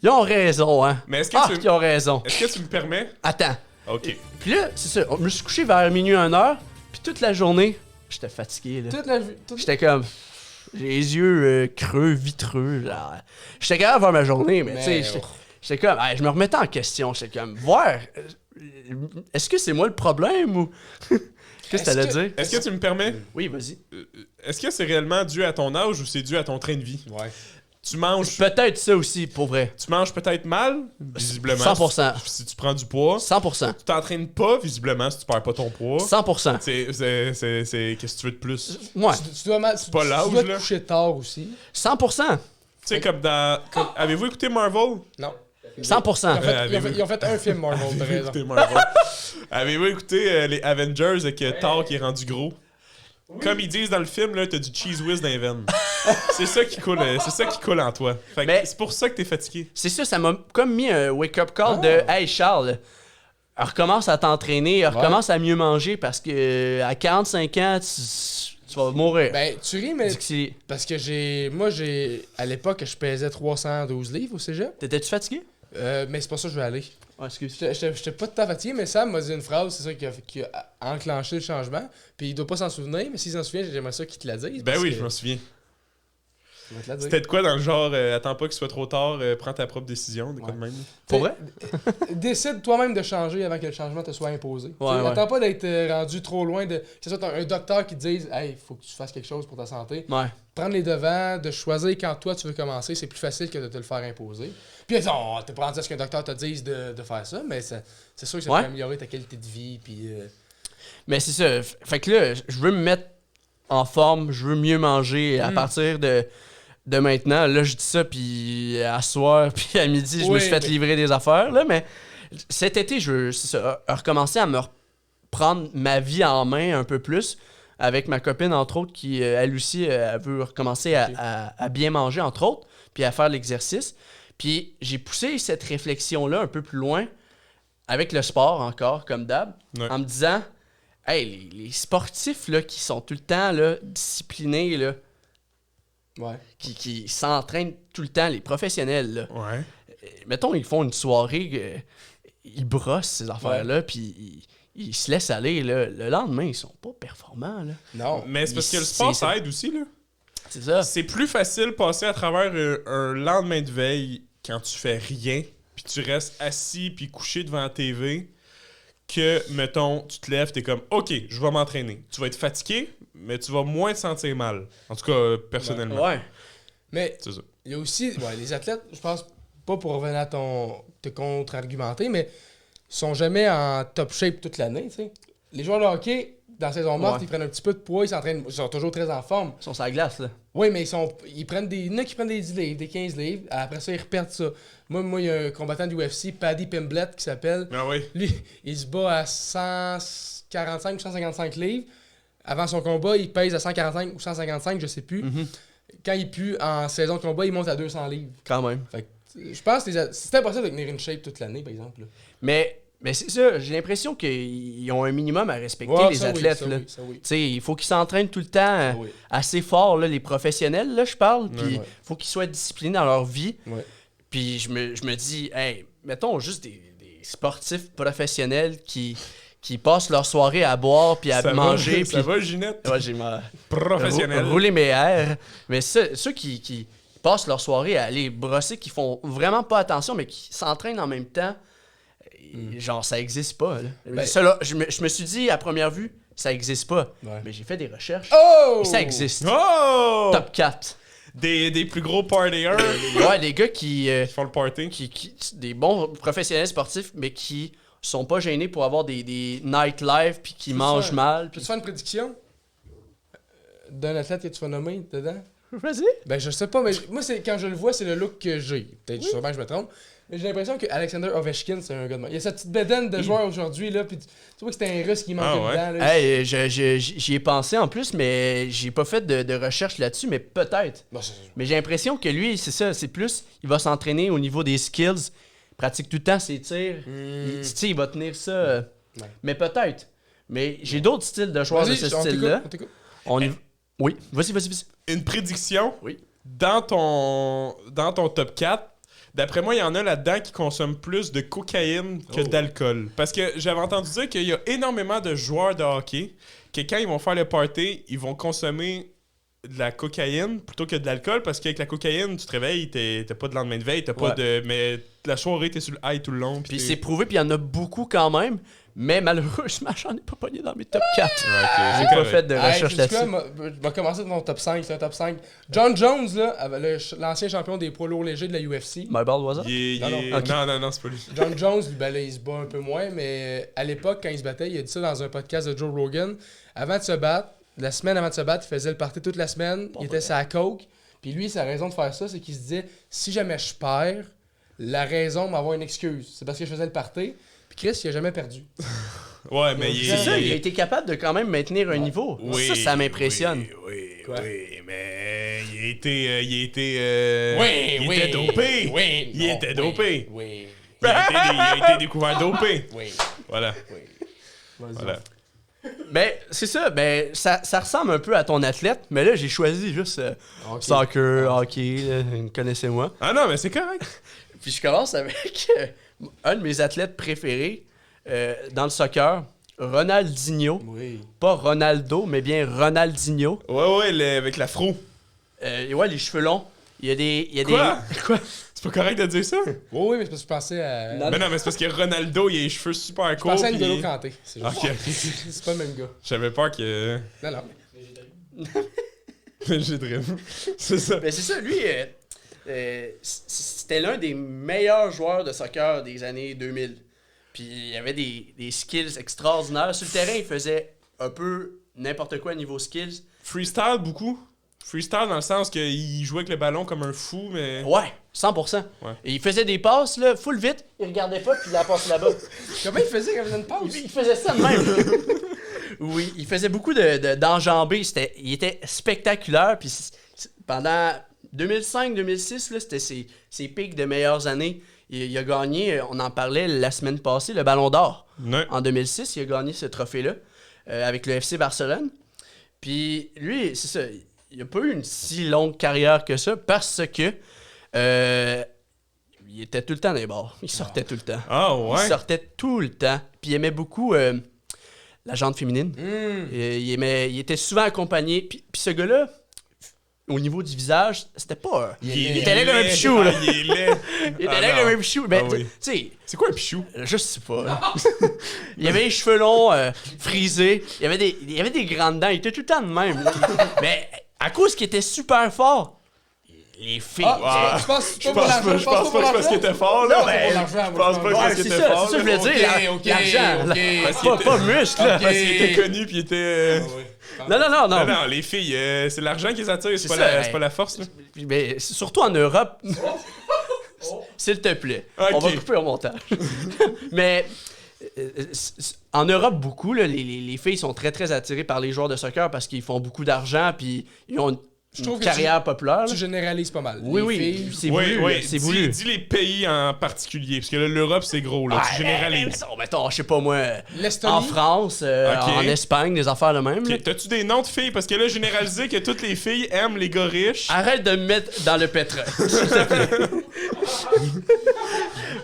ils ont raison, hein. Mais est-ce que ils ont raison. Est-ce que tu me permets? Attends. Ok. Puis là, c'est ça, je me suis couché vers minuit 1h, puis toute la journée, j'étais fatigué, là. Toute la vie. J'étais comme. J'ai les yeux creux, vitreux. Genre. J'étais capable de voir ma journée, mais tu sais, j'étais comme. Hey, je me remettais en question. J'étais comme. Voir. Est-ce que c'est moi le problème ou. Qu'est-ce que t'allais dire? Est-ce que tu me permets? Oui, vas-y. Est-ce que c'est réellement dû à ton âge ou c'est dû à ton train de vie? Ouais. Tu manges Peut-être ça aussi, pour vrai. Tu manges peut-être mal, visiblement. 100%. Si tu prends du poids. 100%. Tu t'entraînes pas, visiblement, si tu perds pas ton poids. 100%. Qu'est-ce que tu veux de plus? Ouais. Tu dois, pas l'âge, tu dois là. te coucher tard aussi. 100%. Tu sais, comme dans... Avez-vous écouté Marvel? Non. 100%. Ils ont fait un film Marvel, t'as Avez-vous raison. écouté Marvel? Avez-vous écouté les Avengers avec Thor qui est rendu gros? Comme ils disent dans le film, là, t'as du cheese whiz dans les veines. C'est ça qui coule en toi. Fait que Mais- c'est pour ça que t'es fatigué. C'est ça m'a comme mis un wake-up call de « Hey Charles, recommence à t'entraîner, recommence à mieux manger parce que à 45 ans, tu vas mourir. Ben, tu ris, mais Dixie, parce que à l'époque, je pesais 312 livres au cégep. t'étais-tu fatigué? Mais c'est pas ça que je vais aller. Ouais, excuse. J'étais pas tout à fait fatigué, mais Sam m'a dit une phrase, c'est ça qui a enclenché le changement. Puis il doit pas s'en souvenir, mais s'il s'en souvient, j'aimerais ça qu'il te la dise. Ben parce oui, que- je m'en souviens. Il va te la dire. C'était de quoi dans le genre, attends pas qu'il soit trop tard, prends ta propre décision, de quoi de même. Pour vrai? Décide toi-même de changer avant que le changement te soit imposé. Ouais, T'sais, ouais. Attends pas d'être rendu trop loin que ce soit un docteur qui te dise « Hey, il faut que tu fasses quelque chose pour ta santé. » Ouais. Prendre les devants, de choisir quand toi tu veux commencer, c'est plus facile que de te le faire imposer. Puis t'es pas rendu à ce qu'un docteur te dise de faire ça, mais c'est sûr que ça Ouais. peut améliorer ta qualité de vie. Puis Mais c'est ça. Fait que là, je veux me mettre en forme, je veux mieux manger à partir de maintenant. Là, je dis ça, puis à soir, puis à midi, je me Oui, suis fait mais- livrer des affaires. Là, mais cet été, je veux c'est ça, recommencer à me reprendre ma vie en main un peu plus. Avec ma copine, entre autres, qui, elle aussi, elle veut recommencer à bien manger, entre autres, puis à faire de l'exercice. Puis j'ai poussé cette réflexion-là un peu plus loin avec le sport encore, comme d'hab, Ouais. en me disant, hey, les sportifs là, qui sont tout le temps là, disciplinés, là, ouais. qui s'entraînent tout le temps, les professionnels, là, Ouais. mettons, ils font une soirée, ils brossent ces affaires-là, puis ils se laissent aller. Là. Le lendemain, ils sont pas performants. Là. Non. Mais c'est parce que le sport, C'est- ça aide aussi, là. C'est ça. C'est plus facile de passer à travers un lendemain de veille quand tu fais rien, puis tu restes assis puis couché devant la TV, que, mettons, tu te lèves, t'es comme, OK, je vais m'entraîner. Tu vas être fatigué, mais tu vas moins te sentir mal. En tout cas, personnellement. Ouais. Mais C'est ça. il y a aussi les athlètes, je pense, pas pour revenir à te contre-argumenter, mais sont jamais en top shape toute l'année, tu sais. Les joueurs de hockey, dans la saison morte, Ouais. ils prennent un petit peu de poids, ils sont toujours très en forme. Ils sont sur la glace, là. Oui, mais il y en a qui prennent des 10 livres, des 15 livres, après ça, ils repèrent ça. Moi, il y a un combattant du UFC, Paddy Pimblett, qui s'appelle. Ah oui. Lui, il se bat à 145 ou 155 livres. Avant son combat, il pèse à 145 ou 155, je sais plus. Quand il pue en saison de combat, il monte à 200 livres. Quand même. Fait que, je pense que c'est impossible de tenir une shape toute l'année, par exemple. Là. Mais c'est ça, j'ai l'impression qu'ils ont un minimum à respecter, Ouais, les ça oui, athlètes. ça là. oui, ça oui. Tu sais, il faut qu'ils s'entraînent tout le temps Oui. assez fort, là, les professionnels, là, je parle. Puis il Ouais. faut qu'ils soient disciplinés dans leur vie. Ouais. Puis je me dis, hey, mettons juste des sportifs professionnels qui passent leur soirée à boire puis à Ça manger. va, ça puis va, Ginette? Ouais, j'ai ma... Professionnel. Rouler mes airs. Mais ceux qui passent leur soirée à aller brosser, qui font vraiment pas attention, mais qui s'entraînent en même temps, genre, ça existe pas. Là. Ben- Ça, là, je me suis dit, à première vue, ça existe pas. Ouais. Mais j'ai fait des recherches. Oh! Et ça existe. Oh! Top 4. Des plus gros partiers Ouais, des gars qui font le party. des bons professionnels sportifs, mais qui sont pas gênés pour avoir des nightlife puis qui mangent mal. Peux-tu Puis... faire une prédiction d'un athlète que tu vas nommer dedans? Vas-y. Ben, je sais pas, mais moi, quand je le vois, c'est le look que j'ai. Peut-être sûrement que je me trompe. Mais j'ai l'impression que Alexander Ovechkin, c'est un gars de mal. Il y a cette petite bedaine de joueur aujourd'hui, là, puis tu vois que c'était un russe qui mangeait Ah ouais? dedans. Là. Hey, j'y ai pensé en plus, mais j'ai pas fait de recherche là-dessus, mais peut-être. Bon, Mais j'ai l'impression que lui, c'est ça, c'est plus, il va s'entraîner au niveau des skills, il pratique tout le temps ses tirs, tu sais, il va tenir ça, Ouais. mais peut-être. Mais j'ai d'autres styles de joueurs de Vas-y, ce on style-là. t'écoute. On y... Oui, vas-y. Une prédiction. Oui. Dans ton top 4, d'après moi, il y en a là-dedans qui consomment plus de cocaïne que d'alcool. Parce que j'avais entendu dire qu'il y a énormément de joueurs de hockey que quand ils vont faire le party, ils vont consommer de la cocaïne plutôt que de l'alcool parce qu'avec la cocaïne, tu te réveilles, t'as pas de lendemain de veille, t'as pas Ouais. de... Mais la soirée, t'es sur le high tout le long. Puis t'es- c'est prouvé, puis il y en a beaucoup quand même. Mais malheureusement, j'en ai pas pogné dans mes top 4. Ok, J'ai c'est pas correct. fait de Hey, recherche sais-tu quoi, là-dessus. je vais commencer avec mon top 5. C'est un top 5. John Jones, là, l'ancien champion des poids lourds légers de la UFC. My ball was up? Non, c'est pas lui. John Jones, lui, ben là, il se bat un peu moins, mais à l'époque, quand il se battait, il a dit ça dans un podcast de Joe Rogan. Avant de se battre, la semaine avant de se battre, il faisait le party toute la semaine. Il était sur la coke. Puis lui, sa raison de faire ça, c'est qu'il se disait, si jamais je perds, la raison m'avoir une excuse. C'est parce que je faisais le party. Puis Chris, il a jamais perdu. Ouais, mais C'est ça, il a été capable de quand même maintenir un niveau. Ça m'impressionne. Oui, Quoi? mais il a été. Il était dopé. Oui, Il non, était dopé. Oui. Il a été découvert dopé. Oui. Voilà. Vas-y. Voilà. Ben, c'est ça. Ben, ça ressemble un peu à ton athlète, mais là, j'ai choisi juste soccer, hockey, là, connaissez-moi. Ah non, mais c'est correct. Puis je commence avec un de mes athlètes préférés dans le soccer, Ronaldinho. Oui. Pas Ronaldo, mais bien Ronaldinho. Ouais, avec l'afro. Ouais, les cheveux longs. Il y a des... Quoi? Quoi? C'est pas correct de dire ça? Oui, mais c'est parce que je pensais à. Non. Mais non, mais c'est parce que Ronaldo, il a les cheveux super Je courts. pensais à puis- N'Golo Kanté. C'est juste. Ok. C'est pas le même gars. J'avais peur que. Non, non. J'ai dream. C'est ça. Ben, c'est ça, lui, c'était l'un des meilleurs joueurs de soccer des années 2000. Puis il avait des skills extraordinaires. Sur le terrain, il faisait un peu n'importe quoi niveau skills. Freestyle beaucoup. Freestyle dans le sens qu'il jouait avec le ballon comme un fou, mais. Ouais, 100%. Ouais. Et il faisait des passes, là, full vite. Il regardait pas, puis il la passe là-bas. Comment il faisait quand il faisait une pause? Il faisait ça de même. Oui, il faisait beaucoup d'enjambées. Il était spectaculaire. Puis pendant 2005-2006, là, c'était ses pics de meilleures années. Il a gagné, on en parlait la semaine passée, le Ballon d'Or. Ouais. En 2006, il a gagné ce trophée-là avec le FC Barcelone. Puis lui, c'est ça, il n'a pas eu une si longue carrière que ça parce que il était tout le temps dans les bars. Il sortait tout le temps. Ah ouais? Il sortait tout le temps. Puis il aimait beaucoup la jante féminine. Il était souvent accompagné. Puis ce gars-là, au niveau du visage, c'était pas... il était là comme un pichou, là. Il est laid. Il était Ah là non. comme un pichou. Mais Ah oui. tu sais... C'est quoi un pichou? Je sais pas. Il avait les cheveux longs, frisés. Il avait des grandes dents. Il était tout le temps de même. Là. Mais à cause qu'il était super fort, les filles... Ah, je pense Je pense pas que c'est parce qu'il était fort, là. Non, mais- pour l'argent, Je pense pas que Ouais, parce c'est qu'il ça, était fort. c'est ça que je là. voulais dire. Ok, L'argent. ok, là. ok. Pas muscle, là. Ok. Parce qu'il était connu puis il était. Non. Non, non, les filles, c'est l'argent qui les attire, c'est C'est pas, ça, c'est pas la force, là. Mais surtout en Europe. S'il te plaît. Ok. On va couper au montage. Mais en Europe, beaucoup, là, les filles sont très, très attirées par les joueurs de soccer parce qu'ils font beaucoup d'argent puis ils ont une trouve que carrière populaire. là. Tu généralises pas mal. Oui, Les oui. filles- C'est voulu. là, c'est voulu. Dis les pays en particulier, parce que là, l'Europe, c'est gros, là. Tu généralises. Mettons, je sais pas moi, L'Estonie. en France, Ok. en Espagne, des affaires de même. là. Ok, t'as-tu des noms de filles? Parce que là, généraliser que toutes les filles aiment les gars riches. Arrête de me mettre dans le pétrole, s'il te plaît.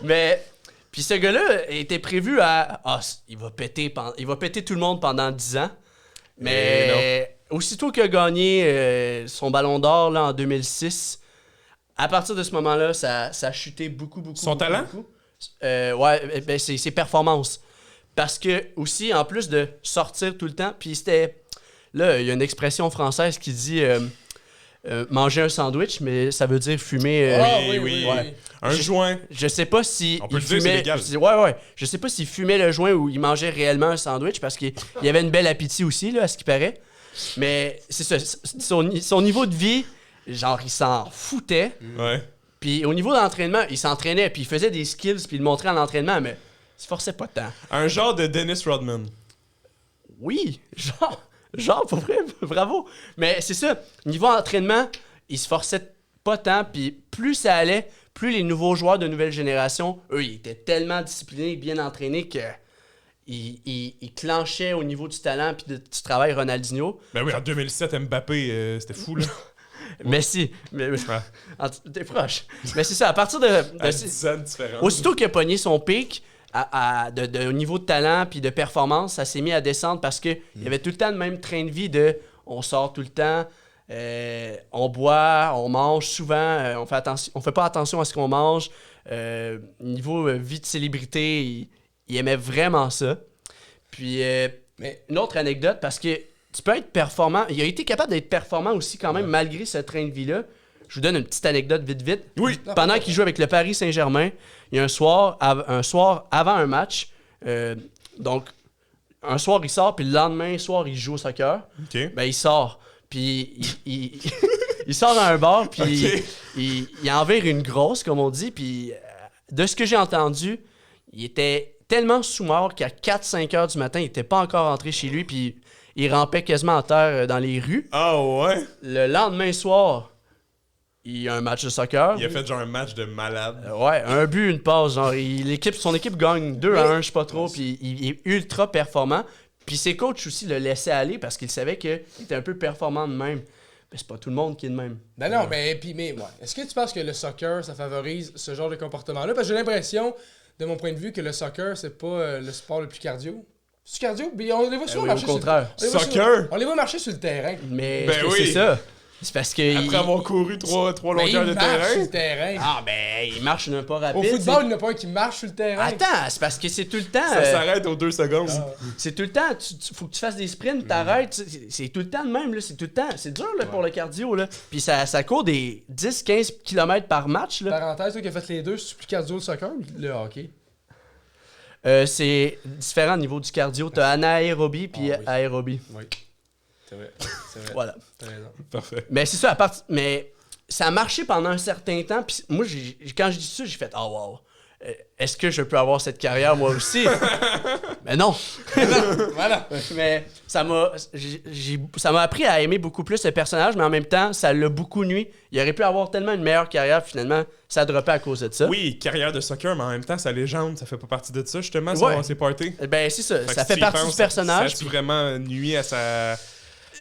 Mais, puis ce gars-là était prévu à... il va péter tout le monde pendant 10 ans. Mais aussitôt qu'il a gagné son ballon d'or là, en 2006, à partir de ce moment-là, ça a chuté beaucoup. Son beaucoup, talent? beaucoup. Ouais, ben, ses performances. Parce que, aussi, en plus de sortir tout le temps, puis c'était... Là, il y a une expression française qui dit manger un sandwich, mais ça veut dire fumer... oui. ouais. Un joint. Je sais pas si On peut il le dire, fumait. c'est légal. Ouais. Je sais pas s'il fumait le joint ou il mangeait réellement un sandwich parce qu'il y avait une belle appétit aussi, là, à ce qui paraît. Mais c'est ça. Son niveau de vie, genre, il s'en foutait. Ouais. Puis au niveau d'entraînement, il s'entraînait, puis il faisait des skills, puis il le montrait en entraînement, mais il se forçait pas tant. Un genre de Dennis Rodman. Oui, genre, pour vrai, bravo. Mais c'est ça, niveau entraînement, il se forçait pas tant, puis plus ça allait, plus les nouveaux joueurs de nouvelle génération, eux, ils étaient tellement disciplinés et bien entraînés que ils clenchaient au niveau du talent puis du travail Ronaldinho. Ben oui, en 2007, Mbappé, c'était fou, là. Messi, mais, Ouais. t'es proche. Mais c'est ça, à partir de À 10 ans de différence. aussitôt qu'il a pogné son pic, au niveau de talent puis de performance, ça s'est mis à descendre parce que il y avait tout le temps le même train de vie de on sort tout le temps, on boit, on mange souvent, on fait pas attention à ce qu'on mange. Niveau vie de célébrité, il aimait vraiment ça. Puis, mais une autre anecdote, parce que tu peux être performant. Il a été capable d'être performant aussi quand même, malgré ce train de vie-là. Je vous donne une petite anecdote vite. Oui. Pendant qu'il joue avec le Paris Saint-Germain, il y a un soir avant un match. Donc, un soir, il sort, puis le lendemain soir, il joue au soccer. OK. Ben, il sort. Puis, il sort dans un bar, puis Ok. il en vire une grosse, comme on dit. Puis, de ce que j'ai entendu, il était tellement sous-mort qu'à 4-5 heures du matin, il était pas encore rentré chez lui, puis il rampait quasiment en terre dans les rues. Ah ouais? Le lendemain soir, il y a un match de soccer. Il a fait genre un match de malade. Ouais, un but, une passe. Genre, son équipe gagne 2-1, je sais pas trop, puis il est ultra performant. Puis ses coachs aussi le laissaient aller parce qu'ils savaient qu'il était un peu performant de même. Mais c'est pas tout le monde qui est de même. Ben non, mais ouais. Est-ce que tu penses que le soccer, ça favorise ce genre de comportement-là? Parce que j'ai l'impression, de mon point de vue, que le soccer, c'est pas le sport le plus cardio. C'est cardio? Mais on les voit souvent Oui, marcher au contraire. Soccer? On les voit marcher sur le terrain. Mais Ben est-ce que oui. c'est ça? C'est parce que... Après avoir couru trois Mais longueurs il de marche sur terrain. le terrain. Ah, ben, il marche d'un pas rapide. Au football, il n'y en a pas un qui marche sur le terrain. Attends, c'est parce que c'est tout le temps... Ça s'arrête aux 2 secondes. C'est tout le temps, faut que tu fasses des sprints, t'arrêtes, c'est tout le temps de même, là, c'est tout le temps, c'est dur là, pour le cardio, là. Puis ça court des 10-15 km par match, là. Parenthèse, toi qui as fait les deux, c'est plus cardio le soccer ou le hockey? C'est différent au niveau du cardio, t'as anaérobie puis Ah oui. aérobie. Oui. C'est vrai. Voilà. T'as raison. Parfait. Mais c'est ça, mais ça a marché pendant un certain temps, puis moi, quand je dis ça, j'ai fait « Oh wow, est-ce que je peux avoir cette carrière moi aussi? » Mais non! Voilà. Mais ça m'a appris à aimer beaucoup plus le personnage, mais en même temps, ça l'a beaucoup nuit. Il aurait pu avoir tellement une meilleure carrière, finalement, ça a droppé à cause de ça. Oui, carrière de soccer, mais en même temps, sa légende, ça fait pas partie de ça, justement, Ouais. ses parties. Ben, c'est ça, Fait ça que fait si tu y partie penses, du personnage. Ça a-tu vraiment nuit à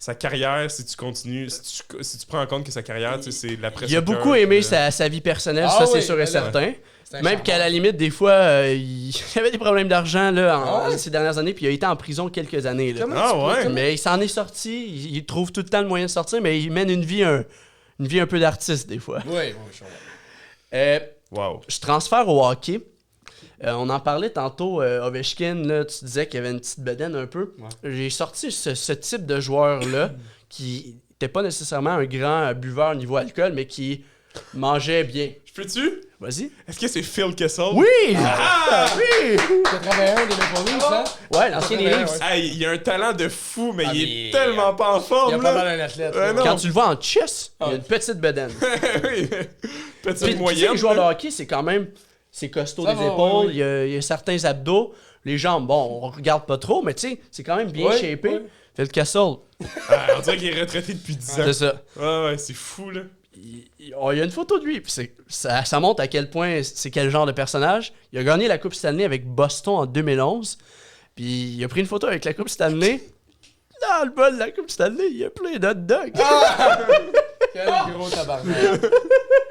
sa carrière si tu continues, si tu prends en compte que sa carrière, tu sais, c'est l'après Il a beaucoup aimé sa vie personnelle, Ah ça c'est oui, sûr et ben là, certain. C'est un Même charmant. qu'à la limite, des fois, il avait des problèmes d'argent là, Ah ouais? ces dernières années, puis il a été en prison quelques années. Là. Comment Ah tu peux- ouais? comment- Mais il s'en est sorti, il trouve tout le temps le moyen de sortir, mais il mène une vie un peu d'artiste des fois. Oui, je comprends. Wow. Je transfère au hockey. On en parlait tantôt, Ovechkin, là, tu disais qu'il y avait une petite bedaine un peu. Ouais. J'ai sorti ce type de joueur-là qui n'était pas nécessairement un grand buveur niveau alcool, mais qui mangeait bien. Je peux-tu? Vas-y. Est-ce que c'est Phil Kessel? Oui! Ah! Oui! 81 des Maple Leafs, hein? Ouais, l'ancien des Ouais, Leafs. ouais. Hey, il a un talent de fou, mais Ah, il mais- est tellement pas en Il y forme, a pas là. mal un athlète. Ouais, là. non. Quand tu le vois en chess, il y Ah. a une petite bedaine. Oui. Petite Puis, tu sais, moyenne. les joueurs de là. hockey, c'est quand même... C'est costaud Ça des va, épaules, oui. il y a certains abdos. Les jambes, bon, on regarde pas trop, mais tu sais, c'est quand même bien Ouais, shapé. ouais. Phil Kessel, Ah, on dirait qu'il est retraité depuis 10 ans. c'est ça. Ouais, c'est fou, là. Il y a une photo de lui, puis ça montre à quel point c'est quel genre de personnage. Il a gagné la Coupe Stanley avec Boston en 2011, puis il a pris une photo avec la Coupe Stanley. Dans le bol de la Coupe Stanley, il y a plein d'hot dogs. Quel gros tabarnak.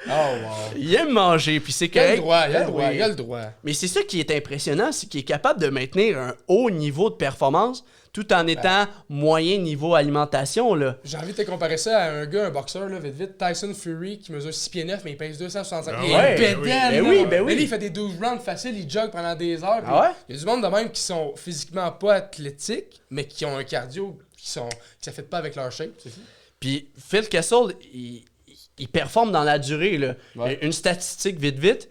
Oh, wow. Il aime manger, puis c'est Il a correct. le droit, il a le Ben droit, oui. il a le droit. Mais c'est ça qui est impressionnant, c'est qu'il est capable de maintenir un haut niveau de performance tout en étant moyen niveau alimentation, là. J'ai envie de te comparer ça à un gars, un boxeur, là, vite, Tyson Fury, qui mesure 6 pieds 9, mais il pèse 265. Ah Il est ouais, bédaine, ben là. oui, ben oui. Mais lui, il fait des 12 rounds faciles, il jogue pendant des heures. puis Ah ouais? Il y a du monde de même qui sont physiquement pas athlétiques, mais qui ont un cardio qui s'affectent pas avec leur shape. C'est fou. Puis Phil Kessel, il performe dans la durée, là. Ouais. Une statistique vite,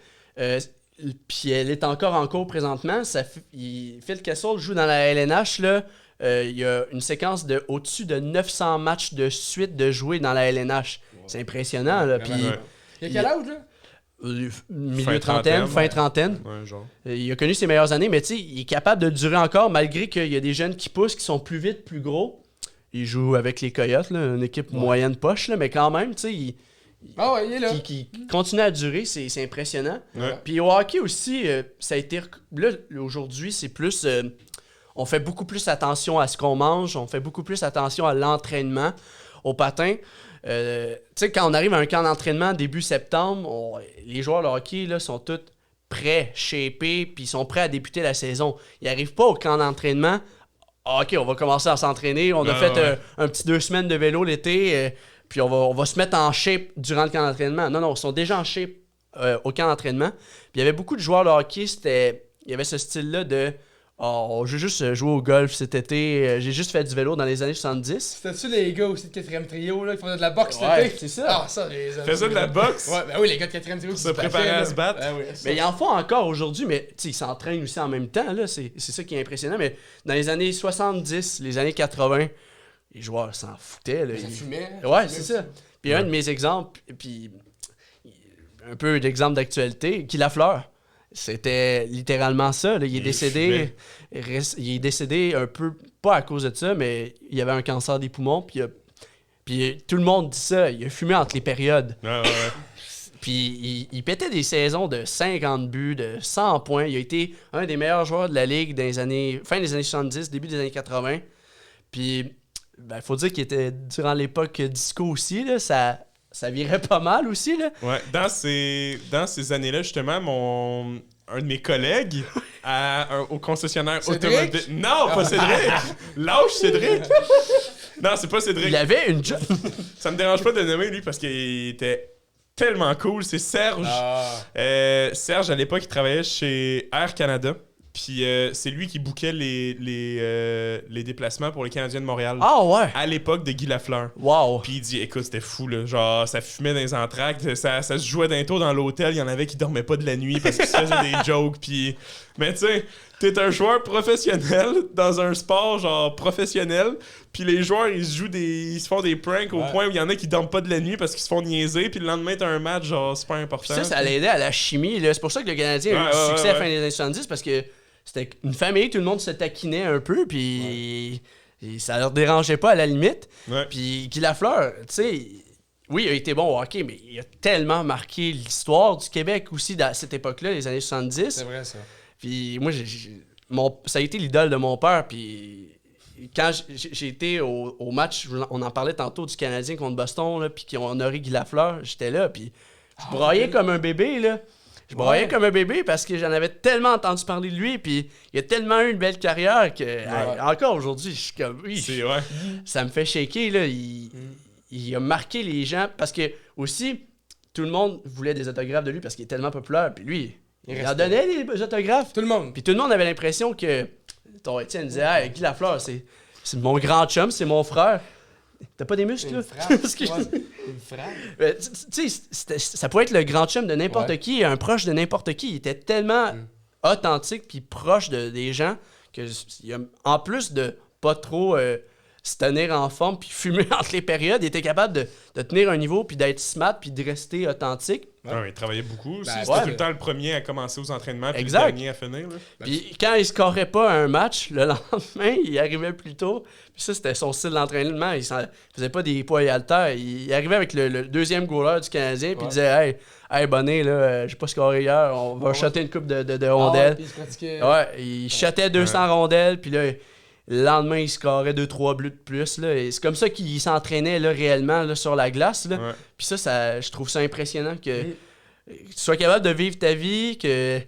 puis elle est encore en cours présentement. Phil Kessel joue dans la LNH, là. Il y a une séquence de au-dessus de 900 matchs de suite de jouer dans la LNH. C'est impressionnant, là. Puis Ouais. Il a quel âge, là? milieu Fin trentaine, trentaine, fin ouais. trentaine. Ouais, genre. Il a connu ses meilleures années, mais tu sais, il est capable de durer encore malgré qu'il y a des jeunes qui poussent, qui sont plus vite, plus gros. Il joue avec les Coyotes, là, une équipe moyenne poche, là, mais quand même, tu sais, Ah ouais, il est là. qui continue à durer, c'est impressionnant. Ouais. Puis au hockey aussi, ça a été... Là, aujourd'hui, c'est plus... on fait beaucoup plus attention à ce qu'on mange, on fait beaucoup plus attention à l'entraînement, au patin. Tu sais, quand on arrive à un camp d'entraînement début septembre, les joueurs de hockey là, sont tous prêts, shapés, puis ils sont prêts à débuter la saison. Ils n'arrivent pas au camp d'entraînement. Ah, OK, on va commencer à s'entraîner. On a Ah, fait ouais. un petit 2 semaines de vélo l'été, puis on va se mettre en shape durant le camp d'entraînement. Non, ils sont déjà en shape au camp d'entraînement. Puis il y avait beaucoup de joueurs de hockey, il y avait ce style-là de Oh, j'ai juste joué au golf cet été. J'ai juste fait du vélo dans les années 70. C'était-tu les gars aussi de 4e trio là, qui faisaient de la boxe Ouais, cet été? c'est ça. Ah, ça, les Fais-ça de la boxe? Ouais, ben oui, les gars de 4e trio qui Se préparer à se battre. Ben oui, Mais ils en font encore aujourd'hui, mais ils s'entraînent aussi en même temps. Là, c'est ça qui est impressionnant. Mais dans les années 70, les années 80, les joueurs s'en foutaient. Là. Ça fumait. Ouais, c'est ça. Puis un de mes exemples, puis un peu d'exemple d'actualité, Guy Lafleur. C'était littéralement ça. Là. Il est décédé un peu, pas à cause de ça, mais il avait un cancer des poumons. Puis tout le monde dit ça. Il a fumé entre les périodes. Ouais. Puis il pétait des saisons de 50 buts, de 100 points. Il a été un des meilleurs joueurs de la ligue dans les fin des années 70, début des années 80. Puis il faut dire qu'il était durant l'époque disco aussi. Là, ça virait pas mal aussi. Là. Ouais, dans ces années-là, justement, un de mes collègues au concessionnaire Cédric? automobile. Non, pas Cédric! Lâche Cédric! Non, c'est pas Cédric. Il avait une job. Ça me dérange pas de le nommer, lui, parce qu'il était tellement cool. C'est Serge. Serge, à l'époque, il travaillait chez Air Canada. Puis c'est lui qui bookait les déplacements pour les Canadiens de Montréal. Ah ouais! À l'époque de Guy Lafleur. Wow! Puis il dit, écoute, c'était fou, là. Genre, ça fumait dans les entractes, ça se jouait d'un tour dans l'hôtel. Il y en avait qui dormaient pas de la nuit parce qu'ils se faisaient des jokes. Puis... Mais tu sais, t'es un joueur professionnel dans un sport, genre, professionnel. Puis les joueurs, ils se font des pranks au point où il y en a qui dorment pas de la nuit parce qu'ils se font niaiser. Puis le lendemain, t'as un match, genre, super important. Puis ça l'aidait à la chimie. Là. C'est pour ça que le Canadien a eu du succès à la fin des années 70 parce que c'était une famille, tout le monde se taquinait un peu, puis ça leur dérangeait pas à la limite. Ouais. Puis Guy Lafleur, tu sais, oui, il a été bon au hockey, mais il a tellement marqué l'histoire du Québec aussi à cette époque-là, les années 70. C'est vrai, ça. Puis moi, ça a été l'idole de mon père, puis quand j'ai été au match, on en parlait tantôt du Canadien contre Boston, là, puis qu'ils ont honoré Guy Lafleur, j'étais là, puis je broyais comme un bébé, là. Je broyais comme un bébé parce que j'en avais tellement entendu parler de lui, puis il a tellement eu une belle carrière que encore aujourd'hui, je suis comme ça me fait shaker là. Il a marqué les gens parce que aussi tout le monde voulait des autographes de lui parce qu'il est tellement populaire, puis lui il en donnait des autographes. Tout le monde. Puis tout le monde avait l'impression que ton Étienne disait hey, Guy Lafleur, c'est mon grand chum, c'est mon frère. T'as pas des muscles, là? Une frappe. Tu sais, ça pouvait être le grand chum de n'importe qui, un proche de n'importe qui. Il était tellement authentique puis proche des gens que, en plus de pas trop se tenir en forme puis fumer entre les périodes, il était capable de tenir un niveau puis d'être smart puis de rester authentique. Ouais, il travaillait beaucoup aussi. Ben, C'était tout le temps le premier à commencer aux entraînements puis le dernier à finir. Là. Puis quand il scorait pas un match, le lendemain, il arrivait plus tôt. Puis ça, c'était son style d'entraînement. Il faisait pas des poids et haltères. Il arrivait avec le deuxième goaler du Canadien puis il disait Hey, bonnet, là, j'ai pas scoré hier, on va shotter une coupe de rondelles. Il shottait 200 rondelles, puis là, le lendemain, il scorait 2-3 buts de plus. Là, et c'est comme ça qu'il s'entraînait là, réellement là, sur la glace. Là. Ouais. Puis ça, je trouve ça impressionnant que tu sois capable de vivre ta vie, que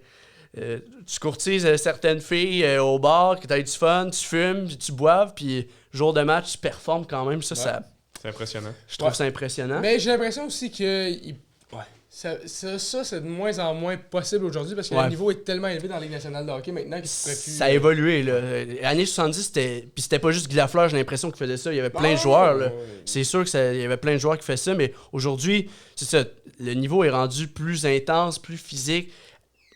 tu courtises certaines filles au bar, que tu aies du fun, tu fumes, puis tu boives, puis jour de match, tu performes quand même. Ça, c'est impressionnant. Je trouve ça impressionnant. Mais j'ai l'impression aussi que ça c'est de moins en moins possible aujourd'hui parce que le niveau est tellement élevé dans la Ligue nationale de hockey maintenant qu'il ne plus... Ça a évolué, là. L'année 70, c'était pas juste Guy Lafleur, j'ai l'impression qu'il faisait ça. Il y avait plein de joueurs, là. C'est sûr qu'il y avait plein de joueurs qui faisaient ça, mais aujourd'hui, c'est ça. Le niveau est rendu plus intense, plus physique.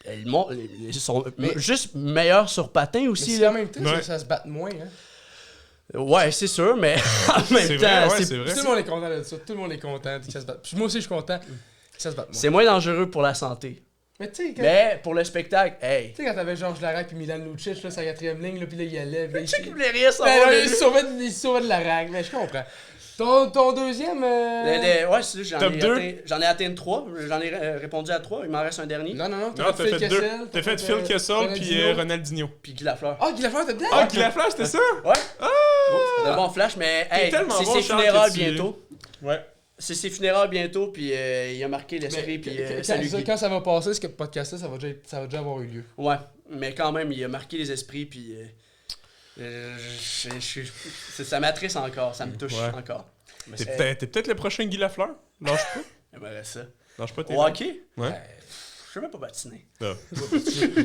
Ils sont juste meilleurs sur patin aussi, mais là. en même temps, ça se bat moins, hein. Ouais, c'est sûr, mais en même temps, c'est vrai. Tout le monde est content de ça. Tout le monde est content que ça se batte. Puis moi aussi, je suis content que ça se batte moins. C'est moins dangereux pour la santé. Mais tu sais, Mais pour le spectacle, hey. Tu sais, quand t'avais Georges Larac puis Milan Lucic, là, sa 4e ligne, là, puis là, il allait. Tu sais qu'il voulait rien Ben, savoir. il se sauvait de Larac, mais je comprends. Ton deuxième. Ouais, c'est Top 2. J'en ai atteint 3. J'en ai répondu à 3. Il m'en reste un dernier. Non, t'as fait 2. T'as fait Phil Kessel puis Ronaldinho. Puis Guy Lafleur. Ah, Guy Lafleur, t'es dedans? Ah, Guy Lafleur, c'était ça? Ouais. C'est un bon flash, mais hey, tellement c'est bon, ses Charles, funérailles que tu- bientôt. Ouais. C'est ses funérailles bientôt, puis il a marqué l'esprit, puis salut Guy. Quand ça va passer, ce podcast-là, ça va déjà avoir eu lieu. Ouais, mais quand même, il a marqué les esprits, puis ça m'attriste encore, ça me touche encore. T'es peut-être le prochain Guy Lafleur? Lâche pas. J'aimerais ça. Lâche pas tes Au hockey? Ouais. sais même pas patiner. Ah.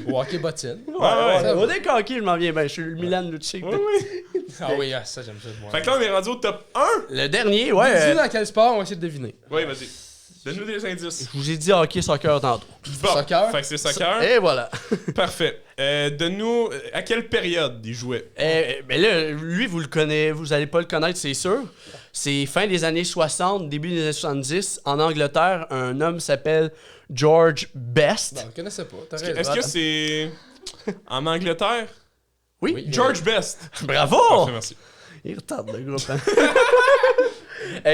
Au hockey bottine. Ouais. Au décanqué, je m'en viens bien. Je suis le Milan Lucic. Oui, oui. Ah oui, ça, j'aime ça. Moi. Fait que là, on est rendu au top 1. Le dernier, Dis ouais. dans quel sport, on va essayer de deviner. Oui, vas-y. Donne-nous des indices. Je vous ai dit hockey, soccer tantôt. Bon, Soccer? Fait que c'est soccer. Et voilà. Parfait. Donne-nous à quelle période il jouait. Mais là, lui, vous le connaissez, vous allez pas le connaître, c'est sûr. C'est fin des années 60, début des années 70. En Angleterre, un homme s'appelle George Best. Non, je connaissais pas. T'as raison. Est-ce que c'est en Angleterre? Oui, George Best. bravo! Parfait, merci. Il retarde le groupe. Hein?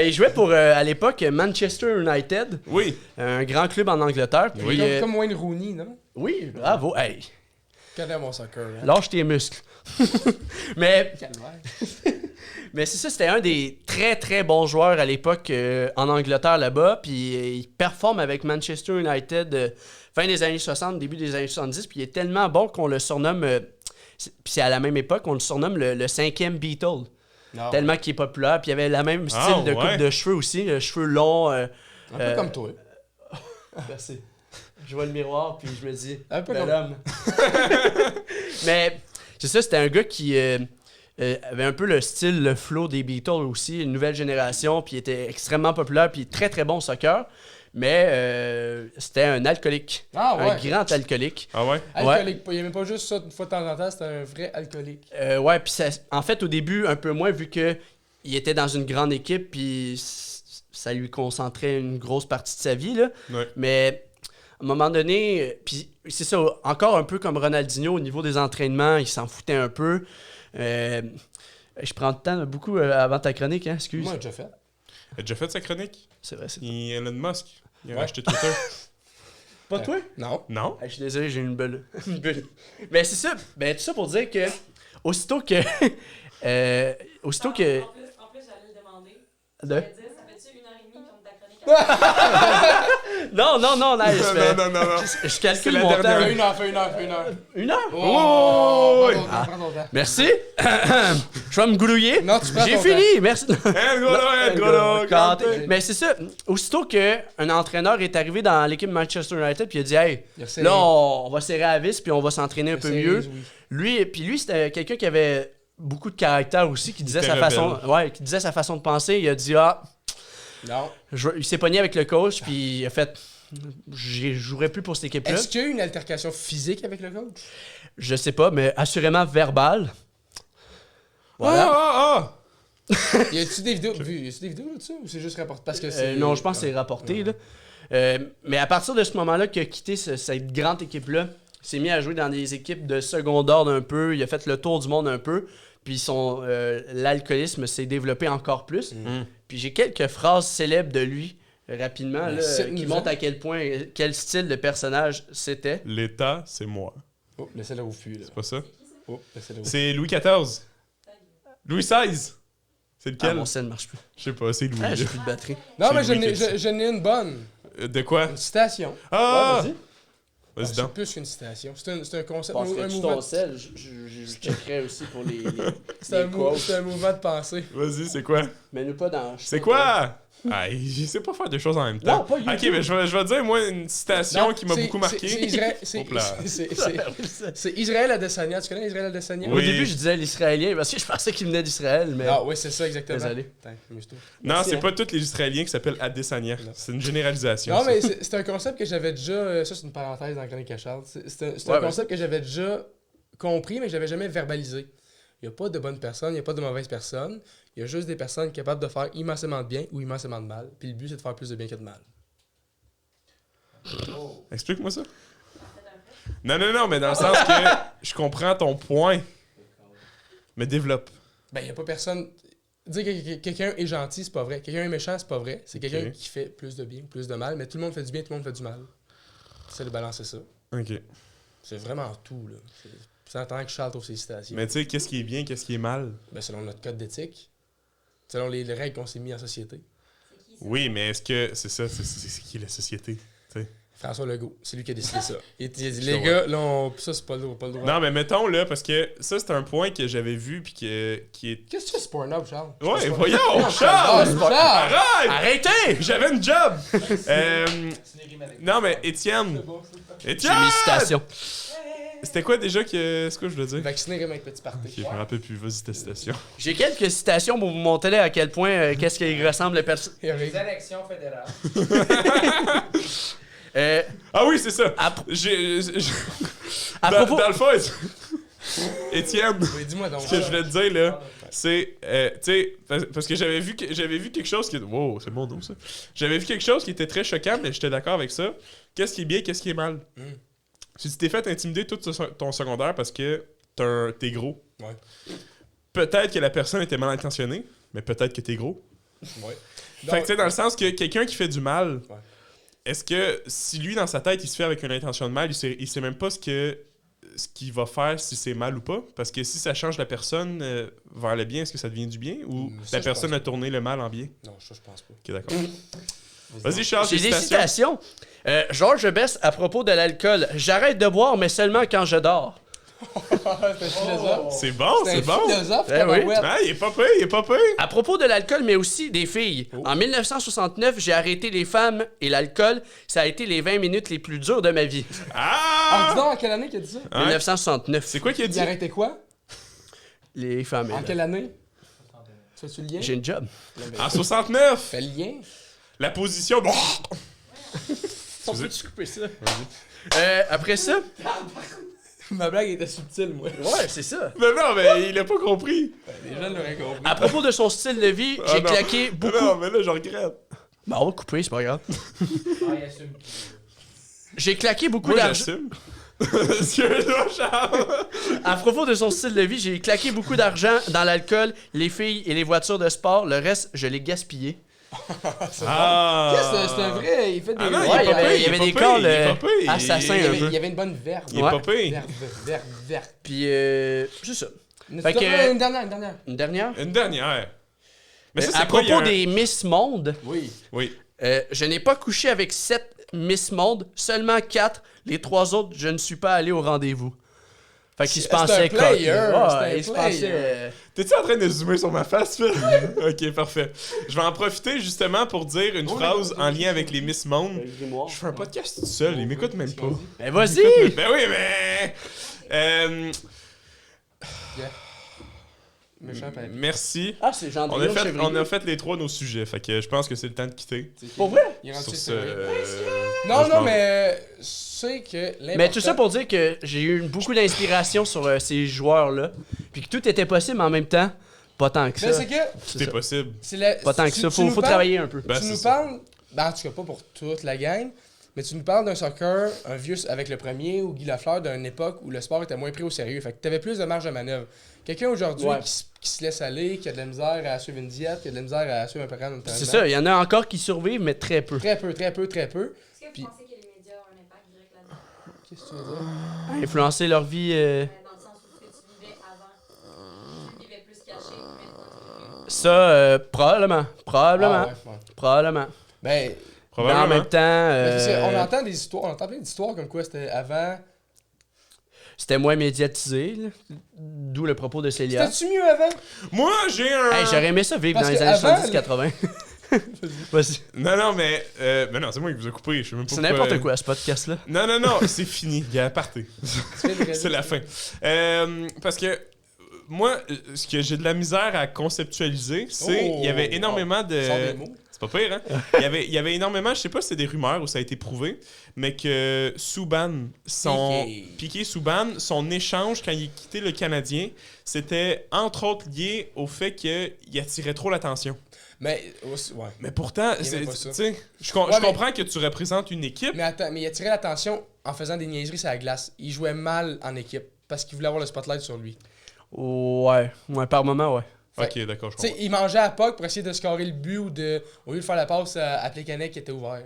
Il jouait pour, à l'époque, Manchester United, Oui. un grand club en Angleterre. Puis, Oui. Comme Wayne Rooney, non? oui, bravo. Hey, Je connais mon soccer. Hein? lâche tes muscles. mais Calvaire. mais c'est ça, c'était un des très très bons joueurs à l'époque en Angleterre là-bas. Puis il performe avec Manchester United fin des années 60, début des années 70. Puis il est tellement bon qu'on le surnomme, puis c'est à la même époque, on le surnomme le cinquième Beatle. Non. Tellement qu'il est populaire. Puis il avait la même style Ah, de coupe ouais. de cheveux aussi, cheveux longs. Un peu comme toi. Merci. Je vois le miroir, puis je me dis, Un peu bel comme- homme. Mais c'est ça, c'était un gars qui avait un peu le style, le flow des Beatles aussi, une nouvelle génération, puis il était extrêmement populaire, puis très très bon au soccer. Mais c'était un alcoolique. Ah ouais. Un grand alcoolique. Ah ouais? Alcoolique. Il aimait pas juste ça une fois de temps en temps, c'était un vrai alcoolique. Ouais, puis en fait, au début, un peu moins, vu que il était dans une grande équipe, puis ça lui concentrait une grosse partie de sa vie, là. Ouais. Mais à un moment donné, puis c'est ça, encore un peu comme Ronaldinho au niveau des entraînements, il s'en foutait un peu. Je prends le temps beaucoup avant ta chronique, hein, excuse. Moi, j'ai déjà fait. Il a déjà fait sa chronique? C'est vrai, c'est Elon Musk. Il a Ouais. racheté Twitter. pas toi? Non. Non? Je suis désolé, j'ai une bulle. Une bulle. Mais c'est ça, tout ça pour dire que aussitôt que aussitôt que En plus, j'allais le demander. De? J'allais dire, ça fait-tu 1h30 comme ta chronique? non, nice, mais non. je calcule C'est la mon dernière. temps. Fais une heure, fais une heure, fais une heure. Une heure? Oh! oui. Prends ton temps. Merci. Je vais me grouiller. Non, tu prends J'ai ton fini, merci. N'Golo. Mais c'est ça, aussitôt qu'un entraîneur est arrivé dans l'équipe Manchester United puis il a dit hey, Il a serré. là on va serrer à la vis puis on va s'entraîner un peu Serré, mieux. oui. Lui c'était quelqu'un qui avait beaucoup de caractère aussi, qui disait était sa façon, rebelle. qui disait sa façon de penser. Il a dit Non. il s'est pogné avec le coach puis il a fait je jouerai plus pour cette équipe-là. Est-ce qu'il y a eu une altercation physique avec le coach? Je sais pas, mais assurément verbal. Voilà. Ah! Y a-tu des vidéos de ça ou c'est juste rapporté parce que Non, je pense que c'est rapporté. Là. Mais à partir de ce moment-là qu'il a quitté cette grande équipe-là, il s'est mis à jouer dans des équipes de second ordre un peu. Il a fait le tour du monde un peu. Puis l'alcoolisme s'est développé encore plus. Puis j'ai quelques phrases célèbres de lui, rapidement, là, qui montrent à quel point, quel style de personnage c'était. L'État, c'est moi. Oh, laissez-la au fût, là. C'est pas ça? Oh, laissez-la au fût. C'est Louis XIV. Louis XVI. C'est Ah, lequel? mon sel ne marche plus. Je sais pas, c'est Louis. Ah, là. j'ai plus de batterie. Non, C'est mais Louis qui a j'en ai une bonne. De quoi? Une citation. Ah! Ouais, vas-y. Vas-y C'est donc. plus qu'une citation. C'est un concept, un Passerais-tu mouvement. ton sel? Je checkerais aussi pour les C'est un, quotes. c'est un mouvement de pensée. Vas-y, c'est quoi? Mais nous pas dans... C'est quoi? Ah, je sais pas faire deux choses en même temps. Non, pas YouTube. Ok, mais je vais dire, moi, une citation qui m'a c'est- beaucoup marqué. C'est Israël, c'est- Hop là. c'est Israël Adesanya. Tu connais Israël Adesanya? Oui. Au début, je disais l'Israélien parce que je pensais qu'il venait d'Israël, mais... Ah oui, c'est ça exactement. Désolé. Attends, amuse-toi. Non, Merci, c'est hein. pas tous les Israéliens qui s'appellent Adesanya. C'est une généralisation. Non, ça. mais c'est un concept que j'avais déjà. Ça, c'est une parenthèse dans la chronique à Charles. C'est un Ouais, concept que j'avais déjà compris, mais que j'avais jamais verbalisé. Il n'y a pas de bonnes personnes, il n'y a pas de mauvaises personnes. Il y a juste des personnes capables de faire immensément de bien ou immensément de mal. Puis le but, c'est de faire plus de bien que de mal. Explique-moi ça. Non, mais dans le sens que je comprends ton point. Mais développe. Ben, il n'y a pas personne. Dire que quelqu'un est gentil, c'est pas vrai. Quelqu'un est méchant, c'est pas vrai. C'est quelqu'un Ok. qui fait plus de bien ou plus de mal. Mais tout le monde fait du bien, tout le monde fait du mal. C'est de balancer ça. Ok. C'est vraiment tout, là. C'est en tant que Charles trouve ses citations. Mais tu sais, qu'est-ce qui est bien, qu'est-ce qui est mal? Ben, selon notre code d'éthique, selon les règles qu'on s'est mis en société. Oui, mais est-ce que c'est ça? C'est qui la société? Tu sais? François Legault, c'est lui qui a décidé ça. Il a dit, Je les comprends. gars, là, ça, c'est pas le droit. Non, mais mettons là, parce que ça, c'est un point que j'avais vu puis qui est. Qu'est-ce que tu fais, c'est Pornhub, Charles? Ouais, voyons! Ah, Charles! c'est pas Arrête! Arrêtez! J'avais une job! C'est des rimes avec Non, mais Étienne, bon, ça. Étienne! J'ai mes citations. C'était quoi déjà que. C'est quoi je voulais dire? Vacciner comme avec petit Ok, party. je me rappelle plus. Vas-y, ta citation. J'ai quelques citations pour vous montrer à quel point qu'est-ce qui ressemble les personnes. Les élections fédérales. Ah oui, c'est ça! À, à Dans, propos... dans le fond, Étienne, Oui, dis-moi donc. ce que je voulais te dire là, c'est. Tu sais, parce que j'avais vu quelque chose qui. Wow, c'est mon dos ça. J'avais vu quelque chose qui était très choquant, mais j'étais d'accord avec ça. Qu'est-ce qui est bien, qu'est-ce qui est mal? Si tu t'es fait intimider tout ton secondaire parce que t'es gros, Ouais. peut-être que la personne était mal intentionnée, mais peut-être que t'es gros. Ouais. Fait que tu sais, dans le sens que quelqu'un qui fait du mal, Ouais. est-ce que si lui, dans sa tête, il se fait avec une intention de mal, il sait même pas ce qu'il va faire, si c'est mal ou pas? Parce que si ça change la personne vers le bien, est-ce que ça devient du bien? Ou Ça, la je personne pense a tourné le mal en bien? Non, ça, je pense pas. Ok, d'accord. Vas-y, Charles, J'ai tes des citations. Georges Best à propos de l'alcool. J'arrête de boire, mais seulement quand je dors. C'est un philosophe. C'est bon, C'est c'est un bon. philosophe, Eh oui. tabarouette. Ah, il est pas pire, il est pas pire. À propos de l'alcool, mais aussi des filles. En 1969, j'ai arrêté les femmes et l'alcool. Ça a été les 20 minutes les plus dures de ma vie. Ah, dis Ah! donc, en quelle année qu'il a dit ça? Hein? 1969. C'est quoi qu'il a Il dit? arrêtait quoi? Les femmes et En l'alcool. quelle année? Tu fais-tu le lien? J'ai une job. En 69! Fais le lien. La position... On peut-tu couper ça? Après ça... Ma blague était subtile, moi. Ouais, c'est ça. Non, mais il a pas compris. Les gens l'auraient compris. À propos de son style de vie, Ah, j'ai non. claqué beaucoup... Non, mais là, je regrette. Bah, on va couper, c'est pas grave. Ah, il assume. J'ai claqué beaucoup Moi, d'argent... j'assume. Excuse-moi, Charles. À propos de son style de vie, j'ai claqué beaucoup d'argent dans l'alcool, les filles et les voitures de sport. Le reste, je l'ai gaspillé. Ah! C'est un vrai, il fait des... Ah non, Ouais, il est il y pas avait- pire, il y avait il est des pas calls, pire, il est pas pire. assassins. Il y avait une bonne verve. Il est Ouais. pas pire. Verve. Puis, c'est ça. Une Fait que- dernière. Une dernière. Une dernière. Mais ça, À c'est quoi, il y a propos un- des Miss Monde, Oui. Oui. je n'ai pas couché avec 7 Miss Monde, seulement 4. Les 3 autres, je ne suis pas allé au rendez-vous. Fait qu'il se C'est un pensait player, coq. c'est un Ouais, il se player. pensait... T'es-tu en train de zoomer sur ma face, Phil? Ok, parfait. Je vais en profiter justement pour dire une phrase en lien avec les Miss Monde. Je fais un podcast tout seul, ils m'écoutent même pas. Ben vas-y! Ben oui, mais... Méchant papier. Merci. Ah, c'est Jean-André On a fait les trois nos sujets, fait que je pense que c'est le temps de quitter. Pour vrai? Il est rendu Sur ce... ce... moi, Non, je non, m'en- mais c'est que l'important... Mais tout ça pour dire que j'ai eu beaucoup d'inspiration sur ces joueurs-là. Puis que tout était possible en même temps. Pas tant que ça. Mais c'est que... C'est possible. c'est la- Pas tant que tu- ça. tu Faut nous parles- travailler un peu. Ben, tu c'est nous ça. parles... Ben, en tout cas, pas pour toute la gang, mais tu nous parles d'un soccer, un vieux avec le premier, ou Guy Lafleur, d'une époque où le sport était moins pris au sérieux. Fait que t'avais plus de marge de manœuvre. Quelqu'un aujourd'hui Ouais. qui se laisse aller, qui a de la misère à suivre une diète, qui a de la misère à suivre un programme d'entraînement. C'est ça, il y en a encore qui survivent, mais très peu. Très peu. Est-ce que Puis- vous pensez que les médias ont un impact direct là-dedans? Qu'est-ce que tu veux dire? Influencer leur vie. Dans le sens où ce que tu vivais avant, tu vivais plus caché, maintenant tu vis. Ça, probablement. Probablement. Ah, ouais. Probablement. Ben, Mais Probablement. en même temps, parce que on entend des histoires, on entend plein d'histoires comme quoi c'était avant. c'était moins médiatisé. Là. D'où le propos de Célia. C'était-tu mieux avant? Moi, j'ai un... Hey, j'aurais aimé ça vivre Parce dans les que années avant, 70-80. Vas-y. Non, mais non, c'est moi qui vous ai coupé. Je sais même pas C'est pourquoi- n'importe quoi, ce podcast-là. Non, c'est fini. Il y a aparté. C'est la fin. Parce que moi, ce que j'ai de la misère à conceptualiser, c'est il y avait énormément de... Sors des mots. C'est pas pire, hein? Il y avait énormément, je sais pas si c'est des rumeurs ou ça a été prouvé, mais que Subban, Piqué Subban, son échange quand il quittait le Canadien, c'était entre autres lié au fait qu'il attirait trop l'attention. Mais, aussi, ouais. Mais pourtant, Il aimait c'est- pas tu ça. sais, je Ouais, mais- comprends que tu représentes une équipe. Mais attends, mais il attirait l'attention en faisant des niaiseries sur la glace. Il jouait mal en équipe parce qu'il voulait avoir le spotlight sur lui. Ouais, par moment, ouais. Ok, d'accord, je Tu sais, comprends. il mangeait à POC pour essayer de scorer le but ou au lieu de faire la passe à Plekanec qui était ouvert.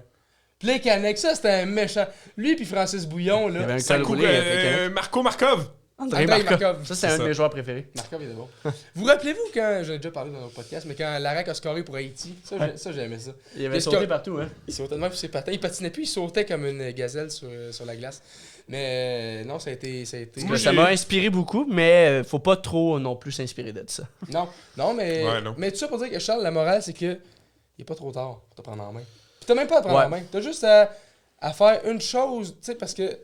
Plekanec, ça c'était un méchant. Lui puis Francis Bouillon, Il y avait là. un Ça col coupe, roulé avec Marco Markov. André Andrei Markov. Markov. Ça, c'est C'est un ça. de mes joueurs préférés. Markov, il est bon. Vous rappelez-vous quand, j'en ai déjà parlé dans notre podcast, mais quand Larac a scoré pour Haïti, ça j'aimais ça. Il avait Qu'est-ce sauté que- partout, hein. Il sautait de même sur ses patins. Il patinait plus, il sautait comme une gazelle sur la glace. Mais non, ça a été. Moi, Ça j'ai- m'a inspiré beaucoup, mais faut pas trop non plus s'inspirer de ça. Non, mais. Ouais, non. Mais tout ça pour dire que Charles, la morale, c'est que il est pas trop tard pour te prendre en main. Puis t'as même pas à te prendre Ouais. en main. T'as juste à faire une chose, tu sais, parce que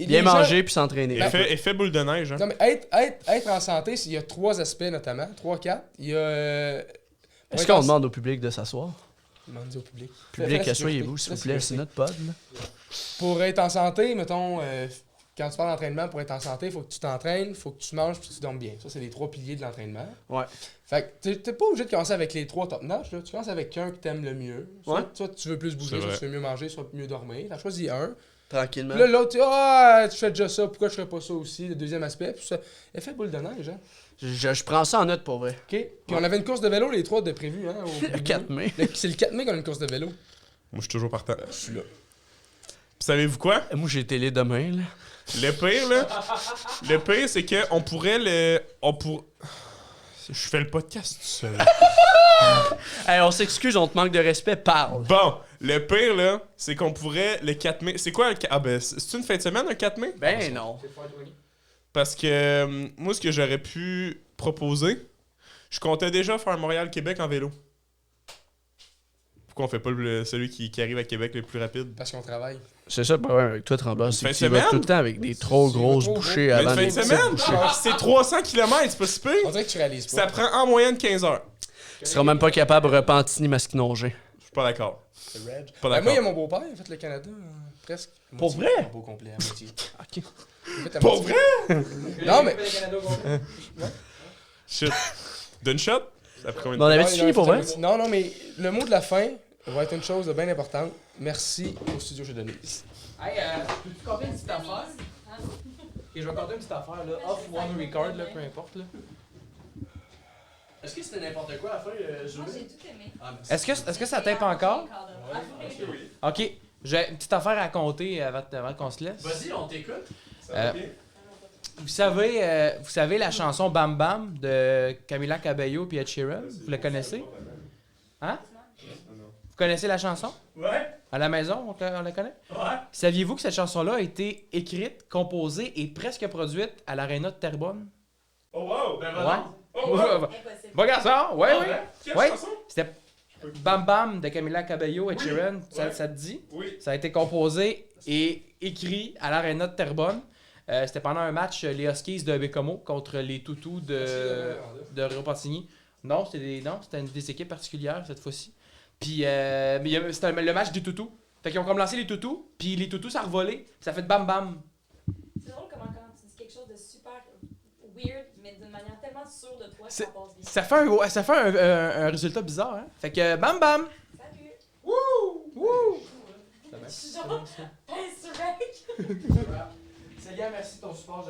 les Bien gens- manger puis s'entraîner. Effet boule de neige, hein. Non, mais être en santé, il y a 3 aspects notamment. 3, 4. Il y a. Est-ce qu'on demande au public de s'asseoir? Demandez au public. Public, Fais la asseyez-vous, s'il vous plaît, c'est notre pod. Là. Pour être en santé, mettons, quand tu parles d'entraînement, pour être en santé, il faut que tu t'entraînes, il faut que tu manges puis que tu dormes bien. Ça, c'est les 3 piliers de l'entraînement. Ouais. Fait que t'es pas obligé de commencer avec les 3 top-notch. Tu commences avec un que t'aimes le mieux. Ouais. Soit tu veux plus bouger, C'est soit vrai. tu veux mieux manger, soit mieux dormir. T'as choisi un. Tranquillement. Puis là, l'autre, tu fais déjà ça, pourquoi je ferais pas ça aussi? Le deuxième aspect. Puis ça, effet boule de neige, hein. Je prends ça en note pour vrai. OK. Puis on avait une course de vélo, les 3 de prévu, hein. Le 4 mai. C'est le 4 mai qu'on a une course de vélo. Moi, je suis toujours partant. Je suis là. Puis savez-vous quoi? Moi, j'ai télé demain, là. Le pire, là, le pire, c'est qu'on pourrait le... Je fais le podcast tout seul. Hey, on s'excuse, on te manque de respect, parle. Bon, le pire, là, c'est qu'on pourrait le 4 mai... C'est quoi le... Ah ben, c'est une fin de semaine, un 4 mai? Ben non. Parce que moi, ce que j'aurais pu proposer, je comptais déjà faire Montréal-Québec en vélo. Pourquoi on fait pas celui qui arrive à Québec le plus rapide? Parce qu'on travaille. C'est ça le problème avec toi, Tremblant. C'est Fin que de tu vas semaine? tout le temps avec des trop grosses trop bouchées gros. Mais avant une fin de des semaine? petites bouchées. C'est 300 km, c'est pas si On pire? dirait que tu réalises pas. Ça prend en moyenne 15 heures. Tu seras même pas capable de Repentigny-Masquinongé. Je suis pas d'accord. C'est Reg. Pas Ben, d'accord. moi, il y a mon beau-père, il a fait le Canada, presque. Pour Moitié. vrai? Un beau complet, à moitié. Ok. Il a fait à Pour moitié. vrai? Non, mais. Shit. D'une shot? Ça a pris combien de Bon, on temps? avait-tu Ouais, fini pour il a vrai? fait à moitié. Non, mais le mot de la fin va être une chose de bien importante. Merci au studio chez Denise. Hey, peux-tu compter une petite affaire? Ok, je vais compter une petite affaire, là. Off one record, là, peu importe, là. Est-ce que c'était n'importe quoi à la fin, Moi, j'ai tout aimé. Est-ce que ça tape encore? Ah, Ok, j'ai une petite affaire à compter avant qu'on se laisse. Vas-y, on t'écoute. Vous savez la chanson Bam Bam de Camila Cabello et Ed Sheeran? Vous la connaissez? Hein? Vous connaissez la chanson? Ouais, À la maison, on la connaît? ouais. Saviez-vous que cette chanson-là a été écrite, composée et presque produite à l'Arena de Terrebonne? Oh wow! Ben, Ouais. vas-y. Oh wow! Impossible. Bon garçon, ouais, oui. Quelle Ouais. chanson? C'était Bam Bam de Camila Cabello et Ed Sheeran, Ouais. ça te dit? Oui. Ça a été composé et écrit à l'Arena de Terrebonne. C'était pendant un match, les Huskies de Bécomo contre les Toutous de Repentigny. Non, c'était des équipes particulières cette fois-ci. Puis mais c'était le match des Toutous. Fait qu'ils ont comme lancé les Toutous, puis les Toutous ça a revolé, ça a fait bam bam. C'est drôle comment quand tu dis quelque chose de super weird, mais d'une manière tellement sûre de toi que C'est- ça passe bien. Ça fait un résultat bizarre, hein. Fait que bam bam. Salut! Wouh! Je suis genre, hey, c'est Reg! Célia, merci de ton support,